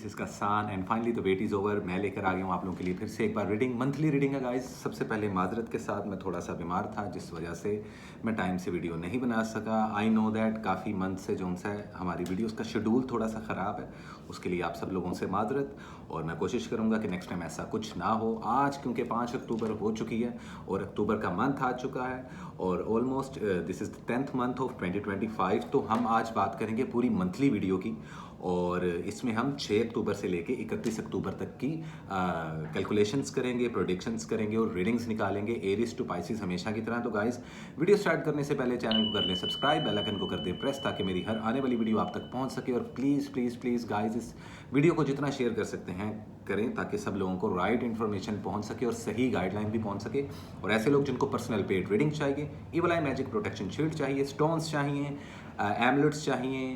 This is Kasan and finally the wait is over. मैं लेकर आ गया हूँ आप लोगों के लिए फिर से एक बार रीडिंग, मंथली रीडिंग है गाइस। सबसे पहले माजरत के साथ, मैं थोड़ा सा बीमार था जिस वजह से मैं टाइम से वीडियो नहीं बना सका। आई नो दैट काफ़ी मंथ से जो सा है हमारी वीडियोस का शेड्यूल थोड़ा सा ख़राब है, उसके लिए आप सब लोगों से माजरत। और मैं कोशिश करूँगा कि नेक्स्ट टाइम ऐसा कुछ ना हो। आज क्योंकि 5 अक्टूबर हो चुकी है और अक्टूबर का मंथ आ चुका है और almost this is the 10th month of 2025, तो हम आज बात करेंगे पूरी मंथली वीडियो की। और इसमें हम 6 अक्टूबर से लेके 31 अक्टूबर तक की कैलकुलेशंस करेंगे, प्रोडिक्शंस करेंगे और रीडिंग्स निकालेंगे एरीज टू पाइसिस हमेशा की तरह। तो गाइस, वीडियो स्टार्ट करने से पहले चैनल को कर लें सब्सक्राइब, बेल आइकन को कर दें प्रेस, ताकि मेरी हर आने वाली वीडियो आप तक पहुंच सके। और प्लीज़ प्लीज़ प्लीज़ गाइस, इस वीडियो को जितना शेयर कर सकते हैं करें, ताकि सब लोगों को राइट इन्फॉर्मेशन पहुंच सके और सही गाइडलाइन भी पहुंच सके। और ऐसे लोग जिनको पर्सनल पेड रीडिंग चाहिए, इवल आई मैजिक प्रोटेक्शन शील्ड चाहिए, स्टोन्स चाहिए, एमलेट्स चाहिए,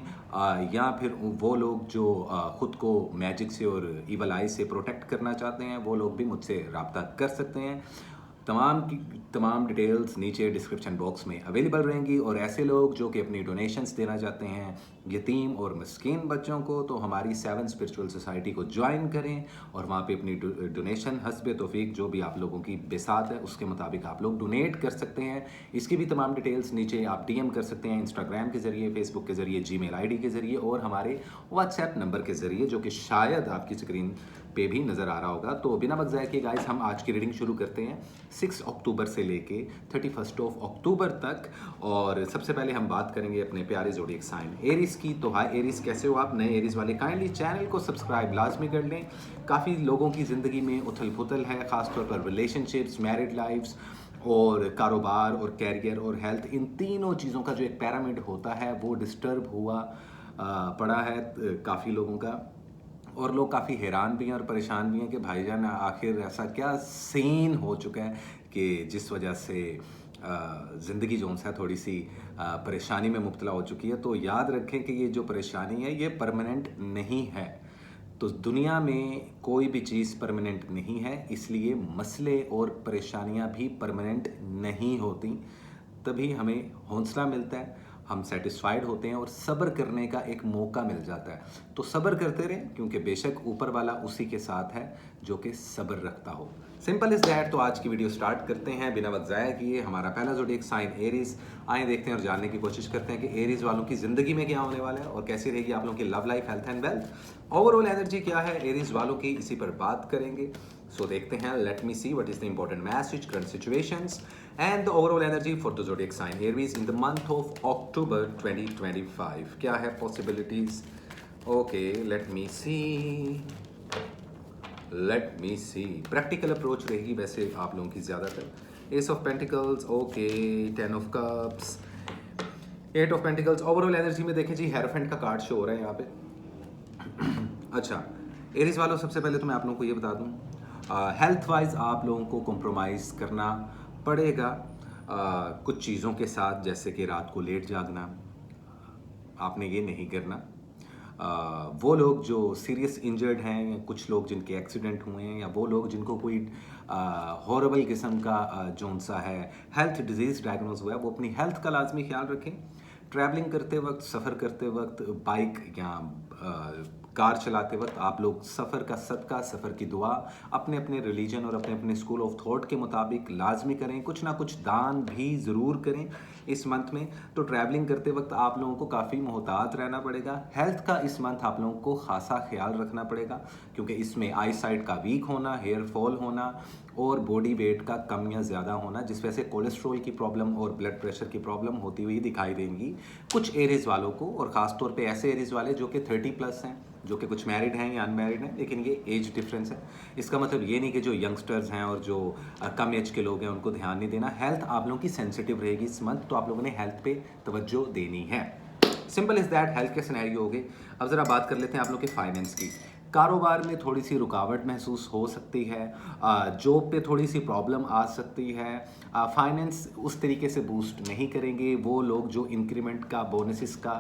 या फिर वो लोग जो ख़ुद को मैजिक से और इवल आई से प्रोटेक्ट करना चाहते हैं, वो लोग भी मुझसे रब्ता कर सकते हैं। तमाम की तमाम डिटेल्स नीचे डिस्क्रिप्शन बॉक्स में अवेलेबल रहेंगी। और ऐसे लोग जो कि अपनी डोनेशंस देना चाहते हैं यतीम और मस्कीन बच्चों को, तो हमारी 7 स्पिरिचुअल सोसाइटी को ज्वाइन करें और वहाँ पे अपनी डोनेशन हस्बे तौफीक जो भी आप लोगों की बिसात है उसके मुताबिक आप लोग डोनेट कर सकते हैं। इसकी भी तमाम डिटेल्स नीचे आप DM कर सकते हैं, इंस्टाग्राम के ज़रिए, फेसबुक के ज़रिए, जीमेल ID के ज़रिए और हमारे व्हाट्सएप नंबर के ज़रिए, जो कि शायद आपकी स्क्रीन पे भी नज़र आ रहा होगा। तो बिना वक्त ज़ाया किए गाइस, हम आज की रीडिंग शुरू करते हैं 6 अक्टूबर से लेके 31 अक्टूबर तक। और सबसे पहले हम बात करेंगे अपने प्यारे ज़ोडिएक साइन एरीज की। तो हाय एरीज, कैसे हो आप? नए एरीज वाले काइंडली चैनल को सब्सक्राइब लाजमी कर लें। काफ़ी लोगों की ज़िंदगी में उथल पुथल है, ख़ासतौर पर रिलेशनशिप्स, मैरिड लाइफ्स और कारोबार और कैरियर और हेल्थ, इन तीनों चीज़ों का जो एक पैरामिड होता है वो डिस्टर्ब हुआ पड़ा है काफ़ी लोगों का। और लोग काफ़ी हैरान भी हैं और परेशान भी हैं कि भाईजान आखिर ऐसा क्या सीन हो चुका है कि जिस वजह से ज़िंदगी जो है थोड़ी सी परेशानी में मुब्तला हो चुकी है। तो याद रखें कि ये जो परेशानी है ये परमानेंट नहीं है। तो दुनिया में कोई भी चीज़ परमानेंट नहीं है, इसलिए मसले और परेशानियां भी परमानेंट नहीं होती। तभी हमें हौसला मिलता है, हम सेटिस्फाइड होते हैं और सब्र करने का एक मौका मिल जाता है। तो सब्र करते रहें, क्योंकि बेशक ऊपर वाला उसी के साथ है जो कि सब्र रखता हो। Simple is that. तो आज की वीडियो स्टार्ट करते हैं बिना वक्त ज़ाया किए। हमारा पहला ज़ोडिएक साइन एरीज। आए देखते हैं और जानने की कोशिश करते हैं कि एरीज वालों की ज़िंदगी में क्या होने वाला है और कैसी रहेगी आप लोगों की love life, health and wealth. Overall energy क्या है एरीज वालों की, इसी पर बात करेंगे। सो देखते हैं, let me see what is the important message, current situations and the overall energy for the zodiac sign Aries in the month of October 2025। क्या है पॉसिबिलिटीज? Okay, let me see. Practical approach रहेगी वैसे आप लोगों की ज़्यादातर। Ace of pentacles, okay, 10 of cups, 8 of pentacles. Overall energy में देखें जी, हेरोफेंट का कार्ड शो हो रहा है यहाँ पे। अच्छा एरीज वालों, सबसे पहले तो मैं आप लोगों को ये बता दूँ, हेल्थ वाइज आप लोगों को कॉम्प्रोमाइज़ करना पड़ेगा कुछ चीज़ों के साथ, जैसे कि रात को लेट जागना, आपने ये नहीं करना। वो लोग जो सीरियस इंजर्ड हैं, या कुछ लोग जिनके एक्सीडेंट हुए हैं, या वो लोग जिनको कोई हॉरेबल किस्म का जोन सा है हेल्थ डिजीज़ डायग्नोज हुआ है, वो अपनी हेल्थ का लाजमी ख्याल रखें। ट्रैवलिंग करते वक्त, सफ़र करते वक्त, बाइक या कार चलाते वक्त आप लोग सफ़र का सदका, सफ़र की दुआ अपने अपने रिलीजन और अपने अपने स्कूल ऑफ थॉट के मुताबिक लाजमी करें। कुछ ना कुछ दान भी ज़रूर करें इस मंथ में। तो ट्रैवलिंग करते वक्त आप लोगों को काफ़ी मोहतात रहना पड़ेगा। हेल्थ का इस मंथ आप लोगों को खासा ख्याल रखना पड़ेगा, क्योंकि इसमें आई साइट का वीक होना, हेयर फॉल होना और बॉडी वेट का कम या ज़्यादा होना, जिस वजह से कोलेस्ट्रॉल की प्रॉब्लम और ब्लड प्रेशर की प्रॉब्लम होती हुई दिखाई देंगी कुछ एरीज वालों को। और ख़ासतौर पे ऐसे एरीज वाले जो कि 30+ हैं, जो कि कुछ मैरिड हैं या अनमैरिड हैं, लेकिन ये एज डिफरेंस है। इसका मतलब ये नहीं कि जो यंगस्टर्स हैं और जो कम एज के लोग हैं उनको ध्यान नहीं देना। हेल्थ आप लोगों की सेंसिटिव रहेगी इस मंथ, तो आप लोगों ने हेल्थ पे तवज्जो देनी है। Simple is that. हेल्थ के सिनेरियो हो गए। अब ज़रा बात कर लेते हैं आप लोग के फाइनेंस की। कारोबार में थोड़ी सी रुकावट महसूस हो सकती है, जॉब पे थोड़ी सी प्रॉब्लम आ सकती है, फाइनेंस उस तरीके से बूस्ट नहीं करेंगे। वो लोग जो इंक्रीमेंट का, बोनसेस का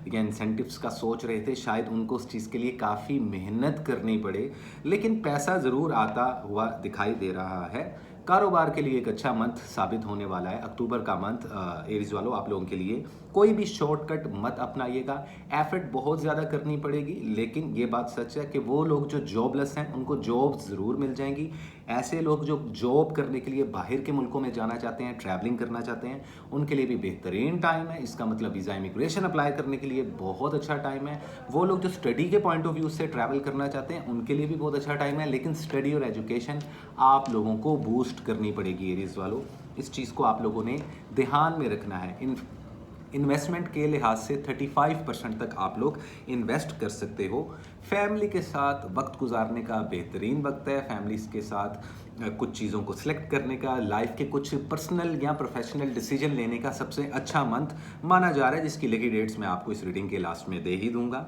या इंसेंटिव्स का सोच रहे थे, शायद उनको उस चीज़ के लिए काफ़ी मेहनत करनी पड़े, लेकिन पैसा ज़रूर आता हुआ दिखाई दे रहा है। कारोबार के लिए एक अच्छा मंथ साबित होने वाला है। अक्टूबर का मंथ एरीज वालों आप लोगों के लिए कोई भी शॉर्टकट मत अपनाइएगा, एफर्ट बहुत ज़्यादा करनी पड़ेगी, लेकिन ये बात सच है कि वो लोग जो जॉबलेस हैं उनको जॉब ज़रूर मिल जाएंगी। ऐसे लोग जो जॉब करने के लिए बाहर के मुल्कों में जाना चाहते हैं, ट्रैवलिंग करना चाहते हैं, उनके लिए भी बेहतरीन टाइम है। इसका मतलब वीज़ा इमिग्रेशन अप्लाई करने के लिए बहुत अच्छा टाइम है। वो लोग जो स्टडी के पॉइंट ऑफ व्यू से ट्रैवल करना चाहते हैं उनके लिए भी बहुत अच्छा टाइम है। लेकिन स्टडी और एजुकेशन आप लोगों को बूस्ट करनी पड़ेगी एरीज वालों, इस चीज़ को आप लोगों ने ध्यान में रखना है। इन्वेस्टमेंट के लिहाज से 35% तक आप लोग इन्वेस्ट कर सकते हो। फैमिली के साथ वक्त गुजारने का बेहतरीन वक्त है। फैमिलीज के साथ कुछ चीज़ों को सिलेक्ट करने का, लाइफ के कुछ पर्सनल या प्रोफेशनल डिसीजन लेने का सबसे अच्छा मंथ माना जा रहा है, जिसकी लकी डेट्स मैं आपको इस रीडिंग के लास्ट में दे ही दूंगा।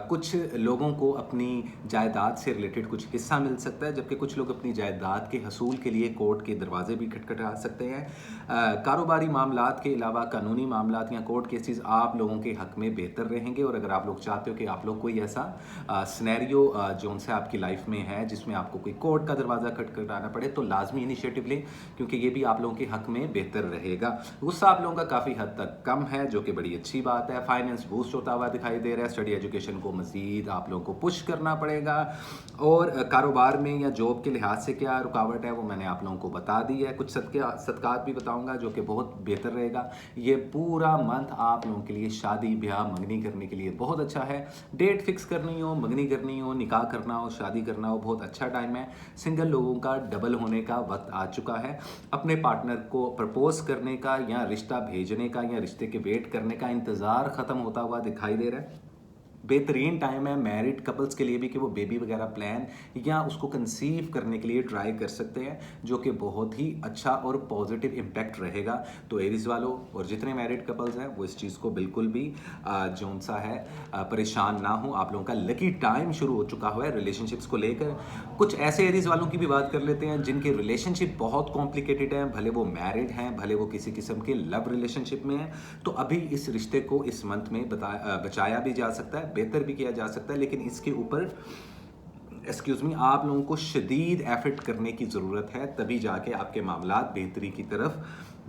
कुछ लोगों को अपनी जायदाद से रिलेटेड कुछ हिस्सा मिल सकता है, जबकि कुछ लोग अपनी जायदाद के हसूल के लिए कोर्ट के दरवाजे भी खटखटा सकते हैं। कारोबारी मामलात के अलावा कानूनी मामलात या कोर्ट केसेस आप लोगों के हक में बेहतर रहेंगे। और अगर आप लोग चाहते हो कि आप लोग कोई ऐसा सिनेरियो जो उनसे आपकी लाइफ में है जिसमें आपको कोई कोर्ट का दरवाज़ा खटखटाना पड़े, तो लाजमी इनिशिएटिव लें, क्योंकि ये भी आप लोगों के हक में बेहतर रहेगा। गुस्सा आप लोगों का काफ़ी हद तक कम है, जो कि बड़ी अच्छी बात है। फाइनेंस बूस्ट होता हुआ दिखाई दे रहा है। स्टडी एजुकेशन को मज़ीद आप लोगों को पुश करना पड़ेगा। और कारोबार में या जॉब के लिहाज से क्या रुकावट है वो मैंने आप लोगों को बता दी है। कुछ सदकात भी बताऊँगा जो कि बहुत बेहतर रहेगा। ये पूरा मंथ आप लोगों के लिए शादी ब्याह मंगनी करने के लिए बहुत अच्छा है। डेट फिक्स करनी हो, मंगनी करनी हो, निकाह करना हो, शादी करना हो, बहुत अच्छा टाइम है। सिंगल लोगों का डबल होने का वक्त आ चुका है। अपने पार्टनर को प्रपोज करने का या रिश्ता भेजने का या रिश्ते के वेट करने का इंतज़ार ख़त्म होता हुआ दिखाई दे रहा है। बेहतरीन टाइम है मैरिड कपल्स के लिए भी कि वो बेबी वगैरह प्लान या उसको कंसीव करने के लिए ट्राई कर सकते हैं, जो कि बहुत ही अच्छा और पॉजिटिव इम्पैक्ट रहेगा। तो एरीज वालों और जितने मैरिड कपल्स हैं वो इस चीज़ को बिल्कुल भी जौन सा है परेशान ना हो। आप लोगों का लकी टाइम शुरू हो चुका हुआ है रिलेशनशिप्स को लेकर। कुछ ऐसे एरीज वालों की भी बात कर लेते हैं जिनके रिलेशनशिप बहुत कॉम्प्लिकेटेड हैं, भले वो मैरिड हैं, भले वो किसी किस्म के लव रिलेशनशिप में हैं, तो अभी इस रिश्ते को इस मंथ में बचाया भी जा सकता है, बेहतर भी किया जा सकता है। लेकिन इसके ऊपर आप लोगों को शदीद एफर्ट करने की ज़रूरत है, तभी जाके आपके मामलात बेहतरी की तरफ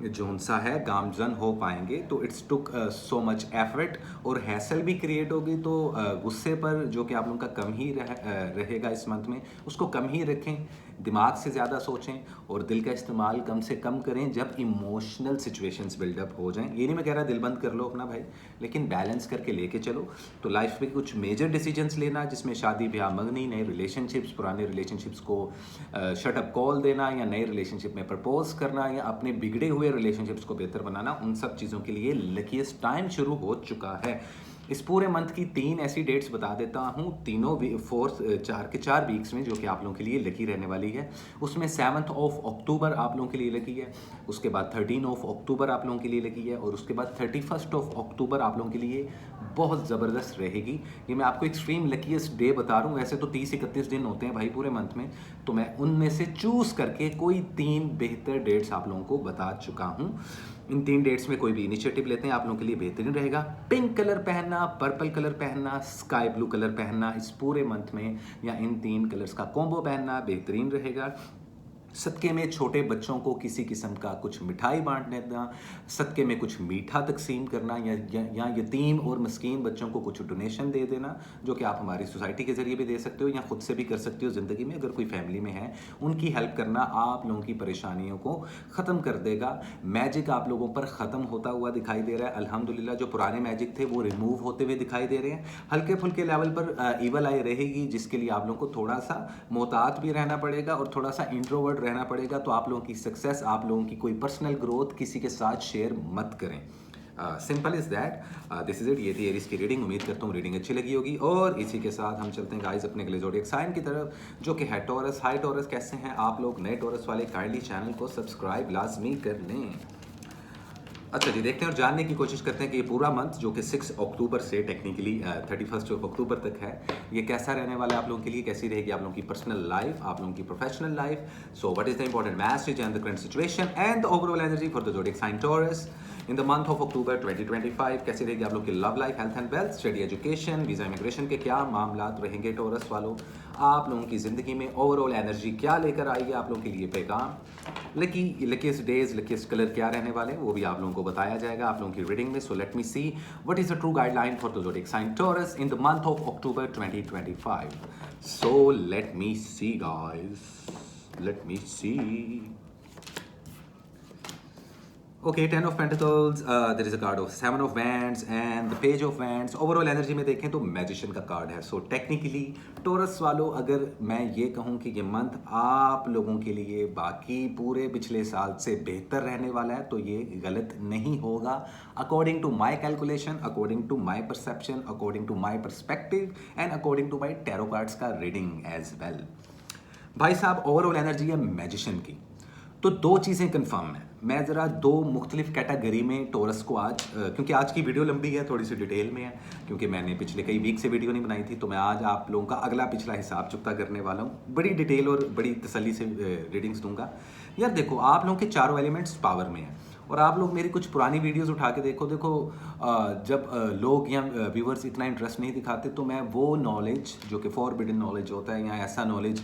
जोन सा है गामजन हो पाएंगे। तो it's took so much effort और हैसल भी क्रिएट होगी। तो गुस्से पर जो कि आप लोगों का कम ही रहेगा इस मंथ में, उसको कम ही रखें, दिमाग से ज़्यादा सोचें और दिल का इस्तेमाल कम से कम करें जब इमोशनल सिचुएशंस बिल्डअप हो जाएं। ये नहीं मैं कह रहा दिल बंद कर लो अपना भाई, लेकिन बैलेंस करके लेके चलो। तो लाइफ में कुछ मेजर डिसीजंस लेना, जिसमें शादी ब्याह मंगनी, नए रिलेशनशिप्स, पुराने रिलेशनशिप्स को शट अप कॉल देना या नए रिलेशनशिप में प्रपोज करना या अपने बिगड़े हुए रिलेशनशिप्स को बेहतर बनाना, उन सब चीज़ों के लिए लकीस्ट टाइम शुरू हो चुका है। इस पूरे मंथ की 3 ऐसी डेट्स बता देता हूँ, तीनों 4 वीक्स में, जो कि आप लोगों के लिए लकी रहने वाली है। उसमें 7 अक्टूबर आप लोगों के लिए लकी है, उसके बाद 13 अक्टूबर आप लोगों के लिए लकी है, और उसके बाद 31 अक्टूबर आप लोगों के लिए बहुत ज़बरदस्त रहेगी। ये मैं आपको एक्सट्रीम लकीस्ट डे बता रहा हूँ। वैसे तो 30-31 दिन होते हैं भाई पूरे मंथ में, तो मैं उनमें से चूज़ करके कोई 3 बेहतर डेट्स आप लोगों को बता चुका हूँ। इन 3 डेट्स में कोई भी इनिशिएटिव लेते हैं आप लोगों के लिए बेहतरीन रहेगा। पिंक कलर पहनना, पर्पल कलर पहनना, स्काई ब्लू कलर पहनना इस पूरे मंथ में, या इन 3 कलर्स का कॉम्बो पहनना बेहतरीन रहेगा। सदके में छोटे बच्चों को किसी किस्म का कुछ मिठाई बांट देना, सदके में कुछ मीठा तकसीम करना, या यतीम और मस्कीन बच्चों को कुछ डोनेशन दे देना, जो कि आप हमारी सोसाइटी के ज़रिए भी दे सकते हो या ख़ुद से भी कर सकते हो। ज़िंदगी में अगर कोई फैमिली में है, उनकी हेल्प करना आप लोगों की परेशानियों को ख़त्म कर देगा। मैजिक आप लोगों पर ख़त्म होता हुआ दिखाई दे रहा है अल्हम्दुलिल्लाह। जो पुराने मैजिक थे वो रिमूव होते हुए दिखाई दे रहे हैं। हल्के फुल्के लेवल पर ईवल आई रहेगी, जिसके लिए आप लोगों को थोड़ा सा मोहतात भी रहना पड़ेगा और थोड़ा सा इंट्रोवर्ट रहना पड़ेगा। तो आप लोगों की सक्सेस, आप लोगों की कोई पर्सनल ग्रोथ किसी के साथ शेयर मत करें। Simple is that. This is it. ये थी एरीज की रीडिंग। उम्मीद करता हूँ रीडिंग अच्छी लगी होगी। और इसी के साथ हम चलते हैं गाइस अपने अगले ज़ोडिएक साइन की तरफ, जो कि है टॉरस। हाई टॉरस, कैसे हैं आप लोग? नए टॉरस वाले काइंडली चैनल को सब्सक्राइब लाजमी कर लें। अच्छा जी, देखते हैं और जानने की कोशिश करते हैं कि ये पूरा मंथ, जो कि 6 अक्टूबर से टेक्निकली 31 अक्टूबर तक है, ये कैसा रहने वाला है आप लोगों के लिए, कैसी रहेगी आप लोगों की पर्सनल लाइफ, आप लोगों की professional life. So what is the important message and the current situation and the overall energy for the zodiac sign Taurus. In the month of October 2025 कैसी रहेगी आप लोग की love life, health and wealth, study, education, visa, immigration के क्या मामला रहेंगे taurus वालों। आप लोगों की ज़िंदगी में ओवरऑल एनर्जी क्या लेकर आएगी आप लोगों के लिए पैगाम। लकीस्ट डेज, लकीस्ट कलर क्या रहने वाले वो भी आप लोगों को बताया जाएगा आप लोगों की रीडिंग में। So let me see what is the true guideline for the zodiac sign Taurus in the month of October 2025। So let me see guys, let me see. Okay, 10 of Pentacles, there is a card of 7 of Wands and the Page of Wands. Overall energy में देखें तो magician का card है। So technically taurus वालों, अगर मैं ये कहूँ कि ये मंथ आप लोगों के लिए बाकी पूरे पिछले साल से बेहतर रहने वाला है तो ये गलत नहीं होगा। According to my calculation, according to my perception, according to my perspective and according to my tarot cards का रीडिंग एज वेल। भाई साहब, ओवरऑल एनर्जी है मैजिशियन की, तो दो चीज़ें कंफर्म है। मैं ज़रा दो मुख्तलिफ कैटेगरी में टॉरस को आज, क्योंकि आज की वीडियो लंबी है, थोड़ी सी डिटेल में है, क्योंकि मैंने पिछले कई वीक से वीडियो नहीं बनाई थी, तो मैं आज आप लोगों का अगला पिछला हिसाब चुकता करने वाला हूँ। बड़ी डिटेल और बड़ी तसल्ली से रीडिंग्स दूंगा। यार देखो, आप लोगों के चारों एलिमेंट्स पावर में हैं और आप लोग मेरी कुछ पुरानी वीडियोस उठा के देखो। जब लोग या व्यूवर्स इतना इंटरेस्ट नहीं दिखाते तो मैं वो नॉलेज जो कि फॉरबिडन नॉलेज होता है या ऐसा नॉलेज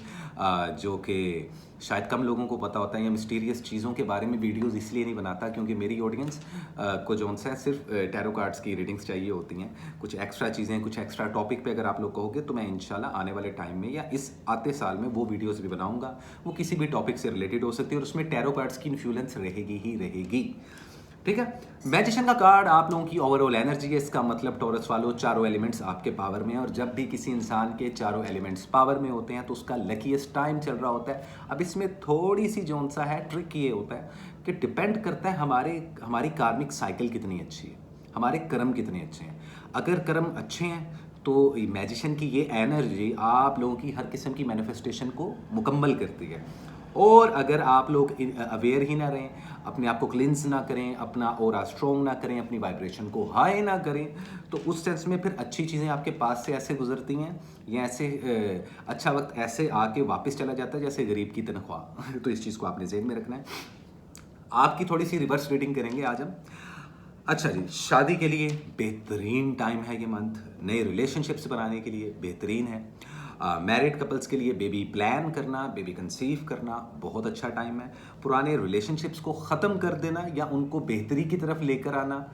जो कि शायद कम लोगों को पता होता है या मिस्टीरियस चीज़ों के बारे में वीडियोस इसलिए नहीं बनाता क्योंकि मेरी ऑडियंस को जो है सिर्फ टैरो कार्ड्स की रीडिंग्स चाहिए होती हैं। कुछ एक्स्ट्रा चीज़ें, कुछ एक्स्ट्रा टॉपिक पे अगर आप लोग कहोगे तो मैं इंशाल्लाह आने वाले टाइम में या इस आते साल में वो वीडियोस भी बनाऊंगा। वो किसी भी टॉपिक से रिलेटेड हो सकती है और उसमें टैरो कार्ड्स की इन्फ्लुएंस रहेगी ही रहेगी। ठीक है। मैजिशियन का कार्ड आप लोगों की ओवरऑल एनर्जी है। इसका मतलब टॉरस वालों, चारों एलिमेंट्स आपके पावर में है और जब भी किसी इंसान के चारों एलिमेंट्स पावर में होते हैं तो उसका लकीएस्ट टाइम चल रहा होता है। अब इसमें थोड़ी सी जोन सा है, ट्रिक ये होता है कि डिपेंड करता है हमारी कार्मिक साइकिल कितनी अच्छी है, हमारे कर्म कितने अच्छे हैं। अगर कर्म अच्छे हैं तो मैजिशियन की ये एनर्जी आप लोगों की हर किस्म की मैनिफेस्टेशन को मुकम्मल करती है। और अगर आप लोग अवेयर ही ना रहें, अपने आप को क्लिंस ना करें, अपना ऑरा स्ट्रॉन्ग ना करें, अपनी वाइब्रेशन को हाई ना करें, तो उस सेंस में फिर अच्छी चीज़ें आपके पास से ऐसे गुजरती हैं या ऐसे अच्छा वक्त ऐसे आके वापस चला जाता है जैसे गरीब की तनख्वाह। तो इस चीज़ को आपने ज़हन में रखना है। आपकी थोड़ी सी रिवर्स रीडिंग करेंगे आज हम। अच्छा जी, शादी के लिए बेहतरीन टाइम है ये मंथ, नए रिलेशनशिप्स बनाने के लिए बेहतरीन है। मैरिड कपल्स के लिए बेबी प्लान करना, बेबी कंसीव करना बहुत अच्छा टाइम है। पुराने रिलेशनशिप्स को ख़त्म कर देना या उनको बेहतरी की तरफ लेकर आना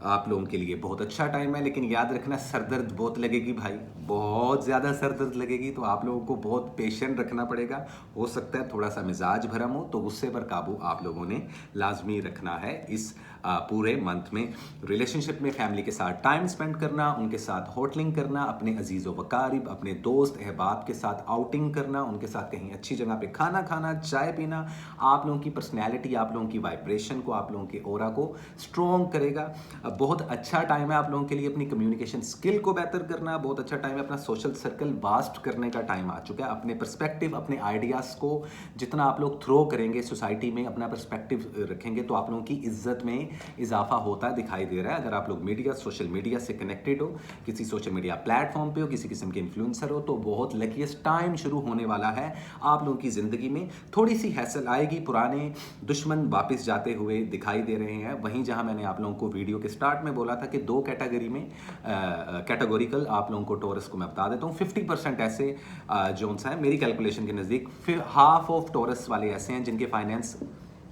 आप लोगों के लिए बहुत अच्छा टाइम है। लेकिन याद रखना, सरदर्द बहुत लगेगी भाई, बहुत ज़्यादा सरदर्द लगेगी, तो आप लोगों को बहुत पेशेंट रखना पड़ेगा। हो सकता है थोड़ा सा मिजाज भरम हो, तो गुस्से पर काबू आप लोगों ने लाजमी रखना है इस पूरे मंथ में। रिलेशनशिप में फैमिली के साथ टाइम स्पेंड करना, उनके साथ होटलिंग करना, अपने अजीज़ व वकारिब, अपने दोस्त अहबाब के साथ आउटिंग करना, उनके साथ कहीं अच्छी जगह पे खाना खाना, चाय पीना, आप लोगों की पर्सनैलिटी, आप लोगों की वाइब्रेशन को, आप लोगों के ऑरा को स्ट्रॉन्ग करेगा। बहुत अच्छा टाइम है आप लोगों के लिए अपनी कम्युनिकेशन स्किल को बेहतर करना। बहुत अच्छा टाइम है, अपना सोशल सर्कल वास्ट करने का टाइम आ चुका है। अपने पर्सपेक्टिव, अपने आइडियाज़ को जितना आप लोग थ्रो करेंगे सोसाइटी में, अपना पर्सपेक्टिव रखेंगे, तो आप लोगों की इज्जत में इजाफा होता दिखाई दे रहा है। अगर आप लोग मीडिया, सोशल मीडिया से कनेक्टेड हो, किसी सोशल मीडिया प्लेटफॉर्म पे हो, किसी किस्म के इन्फ्लुएंसर हो, तो बहुत लकीएस्ट टाइम शुरू होने वाला है आप लोगों की ज़िंदगी में। थोड़ी सी हैसल आएगी, पुराने दुश्मन वापस जाते हुए दिखाई दे रहे हैं। वहीं जहां मैंने आप लोगों को वीडियो के स्टार्ट में बोला था कि दो कैटेगरी में कैटेगोरिकल आप लोगों को टॉरस को मैं बता देता हूँ। 50% ऐसे जोन सा है मेरी कैलकुलेशन के नज़दीक, फिर हाफ ऑफ टॉरस वाले ऐसे हैं जिनके फाइनेंस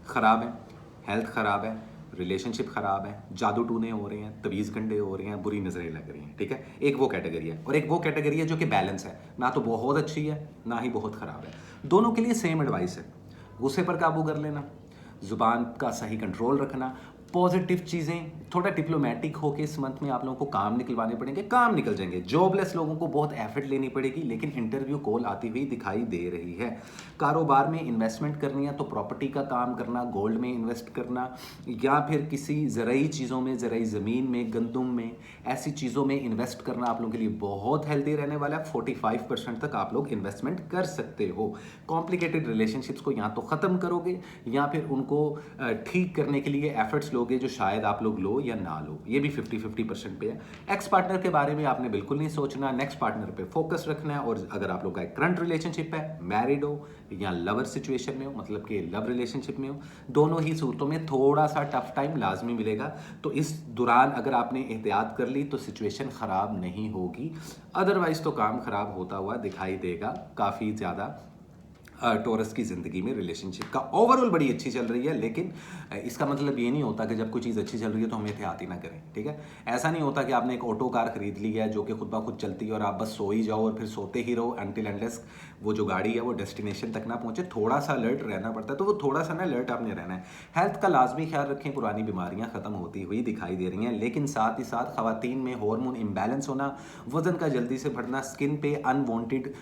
ख़राब है, हेल्थ ख़राब है, रिलेशनशिप ख़राब है, जादू टूने हो रहे हैं, तवीज़ गंडे हो रहे हैं, बुरी नज़रें लग रही हैं। ठीक है, एक वो कैटेगरी है और एक वो कैटेगरी है जो कि बैलेंस है, ना तो बहुत अच्छी है ना ही बहुत ख़राब है। दोनों के लिए सेम एडवाइस है, गुस्से पर काबू कर लेना, ज़ुबान का सही कंट्रोल रखना, पॉजिटिव चीज़ें, थोड़ा डिप्लोमेटिक होके इस मंथ में आप लोगों को काम निकलवाने पड़ेंगे, काम निकल जाएंगे। जॉबलेस लोगों को बहुत एफर्ट लेनी पड़ेगी, लेकिन इंटरव्यू कॉल आती हुई दिखाई दे रही है। कारोबार में इन्वेस्टमेंट करनी है तो प्रॉपर्टी का काम करना, गोल्ड में इन्वेस्ट करना, या फिर किसी ज़रूरी चीज़ों में, ज़रूरी ज़मीन में, गंदुम में, ऐसी चीज़ों में इन्वेस्ट करना आप लोगों के लिए बहुत हेल्दी रहने वाला है। 45% तक आप लोग इन्वेस्टमेंट कर सकते हो। कॉम्प्लिकेटेड रिलेशनशिप्स को या तो ख़त्म करोगे या फिर उनको ठीक करने के लिए एफर्ट्स लोगे जो शायद आप लोग लो, या ना लो, ये भी 50-50% पे है। एक्स पार्टनर के बारे में आपने बिल्कुल नहीं सोचना, नेक्स्ट पार्टनर पे फोकस रखना है। और अगर आप लोग का एक करंट रिलेशनशिप है, मैरिड हो या लवर सिचुएशन में हो, मतलब कि लव रिलेशनशिप में हो, दोनों ही सूरतों में थोड़ा सा टफ टाइम लाजमी मिलेगा। तो इस दौरान अगर आपने एहतियात कर ली तो सिचुएशन ख़राब नहीं होगी, अदरवाइज तो काम ख़राब होता हुआ दिखाई देगा काफ़ी ज़्यादा। टॉरस की ज़िंदगी में रिलेशनशिप का ओवरऑल बड़ी अच्छी चल रही है, लेकिन इसका मतलब ये नहीं होता कि जब कोई चीज़ अच्छी चल रही है तो हम एहतियात ही ना करें, ठीक है। ऐसा नहीं होता कि आपने एक ऑटो कार खरीद ली है जो कि खुद ब खुद चलती है और आप बस सो ही जाओ और फिर सोते ही रहो अनटिल अनलेस वो जो गाड़ी है वो डेस्टिनेशन तक ना पहुंचे। थोड़ा सा अलर्ट रहना पड़ता है, तो वो थोड़ा सा ना अलर्ट आपने रहना है। हेल्थ का लाजमी ख्याल रखें, पुरानी बीमारियां ख़त्म होती हुई दिखाई दे रही हैं, लेकिन साथ ही साथ ख़वातीन में हार्मोन इम्बैलेंस होना, वज़न का जल्दी से बढ़ना, स्किन पे अनवांटेड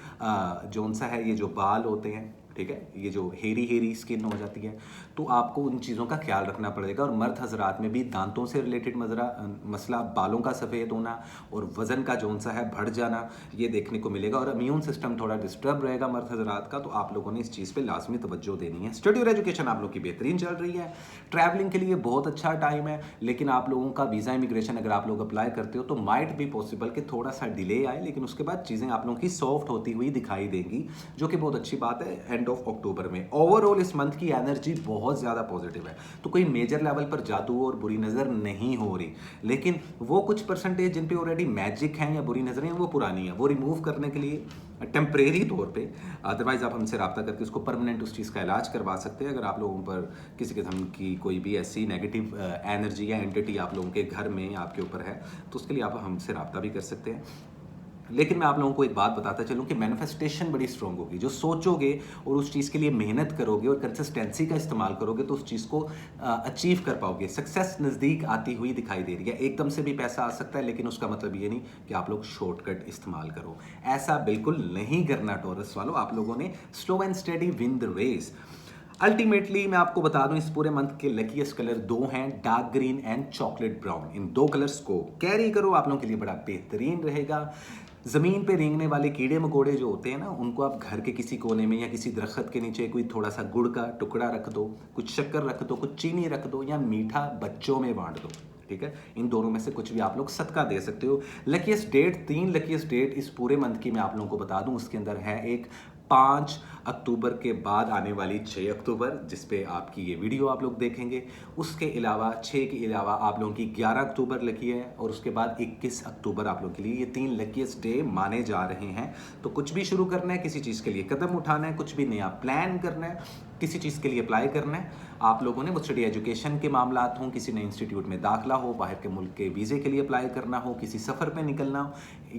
जोन सा है ये जो बाल होते हैं, ठीक है, ये जो हेरी स्किन हो जाती है, तो आपको उन चीज़ों का ख्याल रखना पड़ेगा। और मर्द हजरात में भी दांतों से रिलेटेड मसला, बालों का सफ़ेद होना और वज़न का जोन सा है बढ़ जाना, ये देखने को मिलेगा। और इम्यून सिस्टम थोड़ा डिस्टर्ब रहेगा मर्द हजरात का, तो आप लोगों ने इस चीज़ पे लाजमी तवज्जो देनी है। स्टडी और एजुकेशन आप लोग की बेहतरीन चल रही है, ट्रैवलिंग के लिए बहुत अच्छा टाइम है, लेकिन आप लोगों का वीज़ा इमिग्रेशन अगर आप लोग अप्लाई करते हो तो माइट भी पॉसिबल कि थोड़ा सा डिले आए, लेकिन उसके बाद चीज़ें आप लोगों की सॉफ्ट होती हुई दिखाई देंगी, जो कि बहुत अच्छी बात है एंड ऑफ अक्टूबर में। ओवरऑल इस मंथ की एनर्जी बहुत ज़्यादा पॉजिटिव है, तो कोई मेजर लेवल पर जादू और बुरी नज़र नहीं हो रही, लेकिन वो कुछ परसेंटेज जिन पे ऑलरेडी मैजिक हैं या बुरी नज़रें हैं वो पुरानी है, वो रिमूव करने के लिए टेम्परेरी तौर पे, अदरवाइज आप हमसे रब्ता करके उसको परमानेंट उस चीज़ का इलाज करवा सकते हैं। अगर आप लोगों पर किसी किस्म की कोई भी ऐसी नेगेटिव एनर्जी या एंटिटी आप लोगों के घर में आपके ऊपर है, तो उसके लिए आप हमसे रब्ता भी कर सकते हैं। लेकिन मैं आप लोगों को एक बात बताता चलूं कि मैनिफेस्टेशन बड़ी स्ट्रॉन्ग होगी। जो सोचोगे और उस चीज़ के लिए मेहनत करोगे और कंसिस्टेंसी का इस्तेमाल करोगे तो उस चीज़ को अचीव कर पाओगे। सक्सेस नज़दीक आती हुई दिखाई दे रही है। एकदम से भी पैसा आ सकता है, लेकिन उसका मतलब ये नहीं कि आप लोग शॉर्टकट इस्तेमाल करो, ऐसा बिल्कुल नहीं करना टॉरस वालों। आप लोगों ने slow and steady win the race. Ultimately मैं आपको बता दूं इस पूरे मंथ के लकीएस्ट कलर दो हैं, dark green and chocolate brown. इन दो कलर्स को कैरी करो, आप लोगों के लिए बड़ा बेहतरीन रहेगा। ज़मीन पे रेंगने वाले कीड़े मकोड़े जो होते हैं ना, उनको आप घर के किसी कोने में या किसी दरख्त के नीचे कोई थोड़ा सा गुड़ का टुकड़ा रख दो, कुछ शक्कर रख दो, कुछ चीनी रख दो या मीठा बच्चों में बांट दो, ठीक है। इन दोनों में से कुछ भी आप लोग सदका दे सकते हो। लकीएस्ट डेट, 3 लकीएस्ट डेट इस पूरे मंथ की मैं आप लोगों को बता दूं, उसके अंदर है एक 5 अक्टूबर के बाद आने वाली 6 अक्टूबर, जिस पे आपकी ये वीडियो आप लोग देखेंगे। उसके अलावा 6 के अलावा आप लोगों की 11 अक्टूबर लकी है और उसके बाद 21 अक्टूबर आप लोगों के लिए। ये 3 लकीएस्ट डे माने जा रहे हैं। तो कुछ भी शुरू करना है, किसी चीज़ के लिए कदम उठाना है, कुछ भी नया प्लान करना है, किसी चीज़ के लिए अप्लाई करना है आप लोगों ने, वो स्टडी एजुकेशन के मामलात हों, किसी नए इंस्टीट्यूट में दाखिला हो, बाहर के मुल्क के वीज़े के लिए अप्लाई करना हो, किसी सफ़र पे निकलना हो,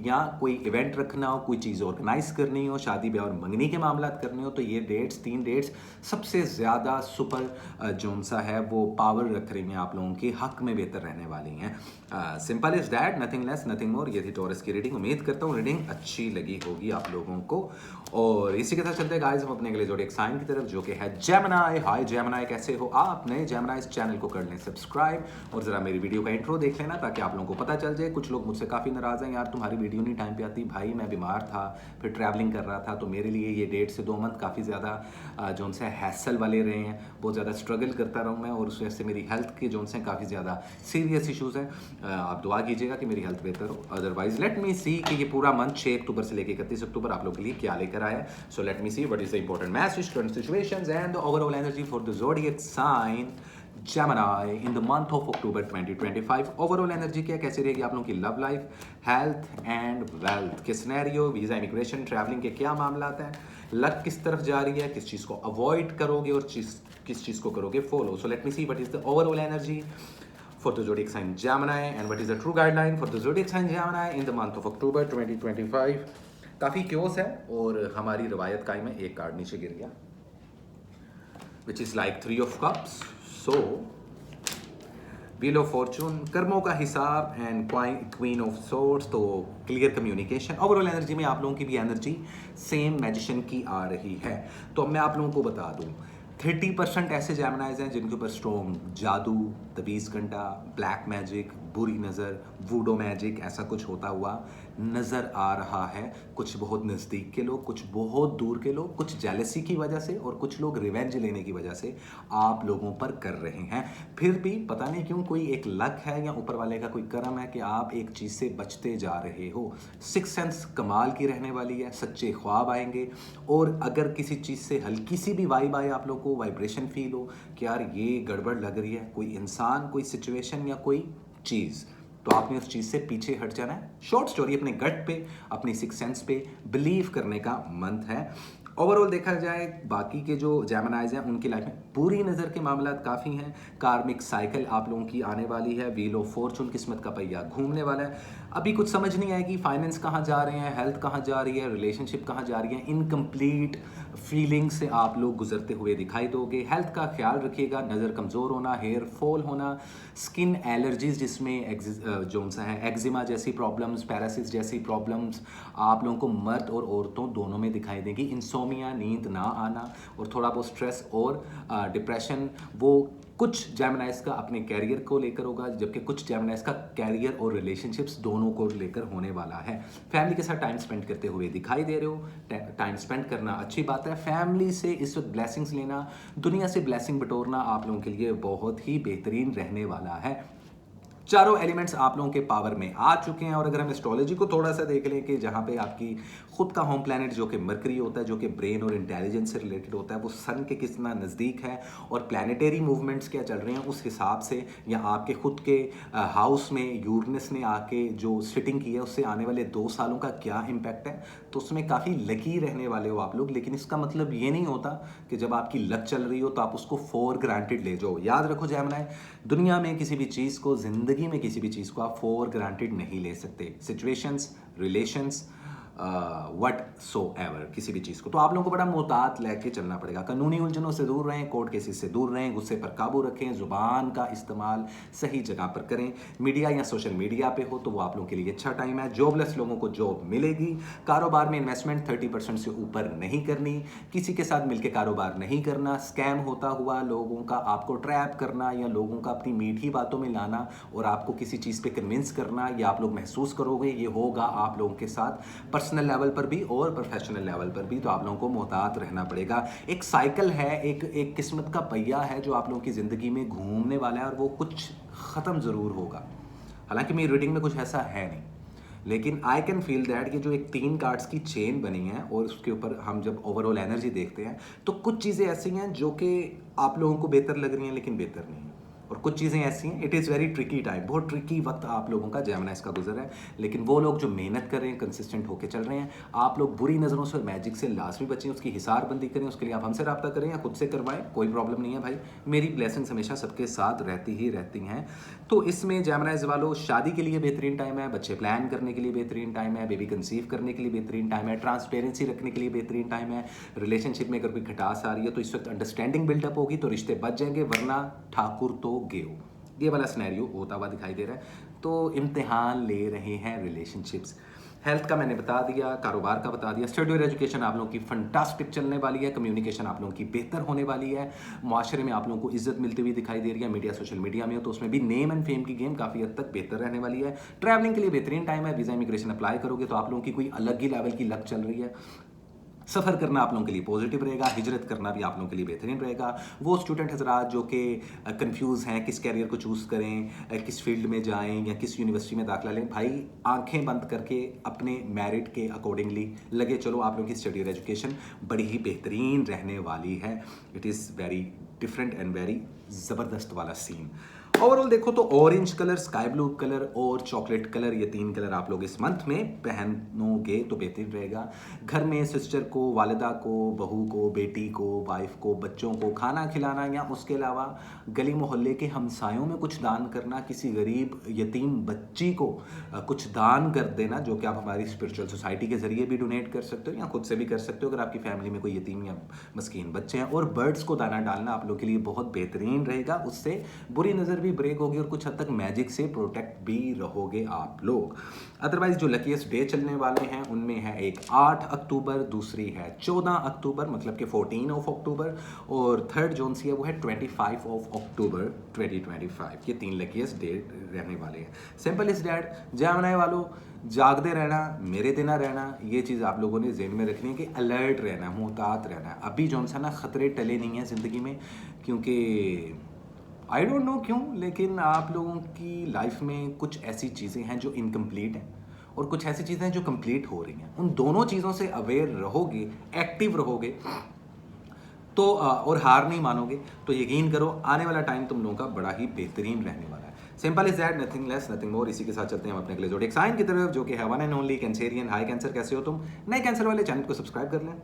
या कोई इवेंट रखना हो, कोई चीज़ ऑर्गेनाइज करनी हो, शादी ब्याह और मंगनी के मामलात करने हो, तो ये डेट्स, 3 डेट्स सबसे ज़्यादा सुपर जोन सा है वो पावर रख रही हैं, आप लोगों के हक में बेहतर रहने वाली हैं। Simple is that, nothing less nothing more. ये थी टॉरस की रीडिंग। उम्मीद करता हूँ रीडिंग अच्छी लगी होगी आप लोगों को। और इसी के साथ चलते हैं गाइस हम अपने अगले ज़ोडिएक साइन की तरफ, जो कि है जेमिनी। हाय जेमिनी, कैसे हो आप? नए जेमिनी इस चैनल को कर लें सब्सक्राइब और ज़रा मेरी वीडियो का इंट्रो देख लेना ताकि आप लोगों को पता चल जाए। कुछ लोग मुझसे काफ़ी नाराज़ हैं, यार तुम्हारी वीडियो नहीं टाइम पे आती। भाई मैं बीमार था, फिर ट्रैवलिंग कर रहा था, तो मेरे लिए ये 1.5 से 2 मंथ काफ़ी ज़्यादा जो उनसे हैसल वाले रहे हैं, बहुत ज़्यादा स्ट्रगल करता रहूँ मैं, और उस वजह से मेरी हेल्थ के जो उनसे काफ़ी ज़्यादा सीरियस इशूज़ हैं। आप दुआ कीजिएगा कि मेरी हेल्थ बेहतर हो। अदरवाइज लेट मी सी कि ये पूरा मंथ 6 अक्टूबर से लेकर 31 अक्टूबर आप लोग के लिए क्या लेकर आया है। So let me see what is the important message, current situations and the overall energy for the zodiac sign Gemini in the month of October 2025। Overall energy क्या कैसी रहेगी आप लोगों की love life, health and wealth के scenario, visa, immigration, travelling के क्या मामलात हैं, लक किस तरफ जा रही है, किस चीज़ को अवॉइड करोगे और किस चीज़ को करोगे follow. So let me see what is the overall energy for the zodiac sign Gemini and what is the true guideline for the zodiac sign Gemini in the month of October 2025। काफ़ी chaos है और हमारी रवायत कायम है। एक card नीचे गिर गया which is like 3 of cups। so wheel of Fortune, कर्मों का हिसाब एंड क्वीन ऑफ सोर्ड्स, तो क्लियर कम्युनिकेशन। ओवरऑल एनर्जी में आप लोगों की भी एनर्जी सेम मैजिशियन की आ रही है। तो अब मैं आप लोगों को बता दूं 30% ऐसे जेमिनाइज हैं जिनके ऊपर स्ट्रॉन्ग जादू, तबीज़ कंटा, ब्लैक मैजिक, बुरी नज़र, वूडो मैजिक ऐसा कुछ होता हुआ नज़र आ रहा है। कुछ बहुत नज़दीक के लोग, कुछ बहुत दूर के लोग, कुछ जेलसी की वजह से और कुछ लोग रिवेंज लेने की वजह से आप लोगों पर कर रहे हैं। फिर भी पता नहीं क्यों कोई एक लक है या ऊपर वाले का कोई करम है कि आप एक चीज़ से बचते जा रहे हो। सिक्स सेंस कमाल की रहने वाली है, सच्चे ख्वाब आएंगे और अगर किसी चीज़ से हल्की सी भी वाइब आए, आप लोगों को वाइब्रेशन फील हो कि यार ये गड़बड़ लग रही है, कोई इंसान, कोई सिचुएशन या कोई चीज़, तो आपने उस चीज़ से पीछे हट जाना है। शॉर्ट स्टोरी, अपने गट पे, अपनी सिक्स सेंस पे बिलीव करने का मंत्र है। ओवरऑल देखा जाए बाकी के जो जेमिनाइज हैं उनकी लाइफ में बुरी नज़र के मामलात काफ़ी हैं। कार्मिक साइकिल आप लोगों की आने वाली है, व्हील ऑफ फॉर्चून, किस्मत का पहिया घूमने वाला है। अभी कुछ समझ नहीं आएगी, फाइनेंस कहाँ जा रहे हैं, हेल्थ कहाँ जा रही है, रिलेशनशिप कहाँ जा रही है। इनकम्प्लीट फीलिंग से आप लोग गुजरते हुए दिखाई दोगे। हेल्थ का ख्याल रखिएगा, नज़र कमज़ोर होना, हेयर फॉल होना, स्किन एलर्जीज जिसमें जो सा है एक्जिमा जैसी प्रॉब्लम्स, पैरासिस जैसी प्रॉब्लम्स आप लोगों को मर्द और औरतों दोनों में दिखाई देगी। इंसोमिया, नींद ना आना और थोड़ा बहुत स्ट्रेस और डिप्रेशन, वो कुछ जेमिनाइज का अपने कैरियर को लेकर होगा, जबकि कुछ जेमिनाइज का कैरियर और रिलेशनशिप्स दोनों को लेकर होने वाला है। फैमिली के साथ टाइम स्पेंड करते हुए दिखाई दे रहे हो, टाइम स्पेंड करना अच्छी बात है। फैमिली से इस वक्त ब्लेसिंग्स लेना, दुनिया से ब्लेसिंग बटोरना आप लोगों के लिए बहुत ही बेहतरीन रहने वाला है। चारों एलिमेंट्स आप लोगों के पावर में आ चुके हैं। और अगर हम एस्ट्रोलॉजी को थोड़ा सा देख लें कि जहाँ पे आपकी खुद का होम प्लैनेट जो कि मरकरी होता है, जो कि ब्रेन और इंटेलिजेंस से रिलेटेड होता है, वो सन के कितना नज़दीक है और प्लानिटरी मूवमेंट्स क्या चल रहे हैं उस हिसाब से, या आपके खुद के हाउस में यूरेनस ने आके जो सिटिंग की है उससे आने वाले 2 सालों का क्या इम्पैक्ट है, तो उसमें काफ़ी लकी रहने वाले हो आप लोग। लेकिन इसका मतलब ये नहीं होता कि जब आपकी लक चल रही हो तो आप उसको फॉर ग्रांटेड ले जाओ। याद रखो जेमिनी, दुनिया में किसी भी चीज़ को, जिंदगी में किसी भी चीज़ को आप फॉर ग्रांटेड नहीं ले सकते। Situations, relations, what so ever, किसी भी चीज़ को तो आप लोगों को बड़ा मोहतात लेके चलना पड़ेगा। कानूनी उलझनों से दूर रहें, कोर्ट केसेस से दूर रहें, गुस्से पर काबू रखें, ज़ुबान का इस्तेमाल सही जगह पर करें। मीडिया या सोशल मीडिया पे हो तो वो आप लोगों के लिए अच्छा टाइम है। जॉबलेस लोगों को जॉब मिलेगी। कारोबार में इन्वेस्टमेंट 30% से ऊपर नहीं करनी, किसी के साथ मिलकर कारोबार नहीं करना, स्कैम होता हुआ लोगों का आपको ट्रैप करना या लोगों का अपनी मीठी बातों में लाना और आपको किसी चीज़ पे कन्विंस करना, या आप लोग महसूस करोगे ये होगा आप लोगों के साथ पर्सनल लेवल पर भी और प्रोफेशनल लेवल पर भी, तो आप लोगों को मोहतात रहना पड़ेगा। एक साइकिल है, एक किस्मत का पहिया है जो आप लोगों की ज़िंदगी में घूमने वाला है और वो कुछ ख़त्म ज़रूर होगा। हालांकि मेरी रीडिंग में कुछ ऐसा है नहीं, लेकिन आई कैन फील दैट कि जो एक 3 कार्ड्स की चेन बनी है और उसके ऊपर हम जब ओवरऑल एनर्जी देखते हैं तो कुछ चीज़ें ऐसी हैं जो कि आप लोगों को बेहतर लग रही हैं लेकिन बेहतर नहीं है, और कुछ चीज़ें ऐसी हैं, it is very tricky time, बहुत ट्रिकी वक्त आप लोगों का जेमिनाइज का गुजर है। लेकिन वो लोग जो मेहनत कर रहे हैं, कंसिस्टेंट होकर चल रहे हैं, आप लोग बुरी नज़रों से और मैजिक से लाजमी बचें, उसकी हिसारबंदी करें। उसके लिए आप हमसे रब्ता करें या खुद से करवाएं, कोई प्रॉब्लम नहीं है भाई। मेरी ब्लेसिंग्स हमेशा सबके साथ रहती ही रहती हैं। तो इसमें जेमिनाइज वालों, शादी के लिए बेहतरीन टाइम है, बच्चे प्लान करने के लिए बेहतरीन टाइम है, बेबी कंसीव करने के लिए बेहतरीन टाइम है, ट्रांसपेरेंसी रखने के लिए बेहतरीन टाइम है। रिलेशनशिप में अगर कोई खटास आ रही है तो इस वक्त अंडरस्टैंडिंग बिल्डअप होगी तो रिश्ते बच जाएंगे, वरना ठाकुर तो गेओ, ये वाला सिनेरियो होता हुआ दिखाई दे रहा है। तो इम्तिहान ले रहे हैं रिलेशनशिप्स। हेल्थ का मैंने बता दिया, कारोबार का बता दिया। स्टडी और एजुकेशन आप लोगों की फंटास्टिक चलने वाली है। कम्युनिकेशन आप लोगों की बेहतर होने वाली है। माशरे में आप लोगों को इज्जत मिलती हुई दिखाई दे रही है। मीडिया, सोशल मीडिया में हो तो उसमें भी नेम एंड फेम की गेम काफ़ी हद तक बेहतर रहने वाली है। ट्रैवलिंग के लिए बेहतरीन टाइम है। वीज़ा इमिग्रेशन अप्लाई करोगे तो आप लोगों की कोई अलग ही लेवल की लक चल रही है। सफ़र करना आप लोगों के लिए पॉजिटिव रहेगा। हिजरत करना भी आप लोगों के लिए बेहतरीन रहेगा। वो स्टूडेंट हजरात जो कि कंफ्यूज हैं किस कैरियर को चूज़ करें, किस फील्ड में जाएं या किस यूनिवर्सिटी में दाखिला लें, भाई आंखें बंद करके अपने मेरिट के अकॉर्डिंगली लगे चलो। आप लोगों की स्टडी और एजुकेशन बड़ी ही बेहतरीन रहने वाली है। It is very different and very ज़बरदस्त वाला सीन। ओवरऑल देखो तो orange colour, sky blue colour और चॉकलेट कलर, ये 3 कलर आप लोग इस मंथ में पहनोगे तो बेहतर रहेगा। घर में सिस्टर को, वालिदा को, बहू को, बेटी को, वाइफ को, बच्चों को खाना खिलाना या उसके अलावा गली मोहल्ले के हमसायों में कुछ दान करना, किसी गरीब यतीम बच्ची को कुछ दान कर देना, जो कि आप हमारी स्पिरिचुअल सोसाइटी के जरिए भी डोनेट कर सकते हो या खुद से भी कर सकते हो अगर आपकी फैमिली में कोई यतीम या मस्कीन बच्चे हैं। और बर्ड्स को दाना डालना आप लोग के लिए बहुत बेहतरीन रहेगा, उससे बुरी नज़र भी ब्रेक होगी और कुछ हद तक मैजिक से प्रोटेक्ट भी रहोगे आप लोग। अदरवाइज जो लकीस्ट डे चलने वाले हैं उनमें है एक 8 अक्टूबर, दूसरी है 14 अक्टूबर मतलब कि 14 ऑफ अक्टूबर, और थर्ड जोन सी है वो है 25 ऑफ अक्टूबर 2025। ये 3 लकीस्ट डे रहने वाले हैं। सिंपल इज डैट, जामनाए वालों जागते रहना, मेरे देना रहना, ये चीज़ आप लोगों ने जेहन में रखनी है कि अलर्ट रहना, मुहतात रहना है। अभी जो सा ना ख़तरे टले नहीं हैं ज़िंदगी में, क्योंकि आई डोंट नो क्यों, लेकिन आप लोगों की लाइफ में कुछ ऐसी चीज़ें हैं जो इनकम्प्लीट हैं और कुछ ऐसी चीज़ें हैं जो कंप्लीट हो रही हैं। उन दोनों चीज़ों से अवेयर रहोगे, एक्टिव रहोगे तो और हार नहीं मानोगे, तो यकीन करो आने वाला टाइम तुम लोगों का बड़ा ही बेहतरीन रहने वाला है। Simple is that, nothing less nothing more. इसी के साथ चलते हैं हम अपने अगले ज़ोडिएक साइन की तरफ, जो कि है one and only Cancerian. High cancer, कैसे हो तुम? नए कैंसर वाले चैनल को सब्सक्राइब कर लें।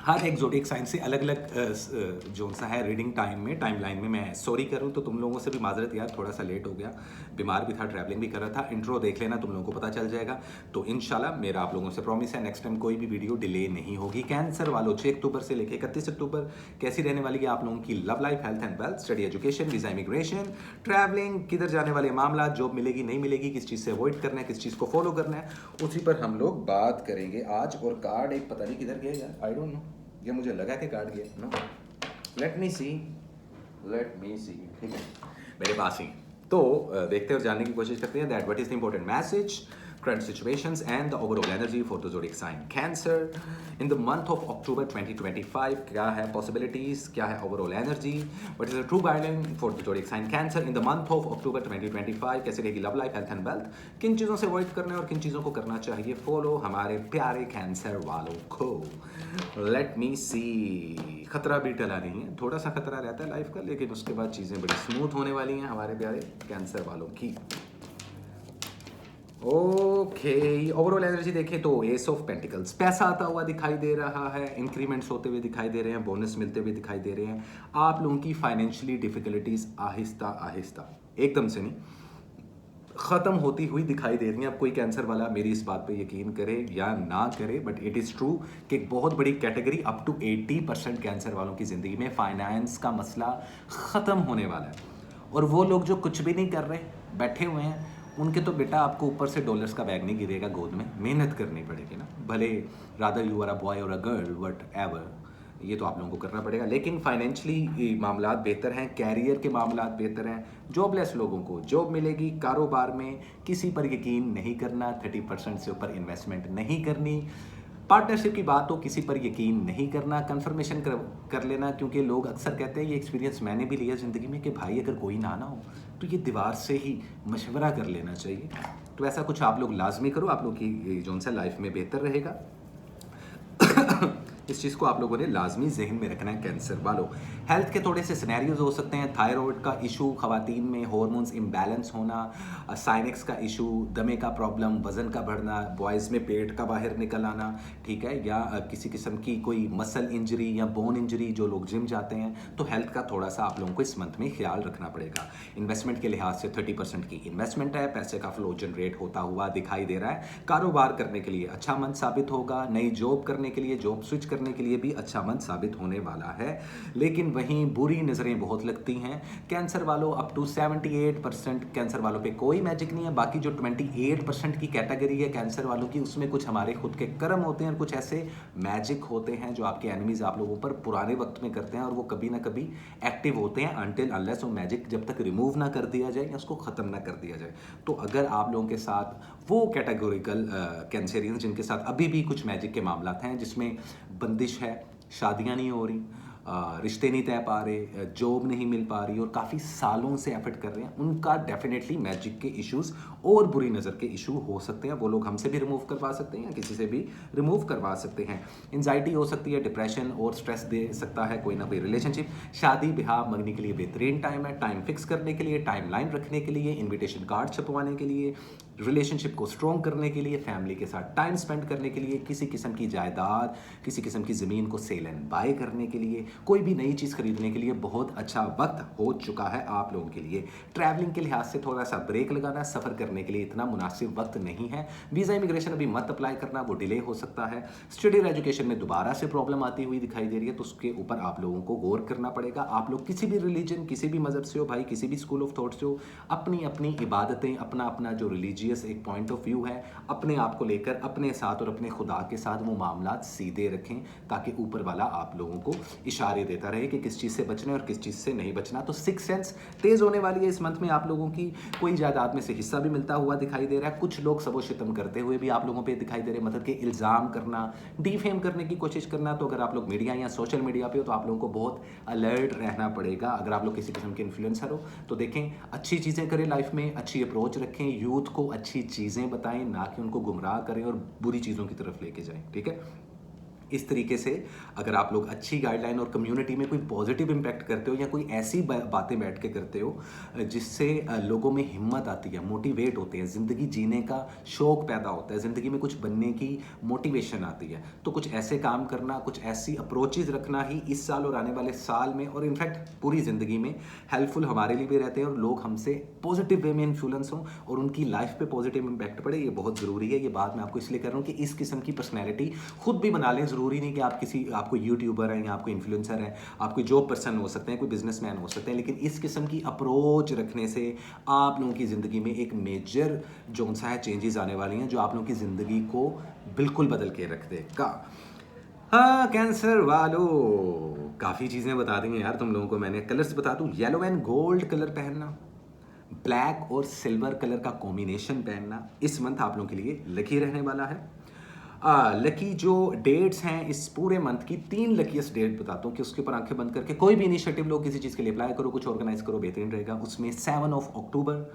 हर एक ज़ोडिएक साइन से अलग अलग जो सा है रीडिंग टाइम में, टाइम लाइन में मैं सॉरी करूँ तो तुम लोगों से भी माजरत यार, थोड़ा सा लेट हो गया, बीमार भी था, ट्रैवलिंग भी कर रहा था। इंट्रो देख लेना, तुम लोगों को पता चल जाएगा। तो इंशाल्लाह मेरा आप लोगों से प्रॉमिस है नेक्स्ट टाइम कोई भी वीडियो डिले नहीं होगी। कैंसर वालों 6 अक्टूबर से लेकर 31 अक्टूबर कैसी रहने वाली है आप लोगों की love life, health and wealth, study education, visa immigration, travelling, किधर जाने वाले मामला, जॉब मिलेगी नहीं मिलेगी, किस चीज़ से अवॉइड करना है, किस चीज़ को फॉलो करना है, उसी पर हम लोग बात करेंगे आज। और कार्ड एक पता नहीं किधर गया यार, आई डोंट नो, ये मुझे लगा कि कार्ड गया। नो, लेट मी सी, ठीक है मेरे पास ही। तो देखते हैं और जानने की कोशिश करते हैं that what is the important message, current situations and the overall energy for the zodiac sign Cancer in the month of October 2025। क्या है possibilities, क्या है overall energy, what is the true guideline for the zodiac sign Cancer in the month of October 2025। कैसे रहेगी love life, health and wealth, किन चीज़ों से avoid करना है और किन चीज़ों को करना चाहिए फॉलो हमारे प्यारे कैंसर वालों को। लेट मी सी, खतरा भी टला नहीं है, थोड़ा सा खतरा रहता है लाइफ का, लेकिन उसके बाद चीज़ें बड़ी स्मूथ होने वाली हैं हमारे प्यारे कैंसर वालों की। ओके, ओवरऑल एनर्जी देखें तो एस ऑफ पेंटिकल्स, पैसा आता हुआ दिखाई दे रहा है, इंक्रीमेंट्स होते हुए दिखाई दे रहे हैं, बोनस मिलते हुए दिखाई दे रहे हैं। आप लोगों की फाइनेंशियली डिफिकल्टीज आहिस्ता आहिस्ता, एकदम से नहीं, ख़त्म होती हुई दिखाई दे रही हैं। अब कोई कैंसर वाला मेरी इस बात पे यकीन करे या ना करे, बट इट इज़ ट्रू कि एक बहुत बड़ी कैटेगरी अप टू 80% कैंसर वालों की ज़िंदगी में फाइनेंस का मसला ख़त्म होने वाला है। और वो लोग जो कुछ भी नहीं कर रहे, बैठे हुए हैं, उनके तो बेटा आपको ऊपर से डॉलर्स का बैग नहीं गिरेगा गोद में, मेहनत करनी पड़ेगी ना, भले rather you are a boy और अ गर्ल वट एवर, ये तो आप लोगों को करना पड़ेगा। लेकिन फाइनेंशियली मामलात बेहतर हैं, कैरियर के मामलात बेहतर हैं, जॉबलेस लोगों को जॉब मिलेगी, कारोबार में किसी पर यकीन नहीं करना, 30% से ऊपर इन्वेस्टमेंट नहीं करनी, पार्टनरशिप की बात हो किसी पर यकीन नहीं करना, कंफर्मेशन कर लेना, क्योंकि लोग अक्सर कहते हैं, ये एक्सपीरियंस मैंने भी लिया ज़िंदगी में, कि भाई अगर कोई ना हो तो ये दीवार से ही मशवरा कर लेना चाहिए। तो ऐसा कुछ आप लोग लाजमी करो, आप लोग की जो सा लाइफ में बेहतर रहेगा। इस चीज़ को आप लोगों ने लाजमी जहन में रखना है कैंसर वालों। हेल्थ के थोड़े से सिनेरियोज हो सकते हैं, थायराइड का इशू, खवातीन में हार्मोन्स इम्बैलेंस होना, साइनेक्स का इशू, दमे का प्रॉब्लम, वज़न का बढ़ना, बॉयज़ में पेट का बाहर निकल आना, ठीक है, या किसी किस्म की कोई मसल इंजरी या बोन इंजरी, जो लोग जिम जाते हैं, तो हेल्थ का थोड़ा सा आप लोगों को इस मंथ में ख्याल रखना पड़ेगा। इन्वेस्टमेंट के लिहाज से 30% की इन्वेस्टमेंट है, पैसे का फ्लो जनरेट होता हुआ दिखाई दे रहा है। कारोबार करने के लिए अच्छा मंथ साबित होगा, नई जॉब करने के लिए, जॉब स्विच करने के लिए भी अच्छा मंथ साबित होने वाला है। लेकिन वहीं बुरी नज़रें बहुत लगती हैं कैंसर वालों। अप टू 78% कैंसर वालों पे कोई मैजिक नहीं है। बाकी जो 28% की कैटेगरी है कैंसर वालों की, उसमें कुछ हमारे खुद के कर्म होते हैं और कुछ ऐसे मैजिक होते हैं जो आपके एनिमीज आप लोगों पर पुराने वक्त में करते हैं, और वो कभी ना कभी एक्टिव होते हैं अनटिल अनलेस वो मैजिक जब तक रिमूव ना कर दिया जाए या उसको ख़त्म ना कर दिया जाए। तो अगर आप लोगों के साथ वो कैटेगोरिकल कैंसरियंस जिनके साथ अभी भी कुछ मैजिक के मामला हैं, जिसमें बंदिश है, शादियां नहीं हो रही, रिश्ते नहीं तय पा रहे, जॉब नहीं मिल पा रही और काफ़ी सालों से एफर्ट कर रहे हैं, उनका डेफिनेटली मैजिक के इश्यूज और बुरी नज़र के इशू हो सकते हैं। वो लोग हमसे भी रिमूव करवा सकते हैं या किसी से भी रिमूव करवा सकते हैं। एंजाइटी हो सकती है, डिप्रेशन और स्ट्रेस दे सकता है कोई ना कोई रिलेशनशिप। शादी ब्याह मंगने के लिए बेहतरीन टाइम है, टाइम फिक्स करने के लिए, टाइम लाइन रखने के लिए, इन्विटेशन कार्ड छपवाने के लिए, रिलेशनशिप को स्ट्रॉन्ग करने के लिए, फैमिली के साथ टाइम स्पेंड करने के लिए, किसी किस्म की जायदाद, किसी किस्म की ज़मीन को सेल एंड बाय करने के लिए, कोई भी नई चीज़ खरीदने के लिए बहुत अच्छा वक्त हो चुका है आप लोगों के लिए। ट्रैवलिंग के लिहाज से थोड़ा सा ब्रेक लगाना, सफ़र करने करने के लिए इतना मुनासिब वक्त नहीं है। वीज़ा इमिग्रेशन अभी मत अप्लाई करना, वो डिले हो सकता है। स्टडी और एजुकेशन में दोबारा से प्रॉब्लम आती हुई दिखाई दे रही है, तो उसके ऊपर आप लोगों को गौर करना पड़ेगा। आप लोग किसी भी रिलीजन, किसी भी मज़हब से हो भाई, किसी भी स्कूल ऑफ थॉट से हो, अपनी अपनी इबादतें, अपना अपना जो रिलीजियस एक पॉइंट ऑफ व्यू है, अपने आप को लेकर अपने साथ और अपने खुदा के साथ वो मामलात सीधे रखें, ताकि ऊपर वाला आप लोगों को इशारे देता रहे कि किस चीज़ से बचना है और किस चीज़ से नहीं बचना। तो सिक्स सेंस तेज़ होने वाली है इस मंथ में आप लोगों की। कोई जायदाद में से हिस्सा भी मिलता हुआ दिखाई दे रहा है। कुछ लोग सबो शितम करते हुए भी आप लोगों पे दिखाई दे रहे हैं, मतलब कि इल्ज़ाम करना, डिफेम करने की कोशिश करना। तो अगर आप लोग मीडिया या सोशल मीडिया पे हो तो आप लोगों को बहुत अलर्ट रहना पड़ेगा। अगर आप लोग किसी किस्म के इन्फ्लुएंसर हो तो देखें, अच्छी चीज़ें करें लाइफ में, अच्छी अप्रोच रखें, यूथ को अच्छी चीज़ें बताएं, ना कि उनको गुमराह करें और बुरी चीज़ों की तरफ लेके जाएं। ठीक है, इस तरीके से अगर आप लोग अच्छी गाइडलाइन और कम्युनिटी में कोई पॉजिटिव इम्पैक्ट करते हो या कोई ऐसी बातें बैठ के करते हो जिससे लोगों में हिम्मत आती है, मोटिवेट होते हैं, ज़िंदगी जीने का शौक़ पैदा होता है, ज़िंदगी में कुछ बनने की मोटिवेशन आती है, तो कुछ ऐसे काम करना, कुछ ऐसी अप्रोचेज़ रखना ही इस साल और आने वाले साल में और इनफैक्ट पूरी ज़िंदगी में हेल्पफुल हमारे लिए भी रहते हैं, और लोग हमसे पॉजिटिव वे में इन्फ्लुएंस हों और उनकी लाइफ पे पॉजिटिव इम्पैक्ट पड़े। ये बहुत ज़रूरी है। ये बात मैं आपको इसलिए कह रहा हूँ कि इस किस्म की पर्सनैलिटी खुद भी बना लें। ज़रूरी नहीं कि आपको यूट्यूबर हैं या आपको इन्फ्लुएंसर हैं, आप कोई जॉब पर्सन हो सकते हैं, कोई बिजनेसमैन हो सकते हैं, लेकिन इस किस्म की अप्रोच रखने से आप लोगों की ज़िंदगी में एक मेजर जो सा है चेंजेस आने वाली हैं, जो आप लोगों की ज़िंदगी को बिल्कुल बदल के रख देगा। हाँ कैंसर वालों, काफ़ी चीज़ें बता दी हैं यार तुम लोगों को। मैंने कलर्स बता दूँ, येलो एंड गोल्ड कलर पहनना, ब्लैक और सिल्वर कलर का कॉम्बिनेशन पहनना इस मंथ आप लोगों के लिए लकी रहने वाला है। लकी जो डेट्स हैं इस पूरे मंथ की, 3 लकीस्ट डेट बताता हूँ कि उसके ऊपर आंखें बंद करके कोई भी इनिशिएटिव लो, किसी चीज़ के लिए अप्लाई करो, कुछ ऑर्गेनाइज करो, बेहतरीन रहेगा। उसमें 7 अक्टूबर,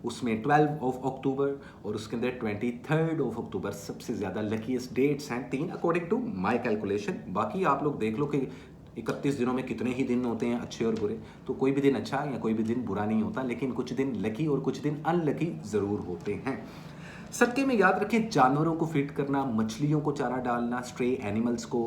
उसमें 12 अक्टूबर और उसके अंदर 23 अक्टूबर सबसे ज़्यादा लकीस्ट डेट्स हैं, 3 अकॉर्डिंग टू माई कैलकुलेशन। बाकी आप लोग देख लो कि 31 दिनों में कितने ही दिन होते हैं अच्छे और बुरे, तो कोई भी दिन अच्छा या कोई भी दिन बुरा नहीं होता, लेकिन कुछ दिन लकी और कुछ दिन अनलकी ज़रूर होते हैं। सदक़े में याद रखें, जानवरों को फीड करना, मछलियों को चारा डालना, स्ट्रे एनिमल्स को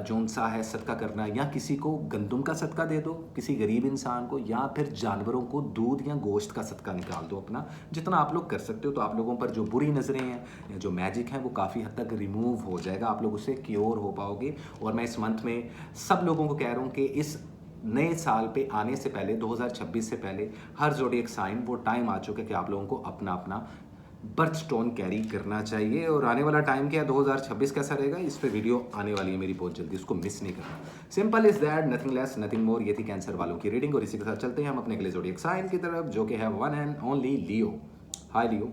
जौन सा है सदका करना, या किसी को गंदम का सदका दे दो, किसी गरीब इंसान को, या फिर जानवरों को दूध या गोश्त का सदका निकाल दो अपना, जितना आप लोग कर सकते हो। तो आप लोगों पर जो बुरी नज़रें हैं या जो मैजिक है वो काफ़ी हद तक रिमूव हो जाएगा, आप लोग उससे क्योर हो पाओगे। और मैं इस मंथ में सब लोगों को कह रहा हूँ कि इस नए साल पे आने से पहले, 2026 से पहले, हर ज़ोडिएक साइन वो टाइम आ चुका है कि आप लोगों को अपना अपना बर्थ स्टोन कैरी करना चाहिए। और आने वाला टाइम क्या है, 2026 कैसा रहेगा, इस पे वीडियो आने वाली है मेरी बहुत जल्दी, उसको मिस नहीं करना। Simple is that, nothing less nothing more. ये थी कैंसर वालों की रीडिंग, और इसी के साथ चलते हैं हम अपने अगले ज़ोडिएक साइन की तरफ, जो कि है वन एंड ओनली लियो। हाय लियो,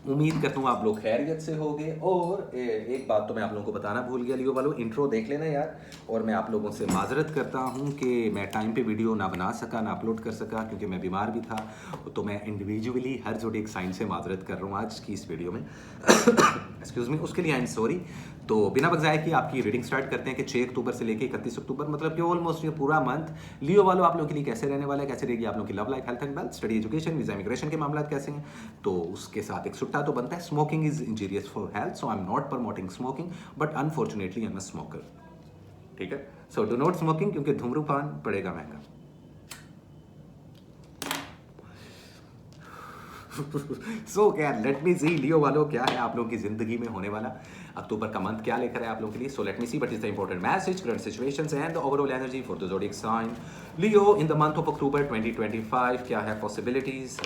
उम्मीद करता हूँ आप लोग खैरियत से होंगे। और एक बात तो मैं आप लोगों को बताना भूल गया, लियो वालों, इंट्रो देख लेना यार। और मैं आप लोगों से माजरत करता हूँ कि मैं टाइम पे वीडियो ना बना सका, ना अपलोड कर सका, क्योंकि मैं बीमार भी था। तो मैं इंडिविजुअली हर ज़ोडिएक साइन से माजरत कर रहा हूँ आज की इस वीडियो में। एक्सक्यूज़ मी, उसके लिए आई एम सॉरी। तो बिना बजाय कि आपकी रीडिंग स्टार्ट करते हैं कि 6 अक्टूबर से लेकर 31 अक्टूबर, मतलब कि ऑलमोस्ट ये पूरा मंथ लियो वालों आप लोगों के लिए कैसे रहने वाला है, कैसे रहेगी आप लोगों की love life, health and wealth, study, education, visa, immigration के मामला कैसे हैं। तो उसके साथ एक सुट्टा तो बनता है, smoking is injurious for health, so I am not promoting smoking, but unfortunately I am a smoker. ठीक है, सो डू नॉट स्मोकिंग, क्योंकि धूम्रपान पड़ेगा महंगा। सो क्या, लेट मी सी लियो वालों क्या है आप लोगों की जिंदगी में होने वाला अक्टूबर का मंथ, क्या लेकर है आप लोगों के लिए। So let me see what is the important message, current situations and the overall energy for the zodiac sign Leo in the month of October 2025। क्या है पॉसिबिलिटीज,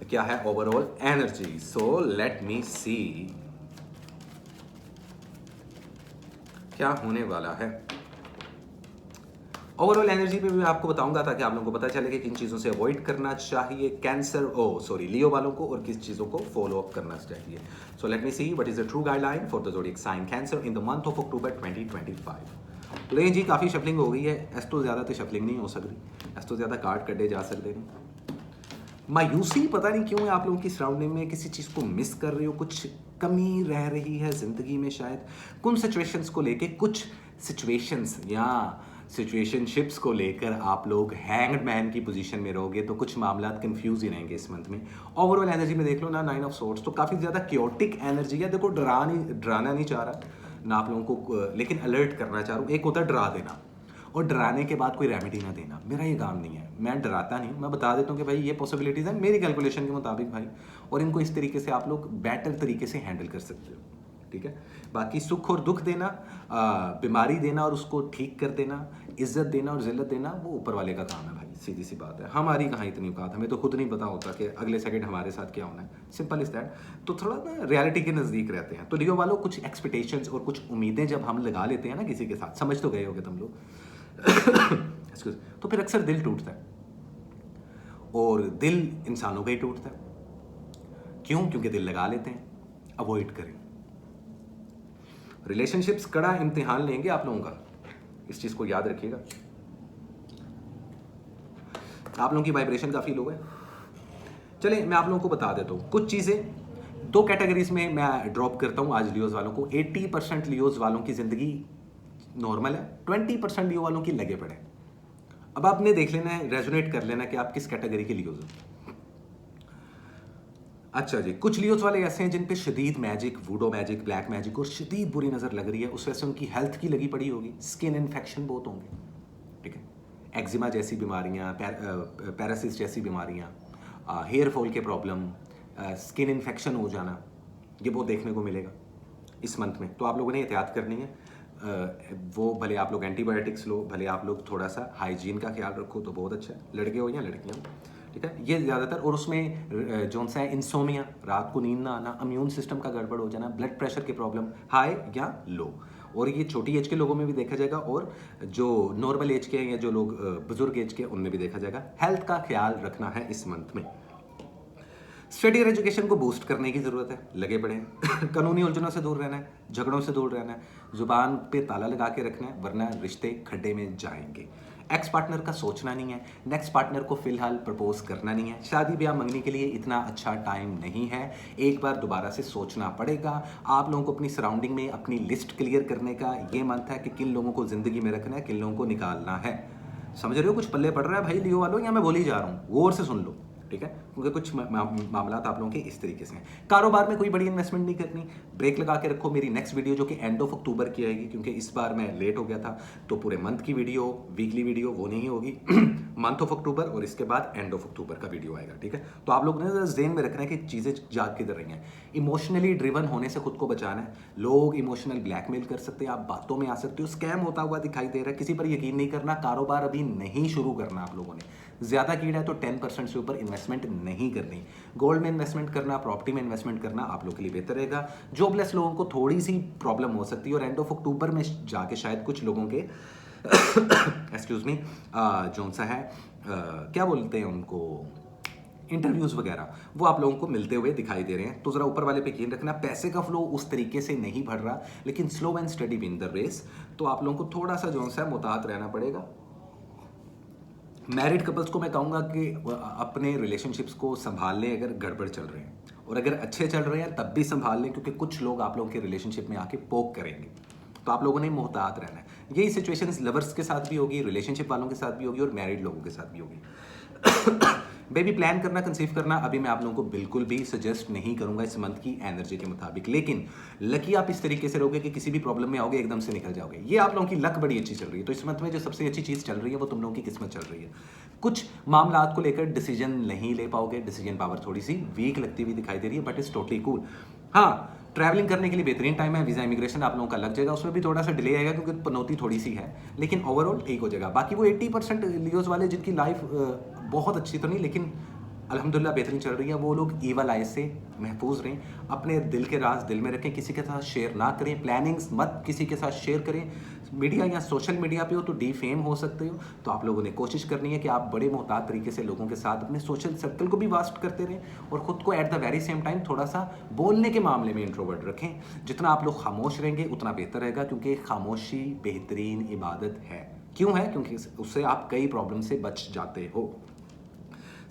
क्या है overall energy. So let me see क्या होने वाला है। Overall energy पे मैं आपको बताऊंगा ताकि आप लोगों को पता चले कि किन चीज़ों से अवॉइड करना चाहिए कैंसर लियो वालों को, और किस चीज़ों को फॉलो अप करना चाहिए। So let me see what is the true guideline for the zodiac sign Cancer in the month of October 2025। तो जी काफ़ी शफलिंग हो गई है, इस तो ज़्यादा तो शफलिंग नहीं हो सकती, इस तो ज़्यादा कार्ड कटे जा सकते हैं। मायूसी पता नहीं क्यों है आप लोगों की सराउंडिंग में, किसी चीज़ को मिस कर रहे हो, कुछ कमी रह रही है ज़िंदगी में शायद, कुछ सिचुएशंस को लेके, कुछ सिचुएशंस या सिचुएशनशिप्स को लेकर आप लोग हैंग्ड मैन की पोजीशन में रहोगे, तो कुछ मामला कंफ्यूज ही रहेंगे इस मंथ में। ओवरऑल एनर्जी में देख लो ना, 9 ऑफ सोर्ट्स, तो काफ़ी ज़्यादा क्योटिक एनर्जी है। देखो डराना नहीं चाह रहा ना आप लोगों को, लेकिन अलर्ट करना चाह रहा हूँ। एक होता है डरा देना और डराने के बाद कोई रेमेडी ना देना, मेरा ये काम नहीं है। मैं डराता नहीं हूँ, मैं बता देता हूँ कि भाई ये पॉसिबिलिटीज़ है मेरी कैलकुलेशन के मुताबिक भाई, और इनको इस तरीके से आप लोग बेटर तरीके से हैंडल कर सकते हो, ठीक है। बाकी सुख और दुख देना, बीमारी देना और उसको ठीक कर देना, इज्जत देना और जिल्लत देना, वो ऊपर वाले का काम है भाई, सीधी सी बात है। हमारी कहाँ इतनी औकात, हमें तो खुद नहीं पता होता कि अगले सेकंड हमारे साथ क्या होना है, सिंपल इज दैट। तो थोड़ा ना रियलिटी के नज़दीक रहते हैं। तो लियो वालों, कुछ एक्सपेक्टेशंस और कुछ उम्मीदें जब हम लगा लेते हैं ना किसी के साथ, समझ तो गए होगे तुम लोग एक्सक्यूज, तो फिर अक्सर दिल टूटता है, और दिल इंसानों का ही टूटता है। क्यों? क्योंकि दिल लगा लेते हैं। अवॉइड करें। रिलेशनशिप्स कड़ा इम्तिहान लेंगे आप लोगों का, इस चीज को याद रखिएगा। आप लोगों की वाइब्रेशन काफी लो है। चलिए मैं आप लोगों को बता देता हूं कुछ चीजें। दो कैटेगरीज में मैं ड्रॉप करता हूं आज लियोज वालों को। 80% लियोज वालों की जिंदगी नॉर्मल है, 20% लियो वालों की लगे पड़े। अब आपने देख लेना है, रेजोनेट कर लेना कि आप किस कैटेगरी के लियोज हो। अच्छा जी, कुछ लियोज वाले ऐसे हैं जिन पे शदीद मैजिक, वूडो मैजिक, ब्लैक मैजिक और शदीद बुरी नज़र लग रही है, उस वजह से उनकी हेल्थ की लगी पड़ी होगी, स्किन इन्फेक्शन बहुत होंगे, ठीक है। एक्जिमा जैसी बीमारियाँ, पैरासिस जैसी बीमारियाँ, हेयर फॉल के प्रॉब्लम, स्किन इन्फेक्शन हो जाना, ये बहुत देखने को मिलेगा इस मंथ में। तो आप लोगों ने एहतियात करनी है। वो भले आप लोग एंटीबायोटिक्स लो, भले आप लोग थोड़ा सा हाइजीन का ख्याल रखो तो बहुत अच्छा है, लड़के हो या लड़कियाँ, ठीक है। ये ज़्यादातर, और उसमें जो सा है इंसोमिया, रात को नींद ना आना, इम्यून सिस्टम का गड़बड़ हो जाना, ब्लड प्रेशर के प्रॉब्लम हाई या लो, और ये छोटी एज के लोगों में भी देखा जाएगा, और जो नॉर्मल एज के हैं या जो लोग बुजुर्ग एज के, उनमें भी देखा जाएगा। हेल्थ का ख्याल रखना है इस मंथ में। स्टडी और एजुकेशन को बूस्ट करने की ज़रूरत है, लगे पड़े हैं। कानूनी उलझनों से दूर रहना है, झगड़ों से दूर रहना है, जुबान पे ताला लगा के रखना है, वरना रिश्ते खड्डे में जाएंगे। एक्स पार्टनर का सोचना नहीं है, नेक्स्ट पार्टनर को फिलहाल प्रपोज करना नहीं है, शादी ब्याह मंगने के लिए इतना अच्छा टाइम नहीं है, एक बार दोबारा से सोचना पड़ेगा। आप लोगों को अपनी सराउंडिंग में अपनी लिस्ट क्लियर करने का ये मंथ है कि किन लोगों को ज़िंदगी में रखना है, किन लोगों को निकालना है। समझ रहे हो कुछ पल्ले पड़ रहा है भाई लियो वालों, या मैं बोल ही जा रहा हूँ, गौर से सुन लो, ठीक है, क्योंकि कुछ मामला आप लोगों के इस तरीके से हैं। कारोबार में कोई बड़ी इन्वेस्टमेंट नहीं करनी, ब्रेक लगा के रखो। मेरी नेक्स्ट वीडियो जो कि एंड ऑफ अक्टूबर की आएगी, क्योंकि इस बार मैं लेट हो गया था, तो पूरे मंथ की वीडियो, वीकली वीडियो वो नहीं होगी। मंथ ऑफ अक्टूबर, और इसके बाद एंड ऑफ अक्टूबर का वीडियो आएगा, ठीक है। तो आप लोग ने जेन में रखना है कि चीज़ें जाग किधर रही हैं। इमोशनली ड्रिवन होने से खुद को बचाना है। लोग इमोशनल ब्लैकमेल कर सकते हैं, आप बातों में आ सकते हो, स्कैम होता हुआ दिखाई दे रहा है, किसी पर यकीन नहीं करना। कारोबार अभी नहीं शुरू करना आप लोगों ने, ज़्यादा कीड़ा है तो 10% से ऊपर इन्वेस्टमेंट नहीं करनी। गोल्ड में इन्वेस्टमेंट करना, प्रॉपर्टी में इन्वेस्टमेंट करना आप लोग के लिए बेहतर रहेगा। जॉबलेस लोगों को थोड़ी सी प्रॉब्लम हो सकती है, और एंड ऑफ अक्टूबर में जाके शायद कुछ लोगों के एक्सक्यूज मी, जो सा है क्या बोलते हैं उनको, इंटरव्यूज़ वगैरह, वो आप लोगों को मिलते हुए दिखाई दे रहे हैं। तो ज़रा ऊपर वाले पे यकीन रखना। पैसे का फ्लो उस तरीके से नहीं बढ़ रहा, लेकिन slow and steady win the race. तो आप लोगों को थोड़ा सा जो सा मुताहत रहना पड़ेगा। मैरिड कपल्स को मैं कहूँगा कि अपने रिलेशनशिप्स को संभाल लें अगर गड़बड़ चल रहे हैं, और अगर अच्छे चल रहे हैं तब भी संभाल लें, क्योंकि कुछ लोग आप लोगों के रिलेशनशिप में आके पोक करेंगे। तो आप लोगों ने मोहतात रहना है। यही सिचुएशन लवर्स के साथ भी होगी, रिलेशनशिप वालों के साथ भी होगी, और मैरिड लोगों के साथ भी होगी। बेबी प्लान करना, कंसीव करना अभी मैं आप लोगों को बिल्कुल भी सजेस्ट नहीं करूंगा इस मंथ की एनर्जी के मुताबिक। लेकिन लकी आप इस तरीके से रहोगे कि किसी भी प्रॉब्लम में आओगे एकदम से निकल जाओगे। ये आप लोगों की लक बड़ी अच्छी चल रही है। तो इस मंथ में जो सबसे अच्छी चीज़ चल रही है वो तुम लोगों की किस्मत चल रही है। कुछ मामलात को लेकर डिसीजन नहीं ले पाओगे, डिसीजन पावर थोड़ी सी वीक लगती हुई दिखाई दे रही है, बट इट्स टोटली कूल। हाँ, ट्रैवलिंग करने के लिए बेहतरीन टाइम है। वीज़ा इमिग्रेशन आप लोगों का लग जाएगा, उसमें भी थोड़ा सा डिले आएगा क्योंकि पनौती थोड़ी सी है, लेकिन ओवरऑल ठीक हो जाएगा। बाकी वो 80% लियोज वाले जिनकी लाइफ बहुत अच्छी तो नहीं, लेकिन अल्हम्दुलिल्लाह बेहतरीन चल रही है, वो लोग ईवल आई से महफूज रहें। अपने दिल के राज दिल में रखें, किसी के साथ शेयर ना करें, प्लानिंग्स मत किसी के साथ शेयर करें। मीडिया या सोशल मीडिया पे हो तो डिफेम हो सकते हो। तो आप लोगों ने कोशिश करनी है कि आप बड़े मोहतात तरीके से लोगों के साथ अपने सोशल सर्कल को भी वास्ट करते रहें, और ख़ुद को at the very same time थोड़ा सा बोलने के मामले में इंट्रोवर्ट रखें। जितना आप लोग खामोश रहेंगे उतना बेहतर रहेगा, क्योंकि खामोशी बेहतरीन इबादत है। क्यों है? क्योंकि उससे आप कई प्रॉब्लम से बच जाते हो।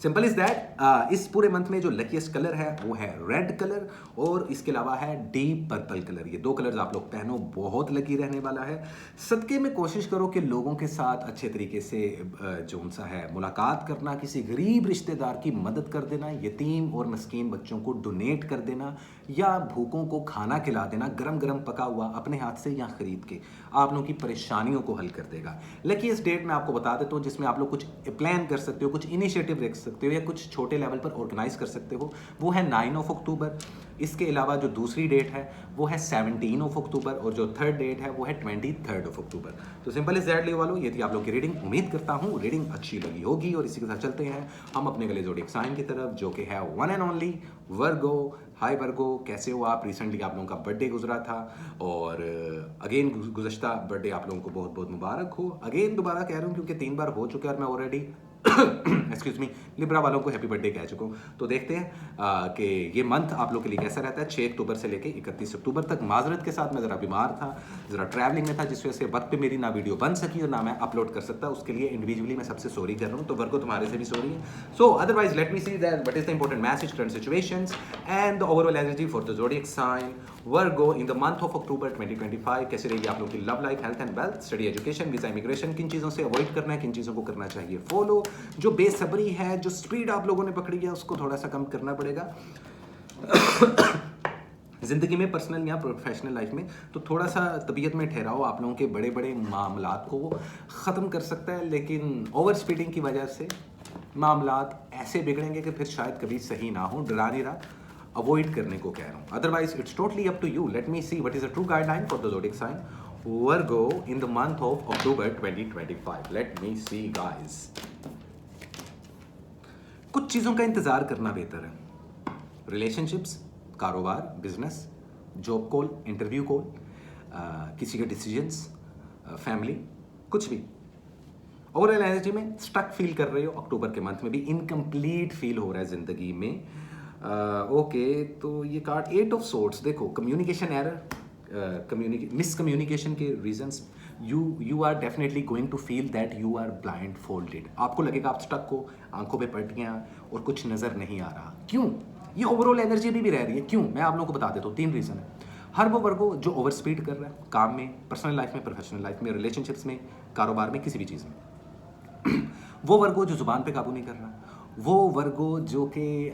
Simple is that. इस पूरे मंथ में जो लकीएस्ट कलर है वो है रेड कलर और इसके अलावा है डीप पर्पल कलर। ये दो कलर्स आप लोग पहनो, बहुत लकी रहने वाला है। सदके में कोशिश करो कि लोगों के साथ अच्छे तरीके से जो उनसा है मुलाकात करना, किसी गरीब रिश्तेदार की मदद कर देना, यतीम और मस्कीन बच्चों को डोनेट कर देना या भूखों को खाना खिला देना गरम गरम पका हुआ अपने हाथ से या खरीद के, आप लोगों की परेशानियों को हल कर देगा। लकीएस्ट डेट मैं आपको बता देता हूँ जिसमें आप लोग कुछ प्लान कर सकते हो, कुछ इनिशिएटिव रख सकते हो या कुछ छोटे लेवल पर ऑर्गेनाइज कर सकते हो, वो है 9 अक्टूबर। इसके अलावा जो दूसरी डेट है वो है 17 अक्टूबर और जो थर्ड डेट है वो है 23 अक्टूबर। तो सिंपल इज दैट वालों, ये थी आप लोग की रीडिंग। उम्मीद करता हूँ रीडिंग अच्छी लगी होगी और इसी के साथ चलते हैं हम अपने गले जोड़िक साइन की तरफ, जो कि है वन एंड ओनली वर्गो। हाय वर्गो, कैसे हो आप? रिसेंटली आप लोगों का बर्थडे गुजरा था और अगेन गुज़श्ता बर्थडे आप लोगों को बहुत बहुत मुबारक हो। अगेन दोबारा कह रहा हूँ क्योंकि 3 बार हो चुका है और मैं ऑलरेडी एक्सक्यूज मी लिब्रा वालों को हैप्पी बर्थडे कह चुका हूँ। तो देखते हैं कि ये मंथ आप लोग के लिए कैसा रहता है 6 अक्टूबर से लेके 31 अक्टूबर तक। माजरत के साथ मैं ज़रा बीमार था, ज़रा ट्रैवलिंग में था, जिस वजह से वक्त पे मेरी ना वीडियो बन सकी और ना मैं अपलोड कर सकता। उसके लिए इंडिविजुअली मैं सबसे सॉरी कर रहा हूँ। तो वर्गो तुम्हारे से भी सॉरी है। So otherwise let me see that what is the important message, current situations and the overall energy for the zodiac sign Virgo in the month of October 2025। कैसे रहेगी आप लोग की love life, health and wealth, study, education, visa, immigration, किन चीज़ों से avoid करना है, किन चीज़ों को करना चाहिए फॉलो, जो बेसब्री है, जो स्पीड आप लोगों ने पकड़ी है उसको थोड़ा सा कम करना पड़ेगा जिंदगी में, पर्सनल या प्रोफेशनल लाइफ में। तो थोड़ा सा तबीयत में ठहराव आप लोगों के बड़े बड़े मामलात को ख़त्म कर सकता है, लेकिन ओवर स्पीडिंग की वजह से मामलात ऐसे बिगड़ेंगे कि फिर शायद कभी सही ना हो। डरा नहीं रहा, अवॉइड करने को कह रहा हूँ। Otherwise it's totally up to you. Let me see what is a true guideline for the zodiac sign Virgo in the month of October 2025। Let me see guys. कुछ चीज़ों का इंतज़ार करना बेहतर है। रिलेशनशिप्स, कारोबार, business, job call, interview call, किसी के डिसीजंस, फैमिली, कुछ भी। ओवरऑल एनर्जी में स्टक फील कर रहे हो अक्टूबर के मंथ में भी, इनकम्प्लीट फील हो रहा है ज़िंदगी में। ओके, तो ये कार्ड 8 ऑफ सोर्ड्स, देखो कम्युनिकेशन एरर, मिसकम्युनिकेशन के reasons, you are definitely going to feel that you are blindfolded. आपको लगेगा आप स्टक हो, आंखों पे पट्टियाँ और कुछ नज़र नहीं आ रहा। क्यों? ये ओवरऑल एनर्जी अभी भी रह रही है। क्यों? मैं आप लोगों को बता देता हूँ। 3 रीज़न है। हर वो वर्गो जो ओवर स्पीड कर रहा है काम में, पर्सनल लाइफ में, प्रोफेशनल लाइफ में, रिलेशनशिप्स में, कारोबार में, किसी भी चीज़ में वो वर्गो जो जुबान पे काबू नहीं कर रहा, वो वर्गो जो कि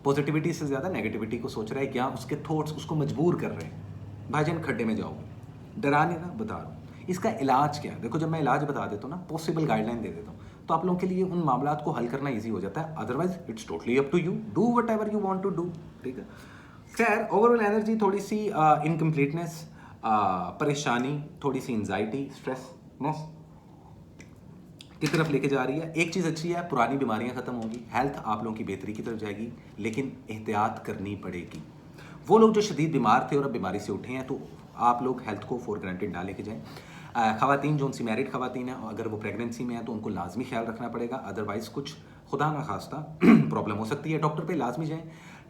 पॉजिटिविटी से ज़्यादा नेगेटिविटी को सोच रहा है, क्या उसके थॉट्स उसको मजबूर कर रहे हैं भाईजान खड्डे में जाओगे। डरा नहीं रहा, बता रहा हूँ। इसका इलाज क्या है? देखो जब मैं इलाज बता देता हूँ ना, पॉसिबल गाइडलाइन दे देता हूँ, तो आप लोगों के लिए उन मामलात को हल करना ईजी हो जाता है। Otherwise it's totally up to you, do whatever you want to do. ठीक है। खैर ओवरऑल एनर्जी थोड़ी सी इनकम्प्लीटनेस, परेशानी, थोड़ी सी एंजाइटी, स्ट्रेसनेस की तरफ लेके जा रही है। एक चीज़ अच्छी है, पुरानी बीमारियां खत्म होंगी, हेल्थ आप लोगों की बेहतरी की तरफ जाएगी, लेकिन एहतियात करनी पड़ेगी। वो लोग जो शदीद बीमार थे और अब बीमारी से उठे हैं, तो आप लोग हेल्थ को फॉर ग्रांटेड ना लेके जाएं। ख़वातीन जो उनसी मैरिड ख़वातीन हैं, अगर वो प्रेगनेंसी में हैं तो उनको लाजमी ख्याल रखना पड़ेगा। अदरवाइज़ कुछ खुदा ना खास्ता प्रॉब्लम हो सकती है। डॉक्टर पे लाजमी जाएं।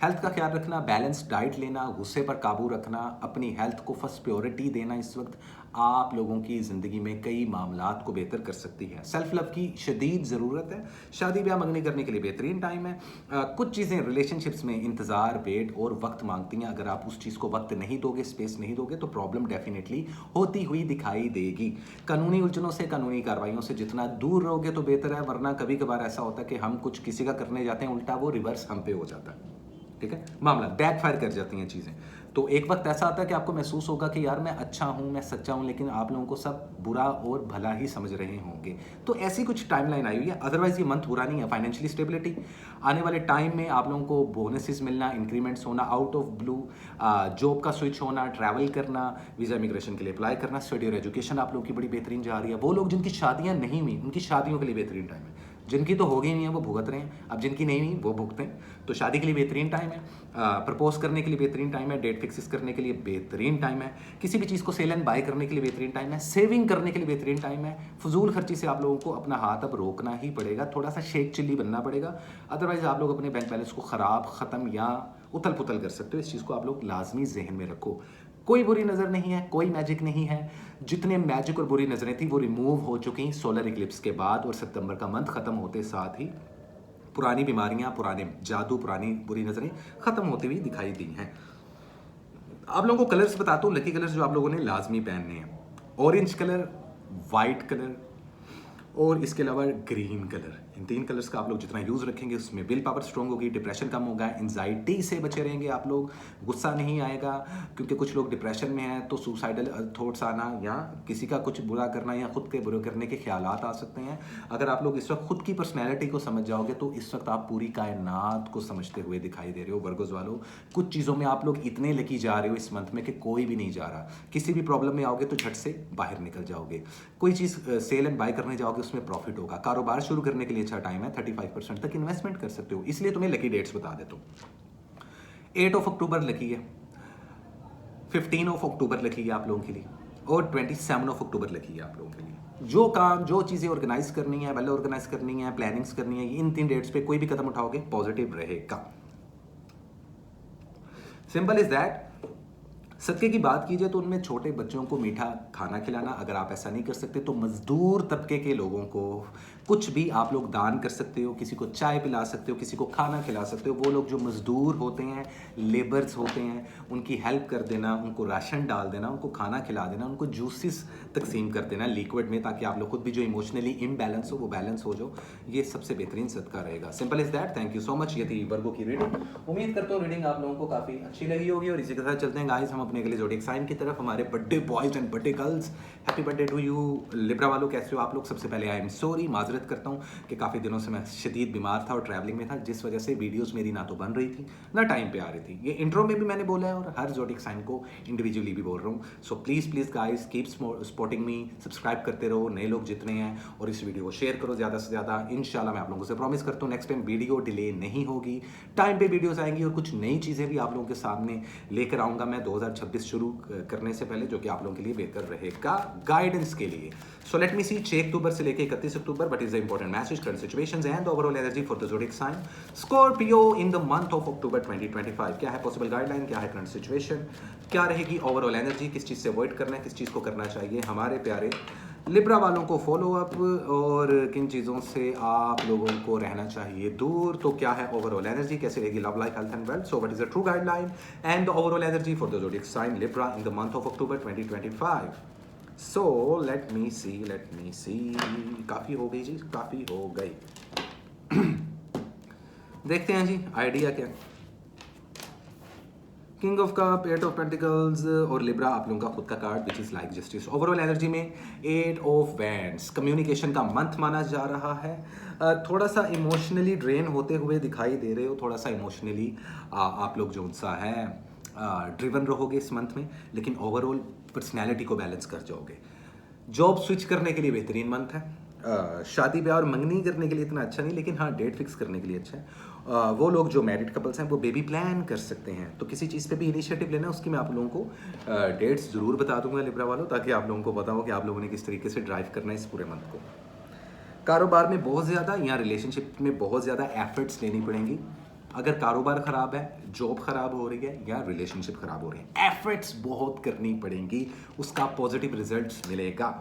हेल्थ का ख्याल रखना, बैलेंस डाइट लेना, गुस्से पर काबू रखना, अपनी हेल्थ को फर्स्ट प्रायोरिटी देना इस वक्त आप लोगों की ज़िंदगी में कई मामलात को बेहतर कर सकती है। सेल्फ लव की शदीद ज़रूरत है। शादी ब्याह मंगनी करने के लिए बेहतरीन टाइम है। कुछ चीज़ें रिलेशनशिप्स में इंतज़ार, वेट और वक्त मांगती हैं। अगर आप उस चीज़ को वक्त नहीं दोगे, स्पेस नहीं दोगे, तो प्रॉब्लम डेफिनेटली होती हुई दिखाई देगी। कानूनी उलझनों से, कानूनी कार्रवाइयों से जितना दूर रहोगे तो बेहतर है, वरना कभी कभार ऐसा होता है कि हम कुछ किसी का करने जाते हैं, उल्टा वो रिवर्स हम पे हो जाता है। ठीक है, मामला बैकफायर कर जाती हैं चीज़ें। तो एक वक्त ऐसा आता है कि आपको महसूस होगा कि यार मैं अच्छा हूँ, मैं सच्चा हूँ, लेकिन आप लोगों को सब बुरा और भला ही समझ रहे होंगे। तो ऐसी कुछ टाइमलाइन आई हुई है। अदरवाइज ये मंथ बुरा नहीं है। फाइनेंशियली स्टेबिलिटी, आने वाले टाइम में आप लोगों को बोनसेस मिलना, इंक्रीमेंट्स होना, आउट ऑफ ब्लू जॉब का स्विच होना, ट्रैवल करना, वीज़ा इमिग्रेशन के लिए अप्लाई करना, स्टडी और एजुकेशन आप लोगों की बड़ी बेहतरीन जा रही है। वो लोग जिनकी शादियाँ नहीं हुई, उनकी शादियों के लिए बेहतरीन टाइम है। जिनकी तो हो गई नहीं है वो भुगत रहे हैं, अब जिनकी नहीं हुई वो भुगतें। तो शादी के लिए बेहतरीन टाइम है, प्रपोज करने के लिए बेहतरीन टाइम है, डेट फिक्सेस करने के लिए बेहतरीन टाइम है, किसी भी चीज़ को सेल एंड बाय करने के लिए बेहतरीन टाइम है, सेविंग करने के लिए बेहतरीन टाइम है। फजूल खर्ची से आप लोगों को अपना हाथ अब रोकना ही पड़ेगा, थोड़ा सा शेख चिल्ली बनना पड़ेगा। अदरवाइज आप लोग अपने बैंक बैलेंस को ख़राब, ख़त्म या उथल पुथल कर सकते हो। इस चीज़ को आप लोग लाजमी जहन में रखो। कोई बुरी नज़र नहीं है, कोई मैजिक नहीं है। जितने मैजिक और बुरी नज़रें थी वो रिमूव हो चुकी सोलर इक्लिप्स के बाद, और सितंबर का मंथ ख़त्म होते साथ ही पुरानी बीमारियां, पुराने जादू, पुरानी बुरी नज़रें ख़त्म होती हुई दिखाई दी हैं। आप लोगों को कलर्स बताता हूँ, लकी कलर्स जो आप लोगों ने लाजमी पहनने हैं। ऑरेंज कलर, वाइट कलर और इसके अलावा ग्रीन कलर। इन 3 कलर्स का आप लोग जितना यूज़ रखेंगे उसमें विल पावर स्ट्रॉन्ग होगी, डिप्रेशन कम होगा, एंजाइटी से बचे रहेंगे आप लोग, गुस्सा नहीं आएगा, क्योंकि कुछ लोग डिप्रेशन में हैं तो सुसाइडल थॉट्स आना या किसी का कुछ बुरा करना या खुद के बुरे करने के ख्यालात आ सकते हैं। अगर आप लोग इस वक्त खुद की पर्सनैलिटी को समझ जाओगे तो इस वक्त आप पूरी कायनात को समझते हुए दिखाई दे रहे हो वर्गोस वालों। कुछ चीज़ों में आप लोग इतने लकी जा रहे हो इस मंथ में कि कोई भी नहीं जा रहा। किसी भी प्रॉब्लम में आओगे तो झट से बाहर निकल जाओगे। कोई चीज़ सेल एंड बाय करने जाओगे उसमें प्रॉफिट होगा। कारोबार शुरू करने के लिए अच्छा टाइम है, 35% तक इन्वेस्टमेंट कर सकते हो। इसलिए तुम्हें लकी डेट्स बता देता हूँ। 8 अक्टूबर लकी है, 15 अक्टूबर लकी है आप लोगों के लिए, और 27 अक्टूबर लकी है आप लोगों के लिए। जो काम, जो चीज़ें ऑर्गेनाइज करनी है, वेल ऑर्गेनाइज करनी है, प्लानिंग्स करनी है, इन 3 डेट्स पे कोई भी कदम उठाओगे पॉजिटिव रहेगा। Simple is that. सदके की बात कीजिए तो उनमें छोटे बच्चों को मीठा खाना खिलाना, अगर आप ऐसा नहीं कर सकते तो मजदूर तबके के लोगों को कुछ भी आप लोग दान कर सकते हो। किसी को चाय पिला सकते हो, किसी को खाना खिला सकते हो। वो लोग जो मजदूर होते हैं, लेबर्स होते हैं, उनकी हेल्प कर देना, उनको राशन डाल देना, उनको खाना खिला देना, उनको जूसेस तकसीम कर देना लिक्विड में, ताकि आप लोग खुद भी जो इमोशनली इम्बैलेंस हो वो बैलेंस हो जाओ। ये सबसे बेहतरीन सदका रहेगा। Simple is that. Thank you so much. ये थी वर्गों की रीडिंग। उम्मीद करता हूँ रीडिंग आप लोगों को काफ़ी अच्छी लगी होगी। और इसी के साथ चलते हैं गाइस हम अपने अगले ज़ोडिएक साइन की तरफ, हमारे birthday boys and birthday girls. Happy birthday to you Libra वालों। कैसे हो आप लोग? सबसे पहले आई एम सॉरी, माजरत करता हूँ कि काफ़ी दिनों से मैं शदीद बीमार था और ट्रैवलिंग में था, जिस वजह से वीडियोस मेरी ना तो बन रही थी ना टाइम पे आ रही थी। ये इंट्रो में भी मैंने बोला है और हर ज़ोडिएक साइन को इंडिविजुअली भी बोल रहा हूँ। So please guys keep supporting me, subscribe करते रहो नए लोग जितने हैं, और इस वीडियो को शेयर करो ज़्यादा से ज़्यादा। इंशाल्लाह मैं आप लोगों से प्रॉमिस करता हूँ नेक्स्ट टाइम वीडियो डिले नहीं होगी, टाइम पे वीडियोज़ आएंगी और कुछ नई चीज़ें भी आप लोगों के सामने लेकर आऊँगा मैं 2026 शुरू करने से पहले, जो कि आप लोगों के लिए बेहतर रहेगा गाइडेंस के लिए। सो लेट मी सी 6 अक्टूबर से लेकर 31 अक्टूबर, what is the important message, current situations and overall energy for the zodiac sign Scorpio in the month of October 2025। क्या है पॉसिबल गाइडलाइन, क्या है करंट सिचुएशन, क्या रहेगी ओवरऑल एनर्जी, किस चीज़ से अवॉइड करना है, किस चीज़ को करना चाहिए हमारे प्यारे लिब्रा वालों को फॉलो अप, और किन चीज़ों से आप लोगों को रहना चाहिए दूर। तो क्या है ओवरऑल एनर्जी, कैसे रहेगी love life, health and wealth. So what is the true guideline and overall energy for the zodiac sign Libra in the month of October 2025। So let me see काफ़ी हो गई जी, काफ़ी हो गई। देखते हैं जी आइडिया क्या। King of cup, 8 of pentacles और लिब्रा आप लोगों का खुद का card which is like justice. Overall energy में 8 ऑफ वैंड्स, कम्युनिकेशन का मंथ माना जा रहा है। थोड़ा सा इमोशनली ड्रेन होते हुए दिखाई दे रहे हो, थोड़ा सा इमोशनली आप लोग जो सा है ड्रिवन रहोगे इस मंथ में, लेकिन ओवरऑल पर्सनैलिटी को बैलेंस कर जाओगे। जॉब स्विच करने के लिए बेहतरीन मंथ है। शादी ब्याह और मंगनी करने के लिए इतना अच्छा नहीं, लेकिन हाँ डेट फिक्स करने के लिए अच्छा है। वो लोग जो मैरिड कपल्स हैं वो बेबी प्लान कर सकते हैं, तो किसी चीज़ पे भी इनिशिएटिव लेना, उसकी मैं आप लोगों को डेट्स ज़रूर बता दूंगा लिब्रा वालों, ताकि आप लोगों को पता हो कि आप लोगों ने किस तरीके से ड्राइव करना है इस पूरे मंथ को। कारोबार में बहुत ज़्यादा या रिलेशनशिप में बहुत ज़्यादा एफर्ट्स लेनी पड़ेंगी। अगर कारोबार ख़राब है, जॉब ख़राब हो रही है या रिलेशनशिप ख़राब हो रही है, एफर्ट्स बहुत करनी पड़ेंगी, उसका पॉजिटिव रिजल्ट मिलेगा।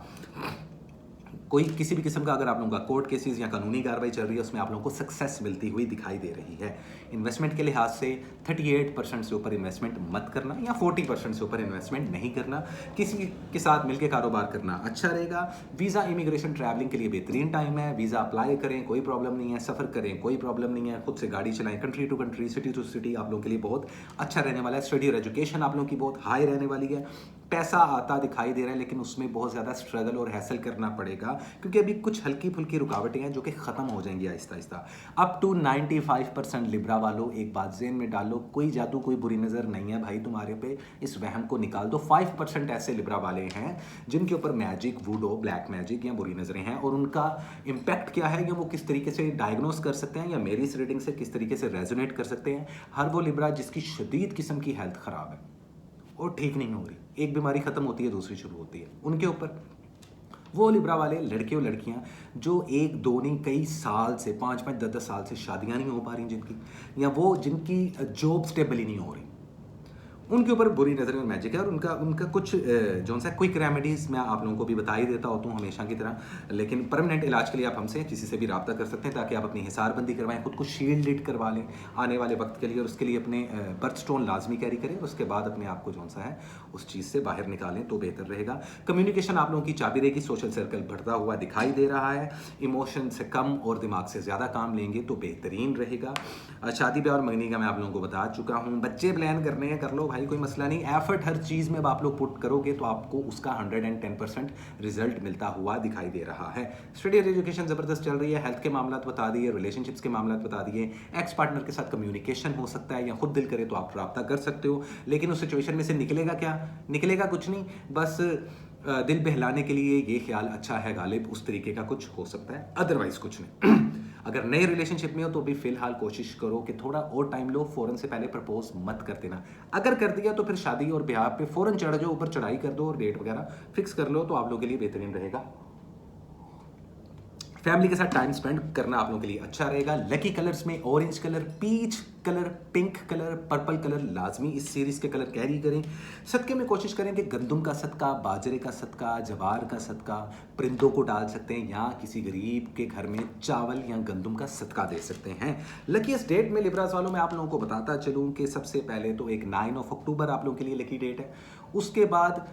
कोई किसी भी किस्म का अगर आप लोगों का कोर्ट केसेस या कानूनी कार्रवाई चल रही है, उसमें आप लोगों को सक्सेस मिलती हुई दिखाई दे रही है। इन्वेस्टमेंट के लिहाज से 38% से ऊपर इन्वेस्टमेंट मत करना, या 40% से ऊपर इन्वेस्टमेंट नहीं करना। किसी के साथ मिलकर कारोबार करना अच्छा रहेगा। वीज़ा, इमिग्रेशन, ट्रैवलिंग के लिए बेहतरीन टाइम है। वीज़ा अप्लाई करें, कोई प्रॉब्लम नहीं है। सफ़र करें, कोई प्रॉब्लम नहीं है। खुद से गाड़ी चलाएं, country to country, city to city, आप लोगों के लिए बहुत अच्छा रहने वाला है। स्टडी और एजुकेशन आप लोगों की बहुत हाई रहने वाली है। पैसा आता दिखाई दे रहा है, लेकिन उसमें बहुत ज़्यादा स्ट्रगल और हैसल करना पड़ेगा, क्योंकि अभी कुछ हल्की फुल्की रुकावटें हैं जो कि ख़त्म हो जाएंगी Aahista Aahista. Up to 95% Libra वालों एक बात ज़हन में डालो, कोई जादू, कोई बुरी नज़र नहीं है भाई तुम्हारे पे, इस वहम को निकाल दो। 5% ऐसे लिब्रा वाले हैं जिनके ऊपर मैजिक, वूडो, ब्लैक मैजिक या बुरी नज़रें हैं, और उनका इम्पैक्ट क्या है या वो किस तरीके से डायग्नोस कर सकते हैं या मेरी इस रीडिंग से किस तरीके से रेजोनेट कर सकते हैं। हर वो लिब्रा जिसकी शदीद किस्म की हेल्थ ख़राब है और ठीक नहीं हो रही, एक बीमारी खत्म होती है दूसरी शुरू होती है, उनके ऊपर वो लिब्रा वाले लड़के और लड़कियां जो 1-2 नहीं कई साल से 5-5, 10-10 साल से शादियां नहीं हो पा रही जिनकी, या वो जिनकी जॉब स्टेबल ही नहीं हो रही, उनके ऊपर बुरी नज़र में मैजिक है और उनका उनका कुछ जो सा क्विक रेमेडीज़ मैं आप लोगों को भी बता ही देता होता हूँ हमेशा की तरह, लेकिन परमानेंट इलाज के लिए आप हमसे किसी से भी रब्ता कर सकते हैं ताकि आप अपनी हिसारबंदी करवाएं, खुद को शील्डेड करवा लें आने वाले वक्त के लिए, और उसके लिए अपने बर्थ स्टोन लाजमी कैरी करें, उसके बाद अपने आप को जो सा है उस चीज़ से बाहर निकालें तो बेहतर रहेगा। कम्युनिकेशन आप लोगों की चाबी रहेगी, सोशल सर्कल बढ़ता हुआ दिखाई दे रहा है, इमोशन से कम और दिमाग से ज़्यादा काम लेंगे तो बेहतरीन रहेगा। शादी ब्याह और मंगनी का मैं आप लोगों को बता चुका हूँ, बच्चे प्लान करने हैं कर लो भाई, कोई मसला नहीं। एफर्ट हर चीज़ में अब आप लोग पुट करोगे तो आपको उसका 110% रिजल्ट मिलता हुआ दिखाई दे रहा है। स्टडी और एजुकेशन ज़बरदस्त चल रही है, हेल्थ के मामला बता दिए, रिलेशनशिप्स के मामला बता दिए, एक्स पार्टनर के साथ कम्युनिकेशन हो सकता है या खुद दिल करे तो आप रब्ता कर सकते हो, लेकिन उस सिचुएशन में से निकलेगा क्या? निकलेगा कुछ नहीं, बस दिल बहलाने के लिए ये ख्याल अच्छा है गालिब, उस तरीके का कुछ हो सकता है, अदरवाइज कुछ नहीं। अगर नए रिलेशनशिप में हो तो भी फिलहाल कोशिश करो कि थोड़ा और टाइम लो, फौरन से पहले प्रपोज मत कर देना। अगर कर दिया तो फिर शादी और ब्याह पे फौरन चढ़ जाओ, ऊपर चढ़ाई कर दो और डेट वगैरह फिक्स कर लो तो आप लोगों के लिए बेहतरीन रहेगा। फैमिली के साथ टाइम स्पेंड करना आप लोगों के लिए अच्छा रहेगा। लकी कलर्स में orange colour, peach colour, pink colour, purple colour लाजमी इस सीरीज के कलर कैरी करें। सदके में कोशिश करें कि गंदम का सदका, बाजरे का सदका, जवार का सदका परिंदों को डाल सकते हैं या किसी गरीब के घर में चावल या गंदम का सदका दे सकते हैं। लकीस्ट डेट में लिब्रास वालों में आप लोगों को बताता चलूँ कि सबसे पहले तो एक 9 अक्टूबर आप लोगों के लिए लकी डेट है, उसके बाद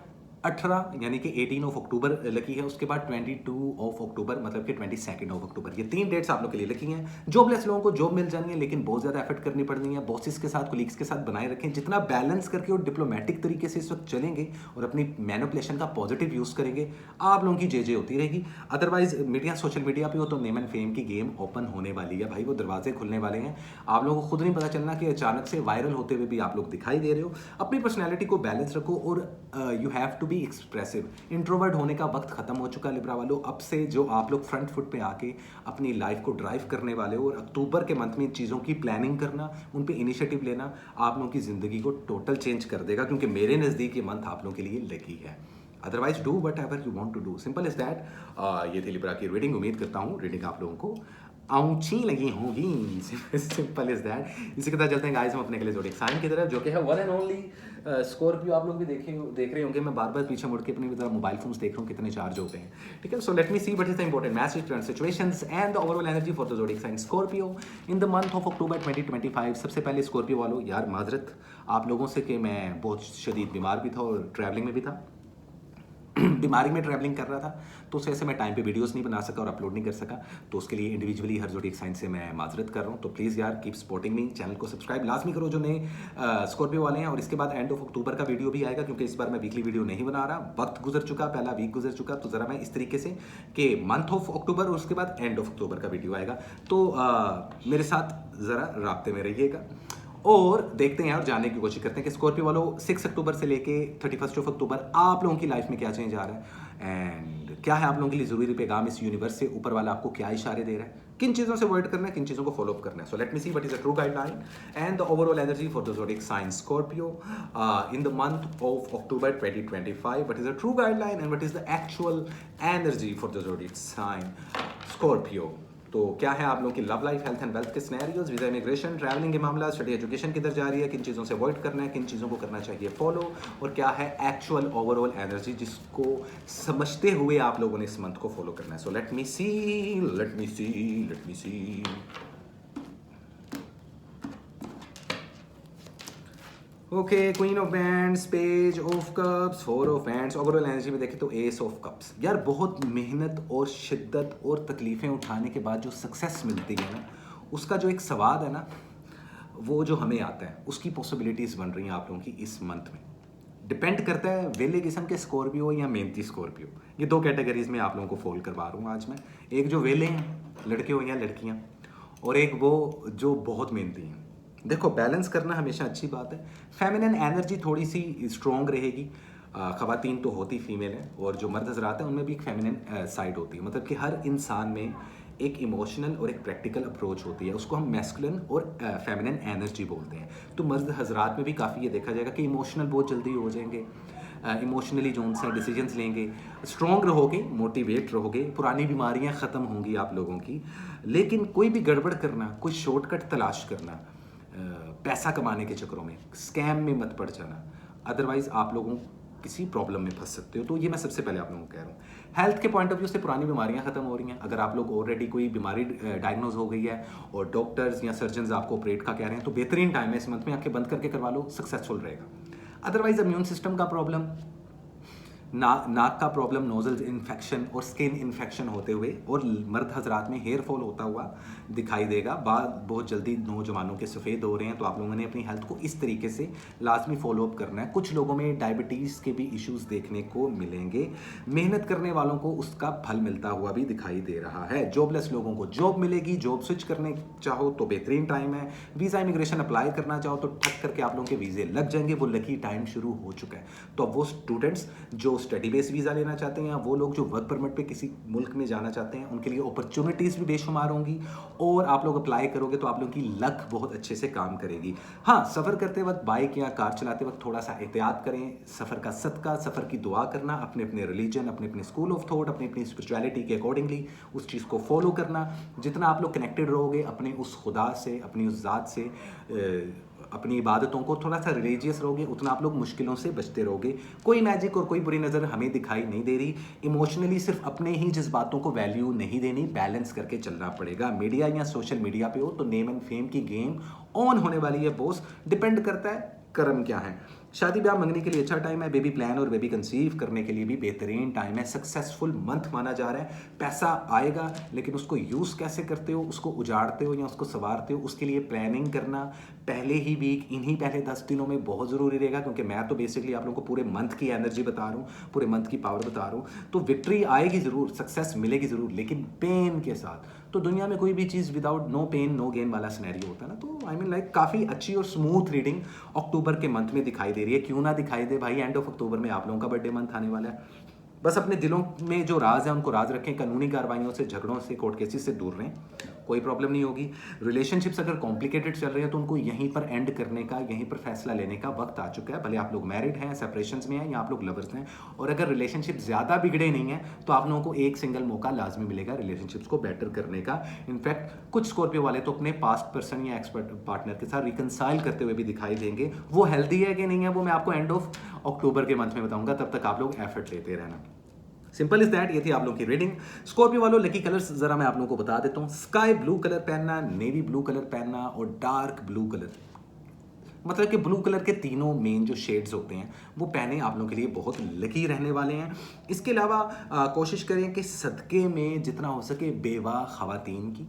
18 यानी कि 18 अक्टूबर लकी है, उसके बाद 22 अक्टूबर मतलब कि 22 अक्टूबर, ये 3 डेट्स आप लोग के लिए लकी हैं। जॉबलेस लोगों को जॉब मिल जानी है, लेकिन बहुत ज़्यादा एफर्ट करनी पड़नी है। बॉसेस के साथ, कोलीग्स के साथ बनाए रखें, जितना बैलेंस करके और डिप्लोमेटिक तरीके से इस वक्त चलेंगे और अपनी मैनिपुलेशन का पॉजिटिव यूज़ करेंगे, आप लोगों की जे होती रहेगी। अदरवाइज मीडिया, सोशल मीडिया पर हो तो नेम एंड फेम की गेम ओपन होने वाली है भाई, वो दरवाजे खुलने वाले हैं। आप लोगों को खुद नहीं पता चलना कि अचानक से वायरल होते हुए भी आप लोग दिखाई दे रहे हो। अपनी पर्सनैलिटी को बैलेंस रखो और you have to be expressive. Introvert होने का वक्त खत्म हो चुका लिब्रा वालों, अब से जो आप लोग फ्रंट फुट पे आके अपनी लाइफ को ड्राइव करने वाले हो और अक्टूबर के मंथ में चीज़ों की प्लानिंग करना, उन पे इनिशिएटिव लेना आप लोगों की ज़िंदगी को टोटल चेंज कर देगा, क्योंकि मेरे नज़दीक ये मंथ आप लोगों के लिए लकी है। Otherwise do whatever you want to do, simple is that. ये थी लिब्रा की रीडिंग, उम्मीद करता हूँ रीडिंग आप लोगों को आउची लगी होगी। Simple is that. इसी के साथ चलते हैं गाइस हम अपने के लिए ज़ोडिएक साइन की तरफ, जो कि है वन एंड ओनली स्कॉर्पियो। आप लोग भी देख रहे होंगे, मैं बार बार पीछे मुड़ के अपनी तरह मोबाइल फोन्स देख रहा हूँ कितने चार्ज हो गए हैं, ठीक है। So let me see what is the important message, current situations and the overall energy for the zodiac sign Scorpio in the month of October 2025। सबसे पहले स्कॉर्पियो वालों, यार माजरत आप लोगों से कि मैं बहुत शदीद बीमार भी था और ट्रैवलिंग में भी था। बीमारी में ट्रैवलिंग कर रहा था तो उस वजह से मैं टाइम पे वीडियोस नहीं बना सका और अपलोड नहीं कर सका, तो उसके लिए इंडिविजुअली हर ज़ोडिएक साइन से मैं माजरत कर रहा हूँ। तो प्लीज़ यार कीप सपोर्टिंग मी, चैनल को सब्सक्राइब लाजमी करो जो नए स्कॉर्पियो वाले हैं। और इसके बाद एंड ऑफ अक्टूबर का वीडियो भी आएगा, क्योंकि इस बार मैं वीकली वीडियो नहीं बना रहा, वक्त गुजर चुका, पहला वीक गुजर चुका, तो ज़रा मैं इस तरीके से कि मंथ ऑफ अक्टूबर और उसके बाद एंड ऑफ अक्टूबर का वीडियो आएगा, तो मेरे साथ ज़रा राब्ते में रहिएगा और देखते हैं और जानने की कोशिश करते हैं कि स्कॉर्पियो वालों 6 अक्टूबर से लेके 31 अक्टूबर आप लोगों की लाइफ में क्या चेंज आ रहा है एंड क्या है आप लोगों के लिए ज़रूरी पैगाम इस यूनिवर्स से, ऊपर वाला आपको क्या इशारे दे रहा है, किन चीज़ों से अवॉइड करना है, किन चीज़ों को फॉलो अप करना है। So let me see what is the true guideline and the overall energy for the zodiac sign Scorpio in the month of October 2025। What is the true guideline and what is the actual energy for the zodiac sign Scorpio. तो क्या है आप लोगों की love life, health and wealth के scenarios, visa, immigration, travelling के मामला, study education किधर जा रही है, किन चीज़ों से अवॉइड करना है, किन चीज़ों को करना चाहिए फॉलो, और क्या है एक्चुअल ओवरऑल एनर्जी जिसको समझते हुए आप लोगों ने इस मंथ को फॉलो करना है। So let me see, let me see, let me see. Okay, queen of wands, page of cups, 4 of wands. Overall energy में देखें तो एस ऑफ कप्स। यार बहुत मेहनत और शिद्दत और तकलीफ़ें उठाने के बाद जो सक्सेस मिलती है ना, उसका जो एक स्वाद है ना, वो जो हमें आता है, उसकी पॉसिबिलिटीज़ बन रही हैं आप लोगों की इस मंथ में। डिपेंड करता है वेले किस्म के स्कॉर्पियो या मेहनती स्कॉर्पियो, ये 2 कैटेगरीज में आप लोगों को फॉल करवा रहा हूँ आज मैं। एक जो वेले हैं, लड़के हो या लड़कियाँ, और एक वो जो बहुत मेहनती हैं। देखो बैलेंस करना हमेशा अच्छी बात है। फेमिनिन एनर्जी थोड़ी सी स्ट्रॉन्ग रहेगी, ख़वातीन तो होती फीमेल है और जो मर्द हजरात हैं उनमें भी एक फेमिनिन साइड होती है, मतलब कि हर इंसान में एक इमोशनल और एक प्रैक्टिकल अप्रोच होती है, उसको हम मैस्कुलिन और फेमिनिन एनर्जी बोलते हैं। तो मर्द हजरात में भी काफ़ी ये देखा जाएगा कि इमोशनल बहुत जल्दी हो जाएंगे, इमोशनली जो उनसे डिसीजंस लेंगे, स्ट्रॉन्ग रहोगे, मोटिवेट रहोगे, पुरानी बीमारियां ख़त्म होंगी आप लोगों की। लेकिन कोई भी गड़बड़ करना, कोई शॉर्टकट तलाश करना, पैसा कमाने के चक्करों में स्कैम में मत पड़ जाना, अदरवाइज आप लोगों किसी प्रॉब्लम में फंस सकते हो। तो ये मैं सबसे पहले आप लोगों को कह रहा हूँ। हेल्थ के पॉइंट ऑफ व्यू से पुरानी बीमारियां खत्म हो रही हैं। अगर आप लोग ऑलरेडी कोई बीमारी डायग्नोज हो गई है और डॉक्टर्स या सर्जन आपको ऑपरेट का कह रहे हैं, तो बेहतरीन टाइम है, इस मंथ में आंखें बंद करके करवा लो, सक्सेसफुल रहेगा। अदरवाइज इम्यून सिस्टम का प्रॉब्लम, नाक का प्रॉब्लम, नोजल इन्फेक्शन और स्किन इन्फेक्शन होते हुए और मर्द हजरात में हेयर फॉल होता हुआ दिखाई देगा। बाल बहुत जल्दी नौजवानों के सफ़ेद हो रहे हैं, तो आप लोगों ने अपनी हेल्थ को इस तरीके से लाजमी फॉलोअप करना है। कुछ लोगों में डायबिटीज़ के भी इश्यूज़ देखने को मिलेंगे। मेहनत करने वालों को उसका फल मिलता हुआ भी दिखाई दे रहा है। जॉबलेस लोगों को जॉब मिलेगी। जॉब स्विच करने चाहो तो बेहतरीन टाइम है। वीज़ा इमिग्रेशन अप्लाई करना चाहो तो ठक करके आप लोगों के वीज़े लग जाएंगे। वो लकी टाइम शुरू हो चुका है। तो अब वो स्टूडेंट्स जो स्टडी बेस वीज़ा लेना चाहते हैं या वो लोग जो वर्क परमिट पे किसी मुल्क में जाना चाहते हैं, उनके लिए अपॉर्चुनिटीज़ भी बेशुमार होंगी और आप लोग अप्लाई करोगे तो आप लोगों की लक बहुत अच्छे से काम करेगी। हाँ, सफ़र करते वक्त, बाइक या कार चलाते वक्त थोड़ा सा एहतियात करें। सफ़र का सदका, सफ़र की दुआ करना, अपने अपने रिलीजन, अपने अपने स्कूल ऑफ थॉट, अपनी अपनी स्पिरिचुअलिटी के अकॉर्डिंगली उस चीज़ को फॉलो करना। जितना आप लोग कनेक्टेड रहोगे अपने उस खुदा से, अपनी उस ज़ात से, अपनी इबादतों को थोड़ा सा रिलीजियस रहोगे, उतना आप लोग मुश्किलों से बचते रहोगे। कोई मैजिक और कोई बुरी नज़र हमें दिखाई नहीं दे रही। इमोशनली सिर्फ अपने ही जज्बातों को वैल्यू नहीं देनी, बैलेंस करके चलना पड़ेगा। मीडिया या सोशल मीडिया पे हो तो नेम एंड फेम की गेम ऑन होने वाली है बॉस। डिपेंड करता है कर्म क्या है। शादी ब्याह मंगने के लिए अच्छा टाइम है। बेबी प्लान और बेबी कंसीव करने के लिए भी बेहतरीन टाइम है। सक्सेसफुल मंथ माना जा रहा है। पैसा आएगा, लेकिन उसको यूज़ कैसे करते हो, उसको उजाड़ते हो या उसको संवारते हो, उसके लिए प्लानिंग करना पहले ही वीक, इन्हीं पहले 10 दिनों में बहुत ज़रूरी रहेगा। क्योंकि मैं तो बेसिकली आप लोगों को पूरे मंथ की एनर्जी बता रहा हूँ, पूरे मंथ की पावर बता रहा हूँ। तो विक्ट्री आएगी ज़रूर, सक्सेस मिलेगी ज़रूर, लेकिन पेन के साथ। तो दुनिया में कोई भी चीज़ without no pain no gain वाला सिनेरियो होता है ना। तो आई मीन लाइक काफ़ी अच्छी और स्मूथ रीडिंग अक्टूबर के मंथ में दिखाई दे रही है। क्यों ना दिखाई दे भाई, एंड ऑफ अक्टूबर में आप लोगों का बर्थडे मंथ आने वाला है। बस अपने दिलों में जो राज है उनको राज रखें। कानूनी कार्रवाइयों से, झगड़ों से, कोर्ट केसेस से दूर रहें, कोई प्रॉब्लम नहीं होगी। रिलेशनशिप्स अगर कॉम्प्लिकेटेड चल रहे हैं तो उनको यहीं पर एंड करने का, यहीं पर फैसला लेने का वक्त आ चुका है। भले आप लोग मैरिड हैं, सेपरेशंस में हैं या आप लोग लवर्स हैं। और अगर रिलेशनशिप ज़्यादा बिगड़े नहीं हैं तो आप लोगों को एक सिंगल मौका लाजमी मिलेगा रिलेशनशिप्स को बेटर करने का। इनफैक्ट कुछ स्कॉर्पियो वाले तो अपने पास्ट पर्सन या एक्सपर्ट पार्टनर के साथ रिकनसाइल करते हुए भी दिखाई देंगे। वो हेल्दी है कि नहीं है वो मैं आपको एंड ऑफ अक्टूबर के मंथ में बताऊंगा। तब तक आप लोग एफर्ट लेते रहना। Simple is that. ये थी आप लोगों की रीडिंग। स्कॉर्पियो वालों, लकी कलर्स जरा मैं आप लोगों को बता देता हूँ। स्काई ब्लू कलर पहनना, नेवी ब्लू कलर पहनना और डार्क ब्लू कलर, मतलब कि ब्लू कलर के तीनों मेन जो शेड्स होते हैं वो पहने आप लोगों के लिए बहुत लकी रहने वाले हैं। इसके अलावा कोशिश करें कि सदक़े में जितना हो सके बेवा ख़वातीन की,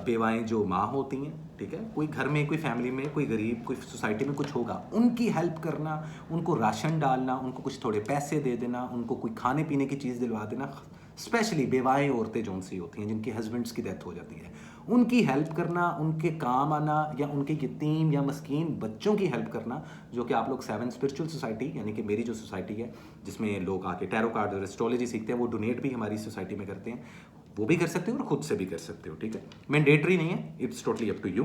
बेवाएं जो माँ होती हैं, ठीक है, कोई घर में, कोई फैमिली में, कोई गरीब, कोई सोसाइटी में कुछ होगा, उनकी हेल्प करना, उनको राशन डालना, उनको कुछ थोड़े पैसे दे देना, उनको कोई खाने पीने की चीज़ दिलवा देना। स्पेशली बेवाएं औरतें जो सी होती हैं जिनके हस्बैंड्स की डेथ हो जाती है, उनकी हेल्प करना, उनके काम आना, या उनके यतीम या मस्कीन बच्चों की हेल्प करना, जो कि आप लोग 7 स्पिरिचुअल सोसाइटी यानी कि मेरी जो सोसाइटी है जिसमें लोग आके टैरो कार्ड और एस्ट्रोलॉजी सीखते हैं, वो डोनेट भी हमारी सोसाइटी में करते हैं, वो भी कर सकते हो और खुद से भी कर सकते हो, ठीक है। मैंडेटरी नहीं है, it's totally up to you.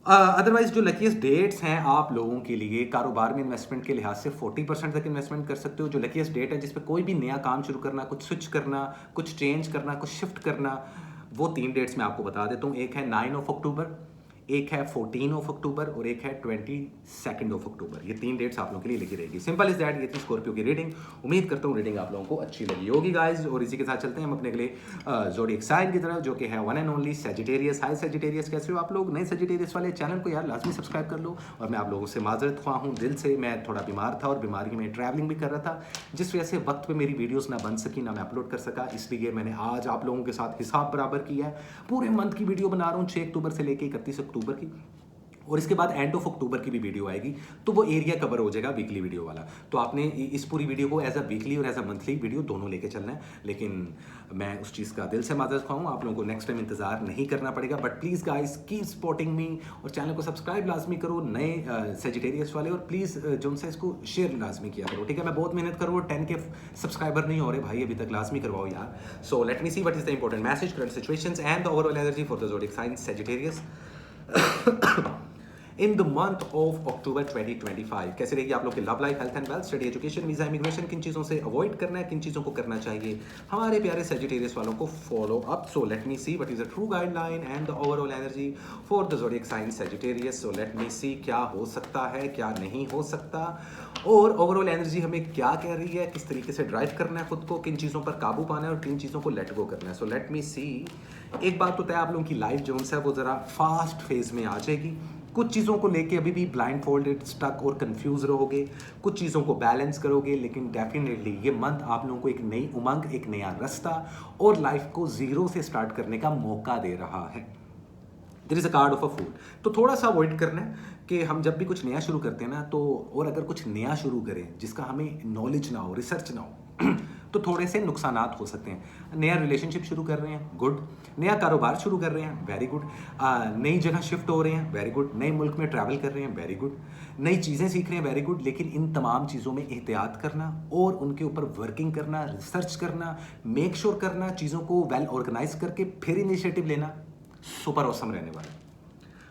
Otherwise जो लकीस्ट डेट्स हैं आप लोगों के लिए कारोबार में इन्वेस्टमेंट के लिहाज से 40% तक इन्वेस्टमेंट कर सकते हो। जो लकीस्ट डेट है जिस पे कोई भी नया काम शुरू करना, कुछ स्विच करना, कुछ चेंज करना, कुछ शिफ्ट करना, वो 3 डेट्स मैं आपको बता देता हूँ। एक है 9 अक्टूबर, एक है 14 अक्टूबर और एक है 22 अक्टूबर। ये 3 डेट्स आप लोगों के लिए लिखी रहेगी। Simple is that. ये थी स्कॉर्पियो की रीडिंग। उम्मीद करता हूँ रीडिंग आप लोगों को अच्छी लगी होगी गाइज। और इसी के साथ चलते हैं हम अपने अगले ज़ोडिएक साइन की तरफ, जो कि है one and only Sagittarius. Hi Sagittarius, कैसे हो आप लोग? नए सजिटेरियस वाले चैनल को यार लाजमी सब्सक्राइब कर लो। और मैं आप लोगों से माजरत ख्वाह हूँ दिल से। मैं थोड़ा बीमार था और बीमारी में ट्रैवलिंग भी कर रहा था, जिस वजह से वक्त पे मेरी वीडियोस ना बन सकी, ना मैं अपलोड कर सका। इसलिए मैंने आज आप लोगों के साथ हिसाब बराबर किया है। पूरे मंथ की वीडियो बना रहा हूँ, 6 अक्टूबर से लेकर 31 अक्टूबर की, और इसके बाद एंड ऑफ अक्टूबर की भी वीडियो आएगी। तो वो एरिया कवर हो जाएगा वीकली वीडियो वाला। तो आपने इस पूरी वीडियो को एज अ वीकली और एज अ मंथली वीडियो दोनों लेके चलना है। लेकिन मैं उस चीज़ का दिल से माजरत ख्वाह हूँ। आप लोगों को नेक्स्ट टाइम इंतजार नहीं करना पड़ेगा। But please guys keep supporting me और चैनल को सब्सक्राइब लाजमी करो नए सेजिटेरियस वाले। और प्लीज़ जो उनसे इसको शेयर लाजमी किया करो, ठीक है। मैं बहुत मेहनत करूँ, 10 के सब्सक्राइबर नहीं हो रहे भाई अभी तक, लाजमी करवाओ यार। So let me see what is the important message, current situations and overall energy for the zodiac sign Sagittarius. In the month of October 2025 कैसे रहेगी आप लोग की love life, health and wealth, study, education, visa, immigration, किन चीज़ों से avoid करना है, किन चीज़ों को करना चाहिए हमारे प्यारे सेजिटेरियस वालों को follow up. So let me see what is the true guideline and the overall energy for the zodiac sign Sagittarius. So let me see क्या हो सकता है, क्या नहीं हो सकता, और ओवरऑल एनर्जी हमें क्या कह रही है, किस तरीके से ड्राइव करना है खुद को, किन चीज़ों पर काबू पाना है और किन चीज़ों को लेट गो करना है. सो लेट मी सी. एक बात तो तय, आप लोगों की लाइफ जो है वो ज़रा फास्ट फेज में आ जाएगी. कुछ चीज़ों को लेके अभी भी ब्लाइंड फोल्डेड, स्टक और कंफ्यूज रहोगे, कुछ चीज़ों को बैलेंस करोगे, लेकिन डेफिनेटली ये मंथ आप लोगों को एक नई उमंग, एक नया रास्ता और लाइफ को जीरो से स्टार्ट करने का मौका दे रहा है. There is a card of a fool. तो थोड़ा सा अवॉइड करना है कि हम जब भी कुछ नया शुरू करते हैं ना, तो और अगर कुछ नया शुरू करें जिसका हमें नॉलेज ना हो, रिसर्च ना हो तो थोड़े से नुकसानात हो सकते हैं. नया रिलेशनशिप शुरू कर रहे हैं, गुड. नया कारोबार शुरू कर रहे हैं, वेरी गुड. नई जगह शिफ्ट हो रहे हैं, वेरी गुड. नए मुल्क में ट्रैवल कर रहे हैं, वेरी गुड. नई चीज़ें सीख रहे हैं, वेरी गुड. लेकिन इन तमाम चीज़ों में एहतियात करना और उनके ऊपर वर्किंग करना, रिसर्च करना, मेक श्योर करना, चीज़ों को वेल ऑर्गेनाइज करके फिर इनिशिएटिव लेना सुपर ऑसम रहने वाला है.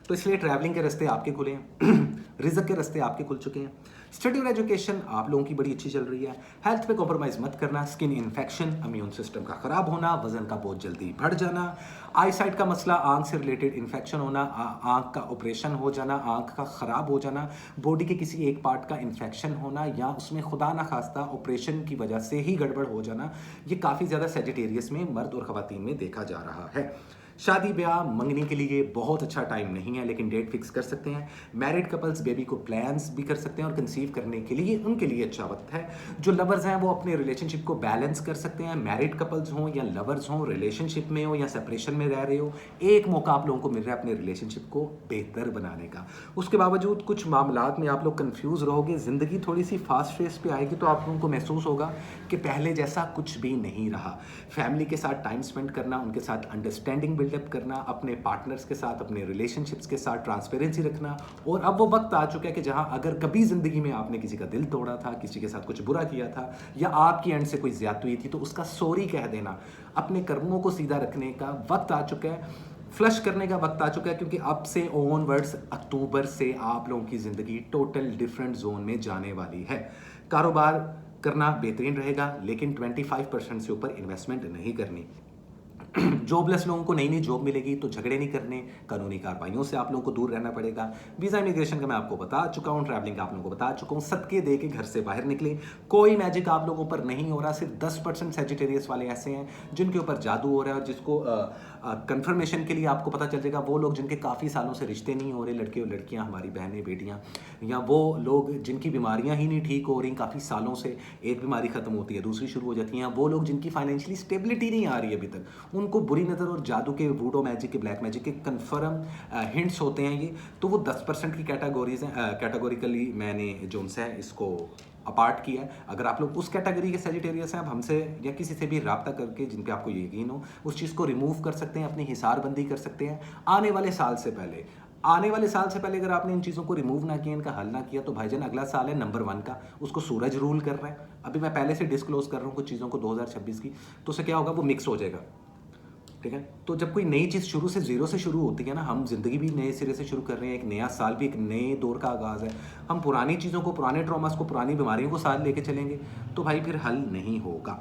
तो इसलिए ट्रैवलिंग के रास्ते आपके खुले हैं, रिज़्क के रास्ते आपके खुल चुके हैं. स्टडी और एजुकेशन आप लोगों की बड़ी अच्छी चल रही है. हेल्थ पे कॉम्प्रोमाइज़ मत करना. स्किन इन्फेक्शन, इम्यून सिस्टम का ख़राब होना, वजन का बहुत जल्दी बढ़ जाना, आई साइट का मसला, आंख से रिलेटेड इन्फेक्शन होना, आंख का ऑपरेशन हो जाना, आंख का ख़राब हो जाना, बॉडी के किसी एक पार्ट का इन्फेक्शन होना या उसमें खुदा ना खास्ता ऑपरेशन की वजह से ही गड़बड़ हो जाना, ये काफ़ी ज़्यादा सेजिटेरियस में मर्द और ख़वातीन में देखा जा रहा है. शादी ब्याह मंगनी के लिए बहुत अच्छा टाइम नहीं है, लेकिन डेट फिक्स कर सकते हैं. मैरिड कपल्स बेबी को प्लान्स भी कर सकते हैं और कंसीव करने के लिए उनके लिए अच्छा वक्त है. जो लवर्स हैं वो अपने रिलेशनशिप को बैलेंस कर सकते हैं. मैरिड कपल्स हों या लवर्स हों, रिलेशनशिप में हो या सेपरेशन में रह रहे हो, एक मौका आप लोगों को मिल रहा है अपने रिलेशनशिप को बेहतर बनाने का. उसके बावजूद कुछ मामलात में आप लोग कंफ्यूज रहोगे. ज़िंदगी थोड़ी सी फास्ट फेस पे आएगी तो आप लोगों को महसूस होगा कि पहले जैसा कुछ भी नहीं रहा. फैमिली के साथ टाइम स्पेंड करना, उनके साथ अंडरस्टैंडिंग बिल्डअप करना, अपने पार्टनर्स के साथ, अपने रिलेशनशिप्स के साथ ट्रांसपेरेंसी रखना. और अब वो वक्त आ चुका है कि जहां अगर कभी ज़िंदगी में आपने किसी का दिल तोड़ा था, किसी के साथ कुछ बुरा किया था या आपकी एंड से कोई ज़्यादती हुई थी, तो उसका सॉरी कह देना, अपने कर्मों को सीधा रखने का वक्त आ चुका है. फ्लश करने का वक्त आ चुका है, क्योंकि अब से ऑनवर्ड्स अक्टूबर से आप लोगों की ज़िंदगी टोटल डिफरेंट जोन में जाने वाली है. कारोबार करना बेहतरीन रहेगा, लेकिन 25% से ऊपर इन्वेस्टमेंट नहीं करनी. जॉबलेस लोगों को नई नई जॉब मिलेगी तो झगड़े नहीं करने, कानूनी कार्रवाइयों से आप लोगों को दूर रहना पड़ेगा. वीज़ा इमिग्रेशन का मैं आपको बता चुका हूँ, ट्रैवलिंग का आप लोगों को बता चुका हूँ. सदके दे के घर से बाहर निकले. कोई मैजिक आप लोगों पर नहीं हो रहा. सिर्फ 10% सेजिटेरियस वाले ऐसे हैं जिनके ऊपर जादू हो रहा है और जिसको कंफर्मेशन के लिए आपको पता चल जाएगा. वो लोग जिनके काफ़ी सालों से रिश्ते नहीं हो रहे, लड़के और लड़कियाँ, हमारी बहनें बेटियाँ, या वो लोग जिनकी बीमारियाँ ही नहीं ठीक हो रही काफ़ी सालों से, एक बीमारी ख़त्म होती है दूसरी शुरू हो जाती है. वो लोग जिनकी फाइनेंशियली स्टेबिलिटी नहीं आ रही अभी तक, उनको बुरी नज़र और जादू के, वूडो मैजिक के, ब्लैक मैजिक के कन्फर्म हिंट्स होते हैं ये. तो वो 10% की कैटेगोरीज हैं. कैटेगोरिकली मैंने जो है इसको अपार्ट किया है. अगर आप लोग उस कैटेगरी के सेजिटेरियस हैं, आप हमसे या किसी से भी रब्ता करके जिन पे आपको यकीन हो उस चीज़ को रिमूव कर सकते हैं, अपनी हिसारबंदी कर सकते हैं. आने वाले साल से पहले अगर आपने इन चीज़ों को रिमूव ना किया, इनका हल ना किया, तो भाईजान अगला साल है नंबर 1 का, उसको सूरज रूल कर रहा है. अभी मैं पहले से डिस्क्लोज कर रहा हूँ कुछ चीज़ों को 2026 की, तो उससे क्या होगा, वो मिक्स हो जाएगा. ठीक है. तो जब कोई नई चीज़ शुरू से जीरो से शुरू होती है ना, हम जिंदगी भी नए सिरे से शुरू कर रहे हैं, एक नया साल भी एक नए दौर का आगाज़ है. हम पुरानी चीज़ों को, पुराने ट्रॉमास को, पुरानी बीमारियों को साथ लेके चलेंगे तो भाई फिर हल नहीं होगा.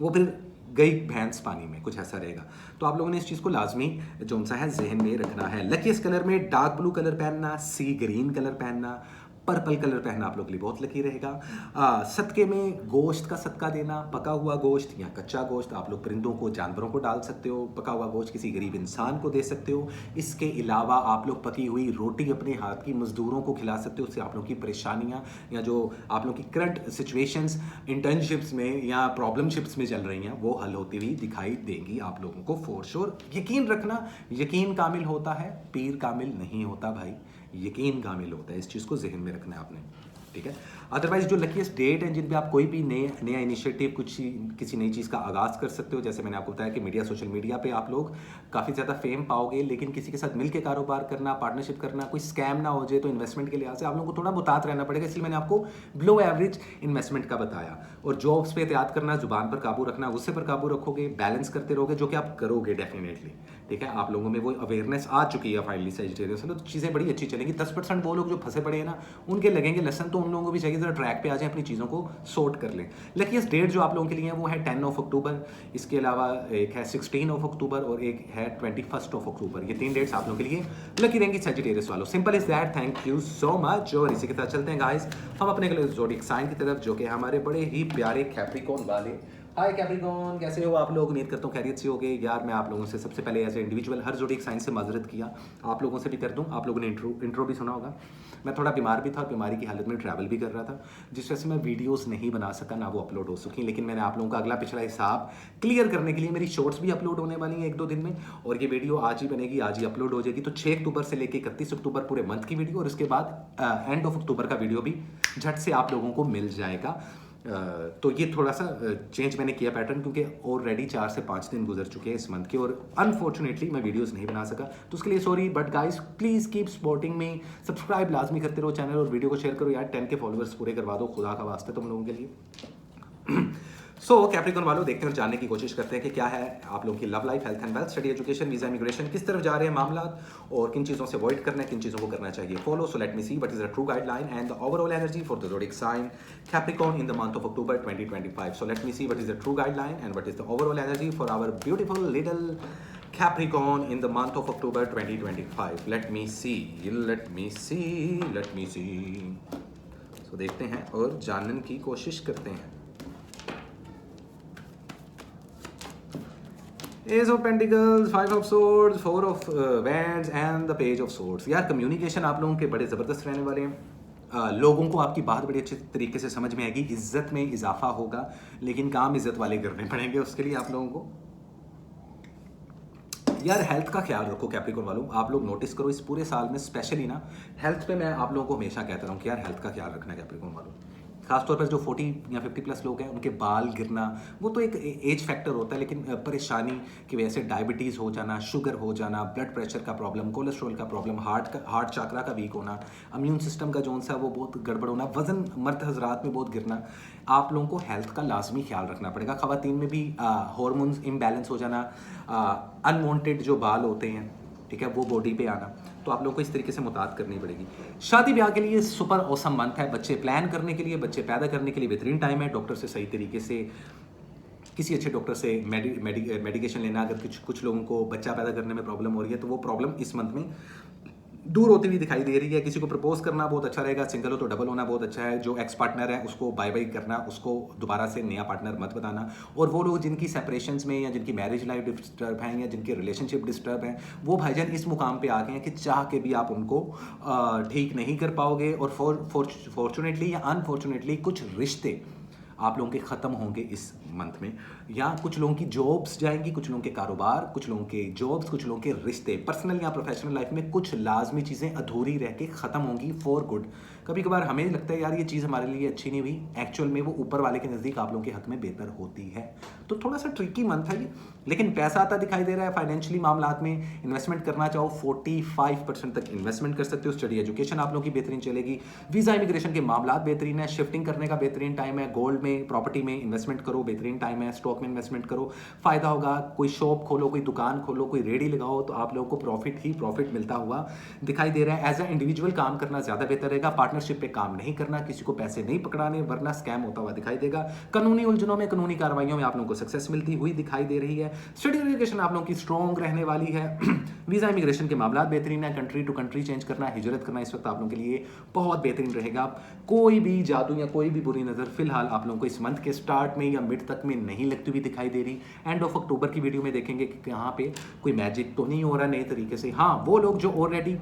वो फिर गई भैंस पानी में, कुछ ऐसा रहेगा. तो आप लोगों ने इस चीज़ को लाजमी जो सा है जहन में रखना है. लकीस्ट कलर में डार्क ब्लू कलर पहनना, सी ग्रीन कलर पहनना, पर्पल कलर पहनना आप लोग के लिए बहुत लकी रहेगा. सदके में गोश्त का सदका देना, पका हुआ गोश्त या कच्चा गोश्त आप लोग परिंदों को, जानवरों को डाल सकते हो. पका हुआ गोश्त किसी गरीब इंसान को दे सकते हो. इसके अलावा आप लोग पकी हुई रोटी अपने हाथ की मजदूरों को खिला सकते हो. उससे आप लोग की परेशानियाँ या जो आप लोग की करंट सिचुएशंस इंटर्नशिप्स में या प्रॉब्लमशिप्स में चल रही हैं वो हल होती हुई दिखाई देंगी आप लोगों को फॉर श्योर. यकीन रखना, यकीन कामिल होता है, पीर कामिल नहीं होता भाई, यकीन कामिल होता है. इस चीज़ को जहन में रखना है आपने. ठीक है. अदरवाइज जो लकीस्ट डेट है जिन पे आप कोई भी नया इनिशिएटिव किसी नई चीज़ का आगाज़ कर सकते हो, जैसे मैंने आपको बताया कि मीडिया सोशल मीडिया पे आप लोग काफ़ी ज़्यादा फेम पाओगे, लेकिन किसी के साथ मिल के कारोबार करना, पार्टनरशिप करना, कोई स्कैम ना हो जाए, तो इन्वेस्टमेंट के लिहाज से आप लोगों को थोड़ा मुहतात रहना पड़ेगा। इसलिए मैंने आपको बिलो एवरेज इन्वेस्टमेंट का बताया। और जॉब्स पे एहतियात करना, जुबान पर काबू रखना, गुस्से पर काबू रखोगे, बैलेंस करते रहोगे, जो कि आप करोगे डेफिनेटली। ठीक है, आप लोगों में वो अवेयरनेस आ चुकी है फाइनली सैजिटेरियस, तो चीज़ें बड़ी अच्छी चलेंगी। 10% वो लोग जो फंसे पड़े हैं ना, उनके लगेंगे लेसन, तो उन लोगों को भी चाहिए जरा ट्रैक पे आ जाए, अपनी चीज़ों को सॉर्ट कर लें। लकीस्ट डेट जो आप लोगों के लिए है वो है 10 अक्टूबर, इसके अलावा एक है 16 अक्टूबर और एक है 21 अक्टूबर। ये 3 डेट्स आप लोगों के लिए लकी रहेंगी सैजिटेरियस वालों। Simple is that, thank you so much. और इसी के साथ चलते हैं गाइस हम अपने ज़ोडिएक साइन की तरफ, जो कि हमारे बड़े ही प्यारे कैप्रिकॉर्न वाले। हाय कैप्रिकॉर्न, कैसे हो आप लोग? उम्मीद करता हूँ खैरियत से होगे। यार मैं आप लोगों से सबसे पहले एज ए इंडिविजुअल हर ज़ोडिएक साइन से माजरत किया, आप लोगों से भी कर दूँ। आप लोगों ने इंट्रो भी सुना होगा। मैं थोड़ा बीमार भी था, बीमारी की हालत में ट्रैवल भी कर रहा था, जिस वजह से मैं वीडियोस नहीं बना सका, ना वो अपलोड हो सकी। लेकिन मैंने आप लोगों का अगला पिछला हिसाब क्लियर करने के लिए मेरी शॉर्ट्स भी अपलोड होने वाली हैं 1-2 दिन में, और ये वीडियो आज ही बनेगी, आज ही अपलोड हो जाएगी। तो 6 अक्टूबर से लेकर 31 अक्टूबर पूरे मंथ की वीडियो, और उसके बाद एंड ऑफ अक्टूबर का वीडियो भी झट से आप लोगों को मिल जाएगा। तो ये थोड़ा सा चेंज मैंने किया पैटर्न, क्योंकि ऑलरेडी 4 से 5 दिन गुजर चुके हैं इस मंथ के, और अनफॉर्चुनेटली मैं वीडियोस नहीं बना सका, तो उसके लिए sorry. But guys please keep supporting me, subscribe लाजमी करते रहो चैनल, और वीडियो को शेयर करो यार। 10 के फॉलोअर्स पूरे करवा दो, खुदा का वास्ते तुम लोगों के लिए। सो कैप्रिकॉर्न वालों, देखते हैं और जानने की कोशिश करते हैं कि क्या है आप लोगों की love life, health and wealth, study, education, visa, immigration, किस तरफ जा रहे हैं मामला, और किन चीज़ों से अवॉइड करना है, किन चीज़ों को करना चाहिए follow. So let me see what is the true guideline and the overall energy for the zodiac sign Capricorn in the month of October 2025. So let me see what is the true guideline and what is the overall energy for our beautiful little Capricorn in the month of October 2025. Let me see. So देखते हैं और जानने की कोशिश करते हैं। Ace of Pentacles, 5 of Swords, 4 of Wands and the Page of Swords. यार communication आप लोगों के बड़े ज़बरदस्त रहने वाले हैं। लोगों को आपकी बात बड़ी अच्छे तरीके से समझ में आएगी, इज्जत में इजाफा होगा, लेकिन काम इज्जत वाले करने पड़ेंगे उसके लिए आप लोगों को। यार हेल्थ का ख्याल रखो कैप्रिकॉर्न वालों, आप लोग नोटिस करो इस पूरे साल में स्पेशली ना, हेल्थ पे मैं आप लोगों को हमेशा कहता रहा हूँ कि यार हेल्थ का ख्याल रखना है कैप्रिकॉर्न वालों। खासतौर पर जो 40 या 50 प्लस लोग हैं, उनके बाल गिरना वो तो एक एज फैक्टर होता है, लेकिन परेशानी की वजह से डायबिटीज़ हो जाना, शुगर हो जाना, ब्लड प्रेशर का प्रॉब्लम, कोलेस्ट्रॉल का प्रॉब्लम, हार्ट चक्रा का वीक होना, इम्यून सिस्टम का जो सा वो बहुत गड़बड़ होना, वजन मर्द हजरात में बहुत गिरना, आप लोगों को हेल्थ का लाजमी ख्याल रखना पड़ेगा। ख़वातीन में भी हार्मोन्स इम्बैलेंस हो जाना, अनवांटेड जो बाल होते हैं, ठीक है, वो बॉडी पे आना, तो आप लोगों को इस तरीके से मुताद करनी पड़ेगी। शादी ब्याह के लिए सुपर ऑसम मंथ है, बच्चे प्लान करने के लिए, बच्चे पैदा करने के लिए बेहतरीन टाइम है। डॉक्टर से सही तरीके से, किसी अच्छे डॉक्टर से मेडिकेशन लेना। अगर कुछ लोगों को बच्चा पैदा करने में प्रॉब्लम हो रही है, तो वो प्रॉब्लम इस मंथ में दूर होती हुई दिखाई दे रही है। किसी को प्रपोज करना बहुत अच्छा रहेगा, सिंगल हो तो डबल होना बहुत अच्छा है। जो एक्स पार्टनर है उसको बाय बाय करना, उसको दोबारा से नया पार्टनर मत बताना। और वो लोग जिनकी सेपरेशंस में, या जिनकी मैरिज लाइफ डिस्टर्ब हैं, या जिनके रिलेशनशिप डिस्टर्ब हैं, वो भाईजान इस मुकाम पे आ गए हैं कि चाह के भी आप उनको ठीक नहीं कर पाओगे। और फॉर्चुनेटली या अनफॉर्चुनेटली कुछ रिश्ते आप लोगों के ख़त्म होंगे इस मंथ में, या कुछ लोगों की जॉब्स जाएंगी, कुछ लोगों के कारोबार, कुछ लोगों के जॉब्स, कुछ लोगों के रिश्ते, पर्सनल या प्रोफेशनल लाइफ में कुछ लाजमी चीज़ें अधूरी रह के ख़त्म होंगी फॉर गुड। कभी कभार हमें लगता है यार ये चीज़ हमारे लिए अच्छी नहीं हुई, एक्चुअल में वो ऊपर वाले के नज़दीक आप लोगों के हक में बेहतर होती है। तो थोड़ा सा ट्रिकी मंथ है ये, लेकिन पैसा आता दिखाई दे रहा है। फाइनेंशियली मामलात में इन्वेस्टमेंट करना चाहो 45% तक इन्वेस्टमेंट कर सकते हो। स्टडी एजुकेशन आप लोगों की बेहतरीन चलेगी। वीज़ा इमिग्रेशन के मामला बेहतरीन है। शिफ्टिंग करने का बेहतरीन टाइम है। गोल्ड में, प्रॉपर्टी में इन्वेस्टमेंट करो, बेहतरीन टाइम है। स्टॉक में इन्वेस्टमेंट करो, फ़ायदा होगा। कोई शॉप खोलो, कोई दुकान खोलो, कोई रेडी लगाओ, तो आप लोगों को प्रॉफिट ही प्रॉफिट मिलता हुआ दिखाई दे रहा है। एज अ इंडिविजुअल काम करना ज़्यादा बेहतर रहेगा। पार्टनरशिप पे काम नहीं करना, किसी को पैसे नहीं पकड़ाने, वरना स्कैम होता हुआ दिखाई देगा। कानूनी उलझनों में, कानूनी कार्रवाइयों में आप लोगों को सक्सेस मिलती हुई दिखाई दे रही है। स्टडी एजुकेशन आप लोगों की स्ट्रॉन्ग रहने वाली है। वीज़ा इमिग्रेशन के मामला बेहतरीन है। कंट्री टू कंट्री चेंज करना, हिजरत करना इस वक्त आप लोगों के लिए बहुत बेहतरीन रहेगा। कोई भी जादू या कोई भी बुरी नज़र फिलहाल आप लोगों को इस मंथ के स्टार्ट में या मिड तक में नहीं लगती हुई दिखाई दे रही। एंड ऑफ अक्टूबर की वीडियो में देखेंगे कि यहाँ पे कोई मैजिक तो नहीं हो रहा नए तरीके से। हाँ, वो लोग जो ऑलरेडी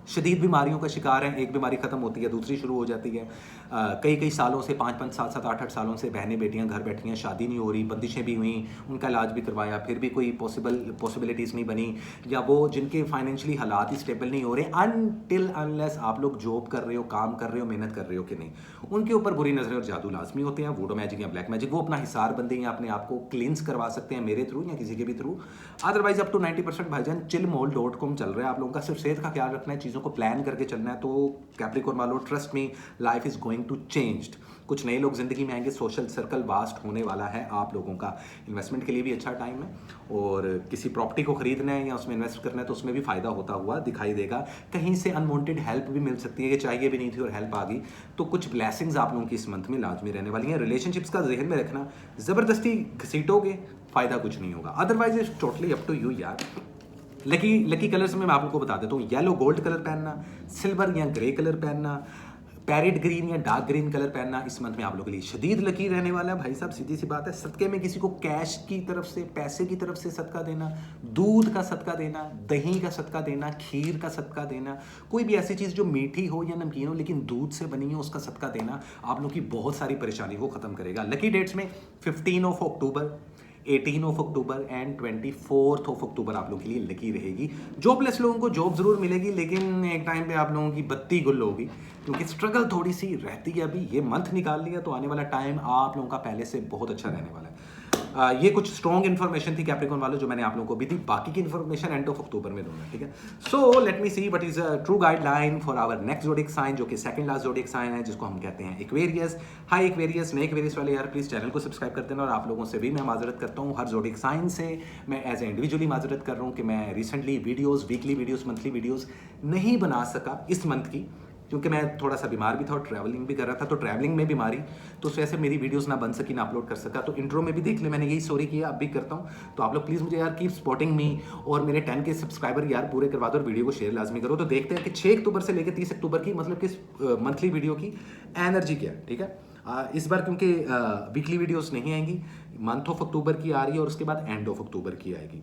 शदीद बीमारियों का शिकार हैं, एक बीमारी ख़त्म होती है दूसरी शुरू हो जाती है। कई कई सालों से 5-5 7-7 8-8 सालों से बहनें बेटियां घर बैठी हैं, शादी नहीं हो रही, बंदिशें भी हुई, उनका इलाज भी करवाया, फिर भी कोई पॉसिबिलिटीज़ नहीं बनी, या वो जिनके फाइनेंशियली हालात ही स्टेबल नहीं हो रहे अनटिल अनलेस आप लोग जॉब कर रहे हो, काम कर रहे हो, मेहनत कर रहे हो कि नहीं, उनके ऊपर बुरी नज़रें और जादू लाजमी होते हैं। वूडो मैजिक या ब्लैक मैजिक वो अपना हिसार बंदी या अपने आप को क्लींस करवा सकते हैं मेरे थ्रू या किसी के भी थ्रू। अदरवाइज अप टू 90% भाईजान chillmole.com चल रहा है। आप लोगों का सिर्फ सेहत का ख्याल रखना है, चीज़ों को प्लान करके चलना है, तो कैप्रिकॉर्न वालों trust me, life is going to changed. कुछ नए लोग जिंदगी में आएंगे, सोशल सर्कल वास्ट होने वाला है, आप लोगों का इन्वेस्टमेंट के लिए भी अच्छा टाइम है, और किसी प्रॉपर्टी को खरीदना है या उसमें इन्वेस्ट करना है तो उसमें भी फायदा होता हुआ दिखाई देगा। कहीं से अनवांटेड हेल्प भी मिल सकती है कि चाहिए भी नहीं थी और हेल्प आ गई, तो कुछ ब्लेसिंग्स आप लोगों की इस मंथ में लाजमी रहने वाली हैं। रिलेशनशिप्स का जहन में रखना, ज़बरदस्ती घसीटोगे फायदा कुछ नहीं होगा, otherwise it's totally up to you यार। लकी कलर्स में मैं आप लोगों को बता देता हूँ, येलो गोल्ड कलर पहनना, सिल्वर या ग्रे कलर पहनना, पैरेट ग्रीन या डार्क ग्रीन कलर पहनना इस मंथ में आप लोगों के लिए शदीद लकी रहने वाला है भाई साहब। सीधी सी बात है, सदक़े में किसी को कैश की तरफ से, पैसे की तरफ से सदका देना, दूध का सदका देना, दही का सदका देना, खीर का सदका देना, कोई भी ऐसी चीज़ जो मीठी हो या नमकीन हो लेकिन दूध से बनी हो, उसका सदका देना आप लोगों की बहुत सारी परेशानी को ख़त्म करेगा। लकी डेट्स में 15 अक्टूबर, 18 अक्टूबर एंड 24 अक्टूबर आप लोगों के लिए लकी रहेगी। जॉबलेस लोगों को जॉब ज़रूर मिलेगी, लेकिन एक टाइम पे आप लोगों की बत्ती गुल होगी, क्योंकि स्ट्रगल थोड़ी सी रहती है। अभी ये मंथ निकाल लिया तो आने वाला टाइम आप लोगों का पहले से बहुत अच्छा रहने वाला है। ये कुछ स्ट्रॉन्ग इन्फॉर्मेशन थी कैप्रिकॉर्न वालों जो मैंने आप लोगों को भी दी, बाकी की इन्फॉर्मेशन एंड ऑफ अक्टूबर में दूंगा, ठीक है। So let me see what is a true guideline for our next zodiac sign, जो कि सेकंड लास्ट ज़ोडिएक साइन है, जिसको हम कहते हैं एक्वेरियस। हाई एक्वेरियस, नए एक्वेरियस वाले यार प्लीज़ चैनल को सब्सक्राइब कर देना, और आप लोगों से भी मैं माजरत करता हूँ, हर ज़ोडिएक साइन से मैं एज ए इंडिविजुअली माजरत कर रहा हूँ कि मैं recently videos, weekly videos, monthly videos नहीं बना सका इस मंथ की, क्योंकि मैं थोड़ा सा बीमार भी था और ट्रैवलिंग भी कर रहा था, तो ट्रैवलिंग में बीमारी, तो उस वजह से मेरी वीडियोस ना बन सकी, ना अपलोड कर सका। तो इंट्रो में भी देख ले, मैंने यही स्टोरी किया, अब भी करता हूँ। तो आप लोग प्लीज़ मुझे यार कीप सपोर्टिंग मी, और मेरे 10 के सब्सक्राइबर यार पूरे करवा दो और वीडियो को शेयर लाजमी करो। तो देखते हैं कि 6 अक्टूबर से लेकर 30 अक्टूबर की, मतलब कि मंथली वीडियो की एनर्जी क्या है, ठीक है। इस बार क्योंकि वीकली वीडियोज़ नहीं आएंगी, मंथ ऑफ अक्टूबर की आ रही है और उसके बाद एंड ऑफ अक्टूबर की आएगी।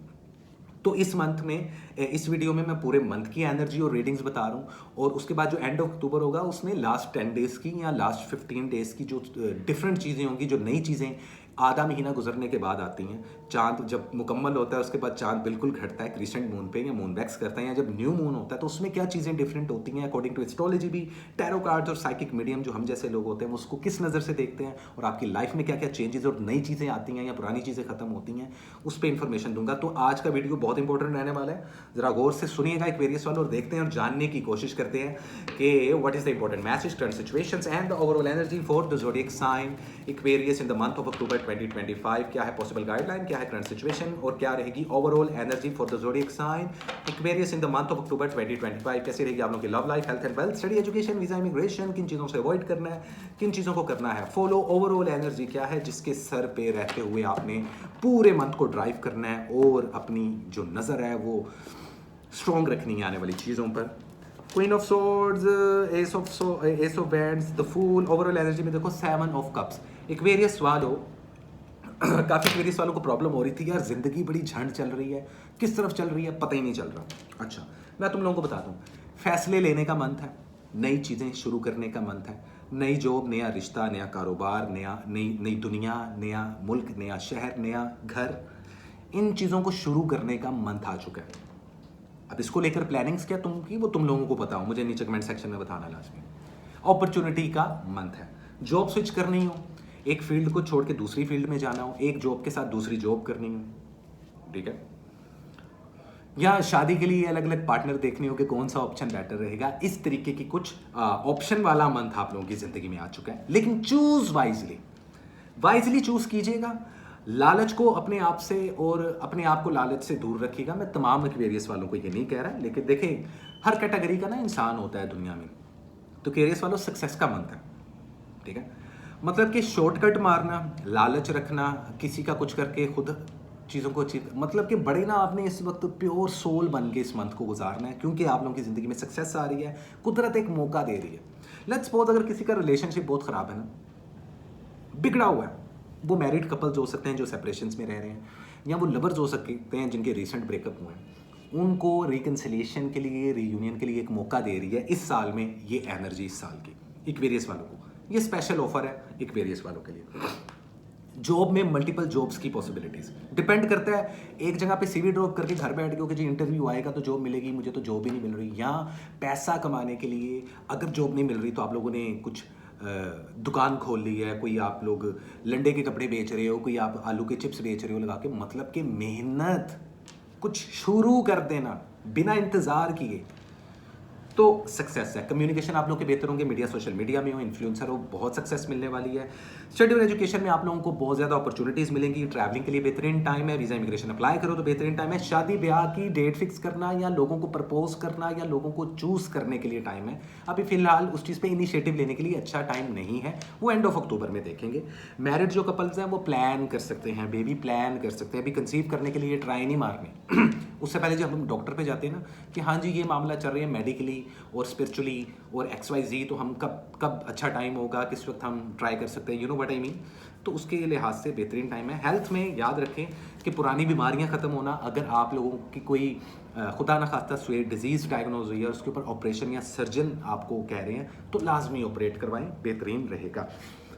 तो इस मंथ में, इस वीडियो में मैं पूरे मंथ की एनर्जी और रीडिंग्स बता रहा हूँ, और उसके बाद जो एंड ऑफ अक्टूबर होगा उसमें लास्ट 10 डेज़ की या लास्ट 15 डेज़ की जो डिफरेंट चीज़ें होंगी, जो नई चीज़ें आधा महीना गुजरने के बाद आती हैं। चांद जब मुकम्मल होता है उसके बाद चांद बिल्कुल घटता है क्रिसेंट मून पे, या मून वैक्स करता है, या जब न्यू मून होता है तो उसमें क्या चीज़ें डिफरेंट होती हैं अकॉर्डिंग टू एस्ट्रोलॉजी भी। टैरो कार्ड्स और साइकिक मीडियम जो हम जैसे लोग होते हैं वो उसको किस नज़र से देखते हैं, और आपकी लाइफ में क्या क्या चेंजेस और नई चीज़ें आती हैं या पुरानी चीज़ें खत्म होती हैं, उस पर इन्फॉर्मेशन दूंगा। तो आज का वीडियो बहुत इंपॉर्टेंट रहने वाला है, ज़रा गौर से सुनिएगा एक्वेरियस वालों, और देखते हैं और जानने की कोशिश करते हैं कि what is the important message, current situations and the overall energy for the zodiac sign Aquarius in the month of October 2025। क्या है पॉसिबल गाइडलाइन, क्या है करंट सिचुएशन, और क्या रहेगी overall energy for the zodiac sign Aquarius in the month of October 2025। कैसी रहेगी आप लोगों की love life, health and wealth, study, education, visa, immigration, किन चीज़ों से अवॉइड करना है, किन चीज़ों को करना है फॉलो। ओवरऑल एनर्जी क्या है जिसके सर पे रहते हुए आपने पूरे मंथ को ड्राइव करना है, और अपनी जो नज़र है वो स्ट्रॉन्ग रखनी है आने वाली चीज़ों पर। Queen of swords, ace of wands, the fool. Overall energy में देखो 7 ऑफ कप्स। एक्वेरियस वालों, काफ़ी एक्वेरियस वालों को प्रॉब्लम हो रही थी यार, ज़िंदगी बड़ी झंड चल रही है, किस तरफ चल रही है पता ही नहीं चल रहा। अच्छा, मैं तुम लोगों को बता दूं, फैसले लेने का मंथ है, नई चीज़ें शुरू करने का मंथ है, नई जॉब, नया रिश्ता, नया कारोबार, नई दुनिया, नया मुल्क, नया शहर, नया घर, इन चीज़ों को शुरू करने का मंथ आ चुका है। अब इसको लेकर प्लानिंग्स क्या तुम की वो तुम लोगों को बताओ, मुझे नीचे कमेंट सेक्शन में बताना लाजमी। अपॉर्चुनिटी का मंथ है, जॉब स्विच करनी हो, एक फील्ड को छोड़ के दूसरी फील्ड में जाना हो, एक जॉब के साथ दूसरी जॉब करनी हो, ठीक है, या शादी के लिए अलग अलग पार्टनर देखने हो कि कौन सा ऑप्शन बेटर रहेगा, इस तरीके की कुछ ऑप्शन वाला मंथ आप लोगों की जिंदगी में आ चुका है। लेकिन चूज वाइजली चूज कीजिएगा, लालच को अपने आप से और अपने आप को लालच से दूर रखिएगा। मैं तमाम एक्वेरियस वालों को ये नहीं कह रहा, लेकिन देखें हर कैटेगरी का ना इंसान होता है दुनिया में, तो एक्वेरियस वालों सक्सेस का मंथ है, ठीक है। मतलब कि शॉर्टकट मारना, लालच रखना, किसी का कुछ करके खुद चीज़ों को अचीव, मतलब कि बड़े ना आपने इस वक्त प्योर सोल बन के इस मंथ को गुजारना है, क्योंकि आप लोगों की ज़िंदगी में सक्सेस आ रही है, कुदरत एक मौका दे रही है। लेट्स सपोज अगर किसी का रिलेशनशिप बहुत ख़राब है ना, बिगड़ा हुआ है, वो मैरिड कपल्स हो सकते हैं जो सेपरेशंस में रह रहे हैं, या वो लवर्स हो सकते हैं जिनके रिसेंट ब्रेकअप हुए हैं, उनको रिकन्सिलिएशन के लिए, रीयूनियन के लिए एक मौका दे रही है इस साल में ये एनर्जी, इस साल की इक्वेरियस वालों को। ये स्पेशल ऑफर है इक्वेरियस वालों के लिए। जॉब में मल्टीपल जॉब्स की पॉसिबिलिटीज डिपेंड करता है, एक जगह पे सीवी ड्रॉप करके घर बैठ के जी इंटरव्यू आएगा तो जॉब मिलेगी, मुझे तो जॉब ही नहीं मिल रही। या पैसा कमाने के लिए अगर जॉब नहीं मिल रही तो आप लोगों ने कुछ दुकान खोल ली है, कोई आप लोग लंडे के कपड़े बेच रहे हो, कोई आप आलू के चिप्स बेच रहे हो लगा के, मतलब कि मेहनत कुछ शुरू कर देना बिना इंतजार किए तो सक्सेस है। कम्युनिकेशन आप लोग के बेहतर होंगे, मीडिया सोशल मीडिया में हो, इन्फ्लुएंसर हो, बहुत सक्सेस मिलने वाली है। स्टडी और एजुकेशन में आप लोगों को बहुत ज़्यादा अपॉर्चुनिटीज़ मिलेंगी। ट्रैवलिंग के लिए बेहतरीन टाइम है। वीज़ा इमिग्रेशन अप्लाई करो तो बेहतरीन टाइम है। शादी ब्याह की डेट फिक्स करना या लोगों को प्रपोज करना या लोगों को चूज़ करने के लिए टाइम है। अभी फिलहाल उस चीज़ पर इनिशिएटिव लेने के लिए अच्छा टाइम नहीं है, वो एंड ऑफ अक्टूबर में देखेंगे। मैरिड जो कपल्स हैं वो प्लान कर सकते हैं, बेबी प्लान कर सकते हैं, अभी कंसीव करने के लिए ट्राई नहीं मारने उससे पहले जब हम डॉक्टर पे जाते हैं ना कि हाँ जी ये मामला चल रही है मेडिकली और स्पिरिचुअली और XYZ, तो हम कब अच्छा टाइम होगा, किस वक्त हम ट्राई कर सकते हैं, you know what I mean. तो उसके लिहाज से बेहतरीन टाइम है। हेल्थ में याद रखें कि पुरानी बीमारियां ख़त्म होना, अगर आप लोगों की कोई खुदा न खास्ता स्वेट डिजीज़ डायग्नोज हुई है, उसके ऊपर ऑपरेशन या सर्जन आपको कह रहे हैं तो लाजमी ऑपरेट करवाएं, बेहतरीन रहेगा।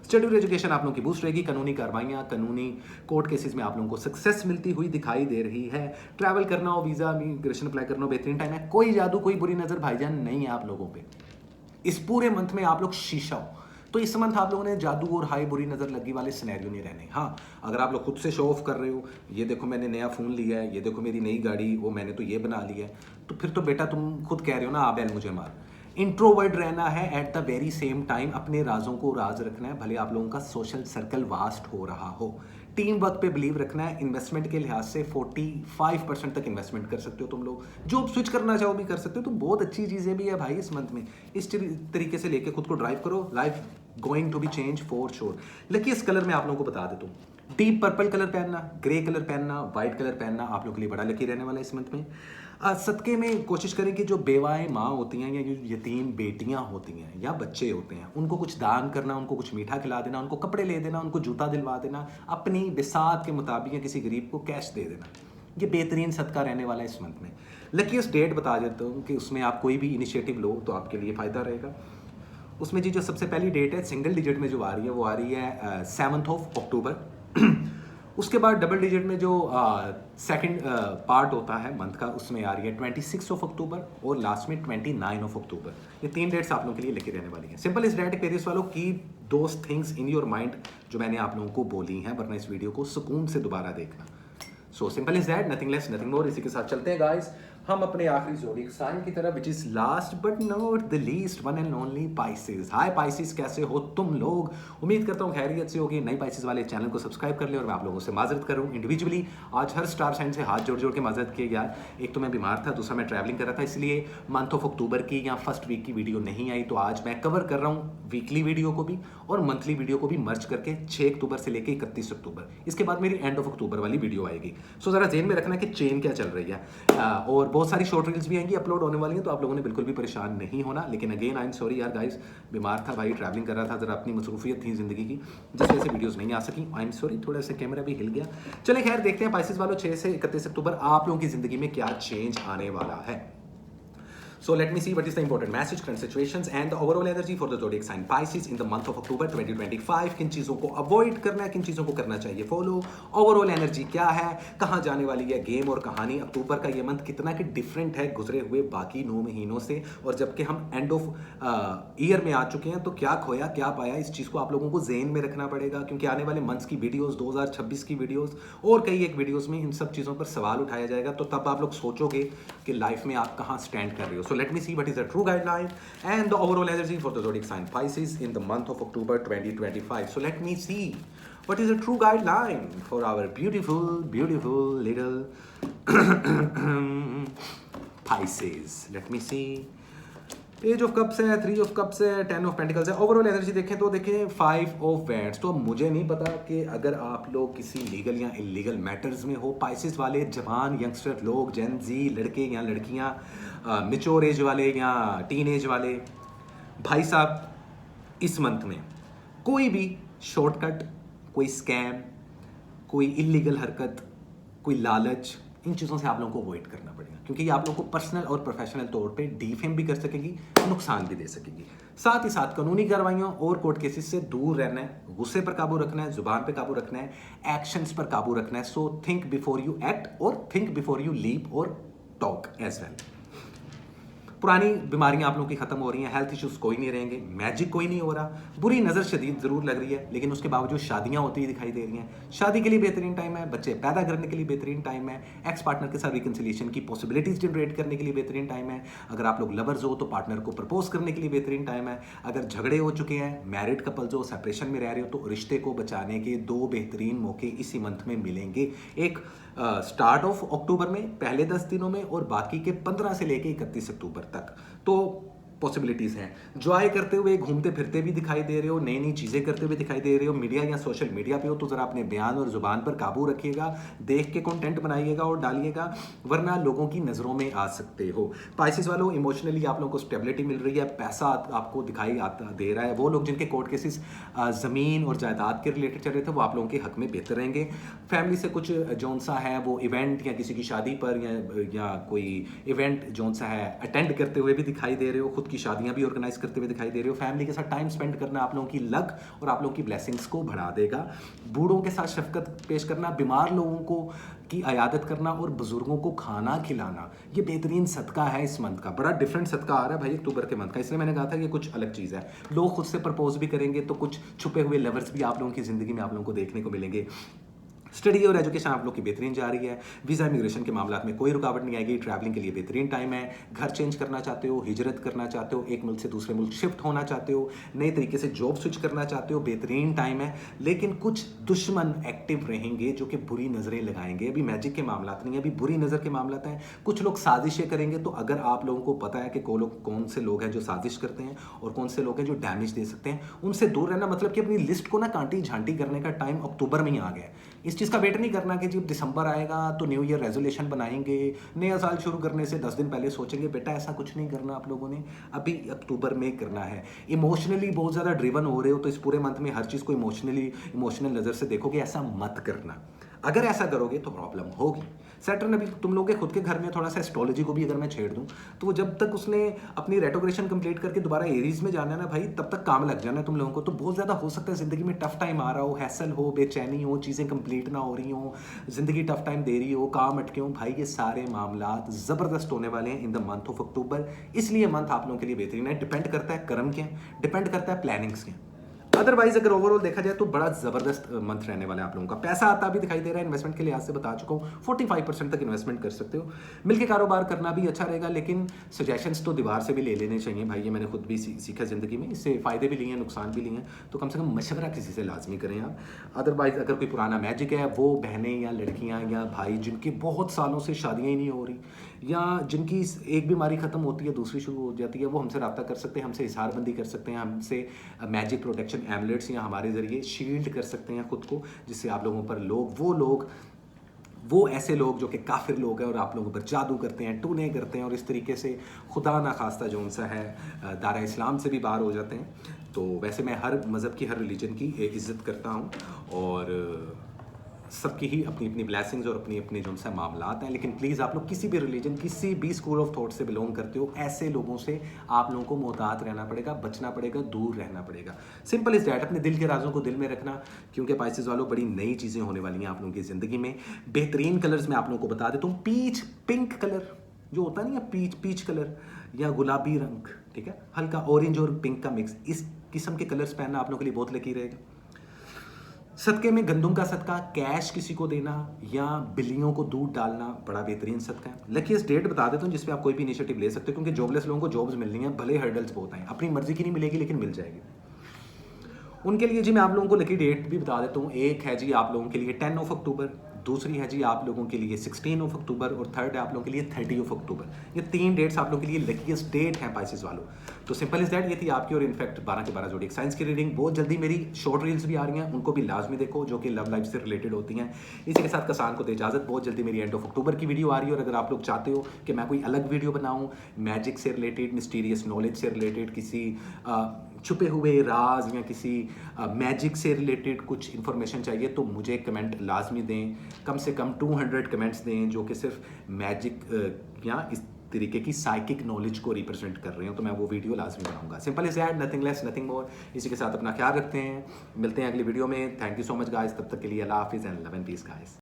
स्टडी और एजुकेशन आप लोगों की बूस्ट रहेगी। कानूनी कार्रवाइयाँ, कानूनी कोर्ट केसेस में आप लोगों को सक्सेस मिलती हुई दिखाई दे रही है। ट्रैवल करना हो, वीज़ा इमिग्रेशन अप्लाई करना हो, बेहतरीन टाइम है। कोई जादू, कोई बुरी नज़र भाईजान नहीं है आप लोगों पे। इस पूरे मंथ में आप लोग शीशा हो, तो इस मंथ आप लोगों ने जादू और हाई बुरी नज़र लगी वाले सिनेरियो नहीं रहने। हाँ, अगर आप लोग खुद से शो ऑफ कर रहे हो, ये देखो मैंने नया फ़ोन लिया है, ये देखो मेरी नई गाड़ी, वो मैंने तो ये बना लिया है, तो फिर तो बेटा तुम खुद कह रहे हो ना आ बैल मुझे मार। इंट्रोवर्ट रहना है, at the very same time अपने राजों को राज रखना है, भले आप लोगों का सोशल सर्कल वास्ट हो रहा हो। टीम वर्क पे बिलीव रखना है। इन्वेस्टमेंट के लिहाज से 45% तक इन्वेस्टमेंट कर सकते हो तुम लोग। जॉब स्विच करना चाहो भी कर सकते हो, तो बहुत अच्छी चीज़ें भी है भाई इस मंथ में। इस तरीके से लेके खुद को ड्राइव करो, life going to be change for sure. Luckiest colour मैं आप लोगों को बता देता हूँ, डीप पर्पल कलर पहनना, ग्रे कलर पहनना, व्हाइट कलर पहनना आप लोगों के लिए बड़ा लकी रहने वाला है इस मंथ में। सदक़े में कोशिश करें कि जो बेवाएँ माँ होती हैं या जो यतीम बेटियां होती हैं या बच्चे होते हैं, उनको कुछ दान करना, उनको कुछ मीठा खिला देना, उनको कपड़े ले देना, उनको जूता दिलवा देना, अपनी बिसात के मुताबिक या किसी गरीब को कैश दे देना, ये बेहतरीन सदका रहने वाला है इस मंथ में। लकीस्ट डेट बता देता हूँ कि उसमें आप कोई भी इनिशिएटिव लो तो आपके लिए फ़ायदा रहेगा। उसमें जी जो सबसे पहली डेट है सिंगल डिजिट में जो आ रही है वो आ रही है 7 अक्टूबर। उसके बाद डबल डिजिट में जो सेकंड पार्ट होता है मंथ का, उसमें आ रही है 26 अक्टूबर और लास्ट में 29 अक्टूबर। ये 3 डेट्स आप लोगों के लिए लेके रहने वाली हैं। सिंपल इज डेट पेरिस वालों की those things in your mind जो मैंने आप लोगों को बोली हैं, वरना इस वीडियो को सुकून से दोबारा देखना। So simple is that, nothing less nothing more. इसी के साथ चलते हैं गाइस हम अपने आखिरी ज़ोडिएक साइन की तरफ, which is last but not the least, one and only Pisces. Hi Pisces, कैसे हो तुम लोग? उम्मीद करता हूँ खैरियत से होगी। नई पाइसेस वाले चैनल को सब्सक्राइब कर ले और मैं आप लोगों से माजरत करूँ इंडिविजुअली। आज हर स्टार साइन से हाथ जोड़ जोड़ के माजरत किए यार। एक तो मैं बीमार था, दूसरा मैं ट्रैवलिंग कर रहा था, इसलिए मंथ ऑफ अक्टूबर की या फर्स्ट वीक की वीडियो नहीं आई। तो आज मैं कवर कर रहा हूँ वीकली वीडियो को भी और मंथली वीडियो को भी मर्ज करके 6 अक्टूबर से लेकर 31 अक्टूबर। इसके बाद मेरी एंड ऑफ अक्टूबर वाली वीडियो आएगी। सो ज़रा जेन में रखना कि चेन क्या चल रही है। और बहुत सारी शॉर्ट रील्स भी आएंगी, अपलोड होने वाली हैं, तो आप लोगों ने बिल्कुल भी परेशान नहीं होना। लेकिन अगेन आई एम सॉरी यार गाइस, बीमार था भाई, ट्रैवलिंग कर रहा था, जरा अपनी मसरूफियत थी जिंदगी की, जिस वजह से वीडियोस नहीं आ सकी। आई एम सॉरी, थोड़ा सा कैमरा भी हिल गया। चले खैर देखते हैं पाइसेस वालों 6 से 31 अक्टूबर आप लोगों की जिंदगी में क्या चेंज आने वाला है। So let me see what is the important message, current situations and the overall energy for the zodiac sign Pisces in the month of October 2025। किन चीज़ों को अवॉइड करना है, किन चीज़ों को करना चाहिए फॉलो, ओवरऑल एनर्जी क्या है, कहाँ जाने वाली है गेम और कहानी। अक्टूबर का ये मंथ कितना कि डिफरेंट है गुजरे हुए बाकी 9 महीनों से, और जबकि हम एंड ऑफ ईयर में आ चुके हैं, तो क्या खोया क्या पाया, इस चीज़ को आप लोगों को जेन में रखना पड़ेगा, क्योंकि आने वाले मंथ्स की वीडियोज़ 2026 की वीडियोज़ और कई एक वीडियोज़ में इन सब चीज़ों पर सवाल उठाया जाएगा। तो तब आप लोग सोचोगे कि लाइफ में आप कहाँ स्टैंड कर रहे हो। So let me see what is the true guideline and the overall energy for the zodiac sign Pisces in the month of October 2025. So let me see what is the true guideline for our beautiful little Pisces. Let me see. Page of Cups है, 3 of Cups है, 10 of Pentacles है। Overall energy देखें तो देखें 5 of Wands। तो मुझे नहीं पता कि अगर आप लोग किसी लीगल या इलीगल मैटर्स में हो, पाइसेस वाले जवान यंगस्टर लोग, जेन जी लड़के या लड़कियां, मिच्योर एज वाले या टीन एज वाले, भाई साहब इस मंथ में कोई भी शॉर्टकट, कोई स्कैम, कोई इलीगल हरकत, कोई लालच, इन चीज़ों से आप लोगों को अवॉइड करना पड़ेगा। क्योंकि ये आप लोगों को पर्सनल और प्रोफेशनल तौर पे डिफेम भी कर सकेगी, नुकसान भी दे सकेगी। साथ ही साथ कानूनी कार्रवाइयों और कोर्ट केसेस से दूर रहना है, गुस्से पर काबू रखना है, जुबान पर काबू रखना है, एक्शंस पर काबू रखना है। So think before you act और थिंक बिफोर यू लीप और टॉक एज वेल। पुरानी बीमारियां आप लोगों की खत्म हो रही हैं, हेल्थ इश्यूज कोई नहीं रहेंगे, मैजिक कोई नहीं हो रहा, बुरी नज़र शदीद ज़रूर लग रही है, लेकिन उसके बावजूद शादियां होती हुई दिखाई दे रही हैं। शादी के लिए बेहतरीन टाइम है, बच्चे पैदा करने के लिए बेहतरीन टाइम है, एक्स पार्टनर के साथ रिकन्सिलिएशन की पॉसिबिलिटीज जनरेट करने के लिए बेहतरीन टाइम है। अगर आप लोग लवर्स हो तो पार्टनर को प्रपोज करने के लिए बेहतरीन टाइम है। अगर झगड़े हो चुके हैं, मैरिड कपल्स हो, सेपरेशन में रह रहे हो, तो रिश्ते को बचाने के 2 बेहतरीन मौके इसी मंथ में मिलेंगे। एक स्टार्ट ऑफ अक्टूबर में पहले 10 दिनों में और बाकी के 15 से लेके 31 अक्टूबर तक। तो पॉसिबिलिटीज हैं। जॉय करते हुए, घूमते फिरते भी दिखाई दे रहे हो, नई नई चीज़ें करते हुए दिखाई दे रहे हो, मीडिया या सोशल मीडिया पे हो तो ज़रा अपने बयान और ज़ुबान पर काबू रखिएगा, देख के कंटेंट बनाइएगा और डालिएगा, वरना लोगों की नज़रों में आ सकते हो। पाइसेस वालों, इमोशनली आप लोगों को स्टेबिलिटी मिल रही है, पैसा आपको दिखाई आता दे रहा है। वो लोग जिनके कोर्ट केसेस ज़मीन और जायदाद के रिलेटेड चल रहे थे, वो आप लोगों के हक में बेहतर रहेंगे। फैमिली से कुछ जौन सा है वो इवेंट या किसी की शादी पर या कोई इवेंट जौन सा है अटेंड करते हुए भी दिखाई दे रहे हो, खुद की शादियां भी ऑर्गेनाइज करते हुए दिखाई दे रहे हो। फैमिली के साथ टाइम स्पेंड करना आप लोगों की लक और आप लोगों की ब्लेसिंग्स को बढ़ा देगा। बूढ़ों के साथ शफकत पेश करना, बीमार लोगों को की अयादत करना और बुजुर्गों को खाना खिलाना, ये बेहतरीन सदका है इस मंथ का। बड़ा डिफरेंट सदका आ रहा है भाई अक्टूबर के मंथ का, इसलिए मैंने कहा था कि कुछ अलग चीज़ है। लोग खुद से प्रपोज भी करेंगे तो कुछ छुपे हुए लवर्स भी आप लोगों की ज़िंदगी में आप लोगों को देखने को मिलेंगे। स्टडी और एजुकेशन आप लोग की बेहतरीन जा रही है। वीज़ा इमिग्रेशन के मामला में कोई रुकावट नहीं आएगी। ट्रैवलिंग के लिए बेहतरीन टाइम है। घर चेंज करना चाहते हो, हिजरत करना चाहते हो, एक मुल्क से दूसरे मुल्क शिफ्ट होना चाहते हो, नए तरीके से जॉब स्विच करना चाहते हो, बेहतरीन टाइम है। लेकिन कुछ दुश्मन एक्टिव रहेंगे जो कि बुरी नज़रें लगाएंगे। अभी मैजिक के मामला नहीं है, अभी बुरी नज़र के मामला हैं। कुछ लोग साजिशें करेंगे, तो अगर आप लोगों को पता है कि कौन से लोग हैं जो साजिश करते हैं और कौन से लोग हैं जो डैमेज दे सकते हैं, उनसे दूर रहना। मतलब कि अपनी लिस्ट को ना कांटी झांटी करने का टाइम अक्टूबर में ही आ गया है। इस चीज़ का वेट नहीं करना कि जब दिसंबर आएगा तो न्यू ईयर रेजोल्यूशन बनाएंगे, नया साल शुरू करने से 10 दिन पहले सोचेंगे। बेटा ऐसा कुछ नहीं करना आप लोगों ने, अभी अक्टूबर में करना है। इमोशनली बहुत ज़्यादा ड्रिवन हो रहे हो तो इस पूरे मंथ में हर चीज़ को इमोशनल नज़र से देखोगे, ऐसा मत करना। अगर ऐसा करोगे तो प्रॉब्लम होगी। सैटर्न अभी तुम लोगों के खुद के घर में थोड़ा सा एस्ट्रोलॉजी को भी अगर मैं छेड़ दूं तो वो जब तक उसने अपनी रेट्रोग्रेशन कंप्लीट करके दोबारा एरीज में जाना है ना भाई, तब तक काम लग जाना है तुम लोगों को। तो बहुत ज़्यादा हो सकता है ज़िंदगी में टफ टाइम आ रहा हो, हैसल हो, बेचैनी हो, चीज़ें कंप्लीट ना हो रही हो, ज़िंदगी टफ टाइम दे रही हो, काम अटके हो भाई। ये सारे मामला ज़बरदस्त होने वाले हैं इन द मंथ ऑफ अक्टूबर। इसलिए मंथ आप लोगों के लिए बेहतरीन है। डिपेंड करता है कर्म के, डिपेंड करता है प्लानिंग्स के। अदरवाइज अगर ओवरऑल देखा जाए तो बड़ा जबरदस्त मंथ रहने वाला है आप लोगों का। पैसा आता भी दिखाई दे रहा है, इन्वेस्टमेंट के लिहाज से बता चुका हूँ 45% तक इन्वेस्टमेंट कर सकते हो। मिलके कारोबार करना भी अच्छा रहेगा, लेकिन सजेशंस तो दीवार से भी ले लेने चाहिए भाई। ये मैंने खुद भी सीखा ज़िंदगी में, इससे फ़ायदे भी लिए हैं, नुकसान भी लिए हैं। तो कम से कम मशवरा किसी से लाजमी करें आप। अदरवाइज अगर कोई पुराना मैजिक है, वो बहनें या लड़कियाँ या भाई जिनके बहुत सालों से शादियाँ ही नहीं हो रही, या जिनकी एक बीमारी खत्म होती है दूसरी शुरू हो जाती है, वो हमसे रब्ता कर सकते हैं, हमसे इजहारबंदी कर सकते हैं, हमसे मैजिक प्रोटेक्शन एमुलेट्स या हमारे ज़रिए शील्ड कर सकते हैं खुद को, जिससे आप लोगों पर वो ऐसे लोग जो कि काफिर लोग हैं और आप लोगों पर जादू करते हैं, टूने करते हैं और इस तरीके से खुदा ना खास्ता जो उनसा है दायरा इस्लाम से भी बाहर हो जाते हैं। तो वैसे मैं हर मज़हब की, हर रिलीजन की इज़्ज़त करता हूँ और सबकी ही अपनी अपनी ब्लेसिंग्स और अपनी अपनी जो सा मामलात हैं। लेकिन प्लीज़ आप लोग किसी भी रिलीजन, किसी भी स्कूल ऑफ थॉट से बिलोंग करते हो, ऐसे लोगों से आप लोगों को मोहतात रहना पड़ेगा, बचना पड़ेगा, दूर रहना पड़ेगा। Simple is that. अपने दिल के राजों को दिल में रखना, क्योंकि पाइसेस वालों बड़ी नई चीज़ें होने वाली हैं आप लोगों की ज़िंदगी में। बेहतरीन कलर्स मैं आप लोगों को बता देता हूँ। पिंक कलर जो होता नहीं है, पीच कलर या गुलाबी रंग, ठीक है, हल्का ऑरेंज और पिंक का मिक्स, इस किस्म के कलर्स पहनना आप लोगों के लिए बहुत लकी रहेगा। सदके में गंदुम का सदका, कैश किसी को देना या बिल्लियों को दूध डालना बड़ा बेहतरीन सदका है। लकीस्ट डेट बता देता हूँ जिसपे आप कोई भी इनिशिएटिव ले सकते हो, क्योंकि जॉबलेस लोगों को जॉब्स मिलनी है, भले हर्डल्स बहुत हैं, अपनी मर्जी की नहीं मिलेगी लेकिन मिल जाएगी उनके लिए। जी मैं आप लोगों को लकी डेट भी बता देता हूँ। एक है जी आप लोगों के लिए 10 ऑफ अक्टूबर, दूसरी है जी आप लोगों के लिए 16 ऑफ अक्टूबर और थर्ड है आप लोगों के लिए 30 ऑफ अक्टूबर। ये 3 डेट्स आप लोगों के लिए लकीस्ट डेट हैं पाइसेस वालों। तो सिंपल इज दैट, ये थी आपकी और इनफैक्ट 12 के 12 जोड़ी साइंस की रीडिंग। बहुत जल्दी मेरी शॉर्ट रील्स भी आ रही हैं, उनको भी लाजमी देखो, जो कि लव लाइफ से रिलेटेड होती हैं। इसी के साथ कसान को दे इजाज़त। बहुत जल्दी मेरी एंड ऑफ अक्टूबर की वीडियो आ रही है और अगर आप लोग चाहते हो कि मैं कोई अलग वीडियो बनाऊँ मैजिक से रिलेटेड, मिस्टीरियस नॉलेज से रिलेटेड, छुपे हुए राज या किसी मैजिक से रिलेटेड कुछ इन्फॉर्मेशन चाहिए तो मुझे कमेंट लाजमी दें। कम से कम 200 कमेंट्स दें जो कि सिर्फ मैजिक या इस तरीके की साइकिक नॉलेज को रिप्रेजेंट कर रहे हो, तो मैं वो वीडियो लाजमी बनाऊंगा। Simple is that, nothing less nothing more. इसी के साथ अपना ख्याल रखते हैं, मिलते हैं अगली वीडियो में। Thank you so much guys, तब तक के लिए अल्लाह हाफिज़ and love and peace guys.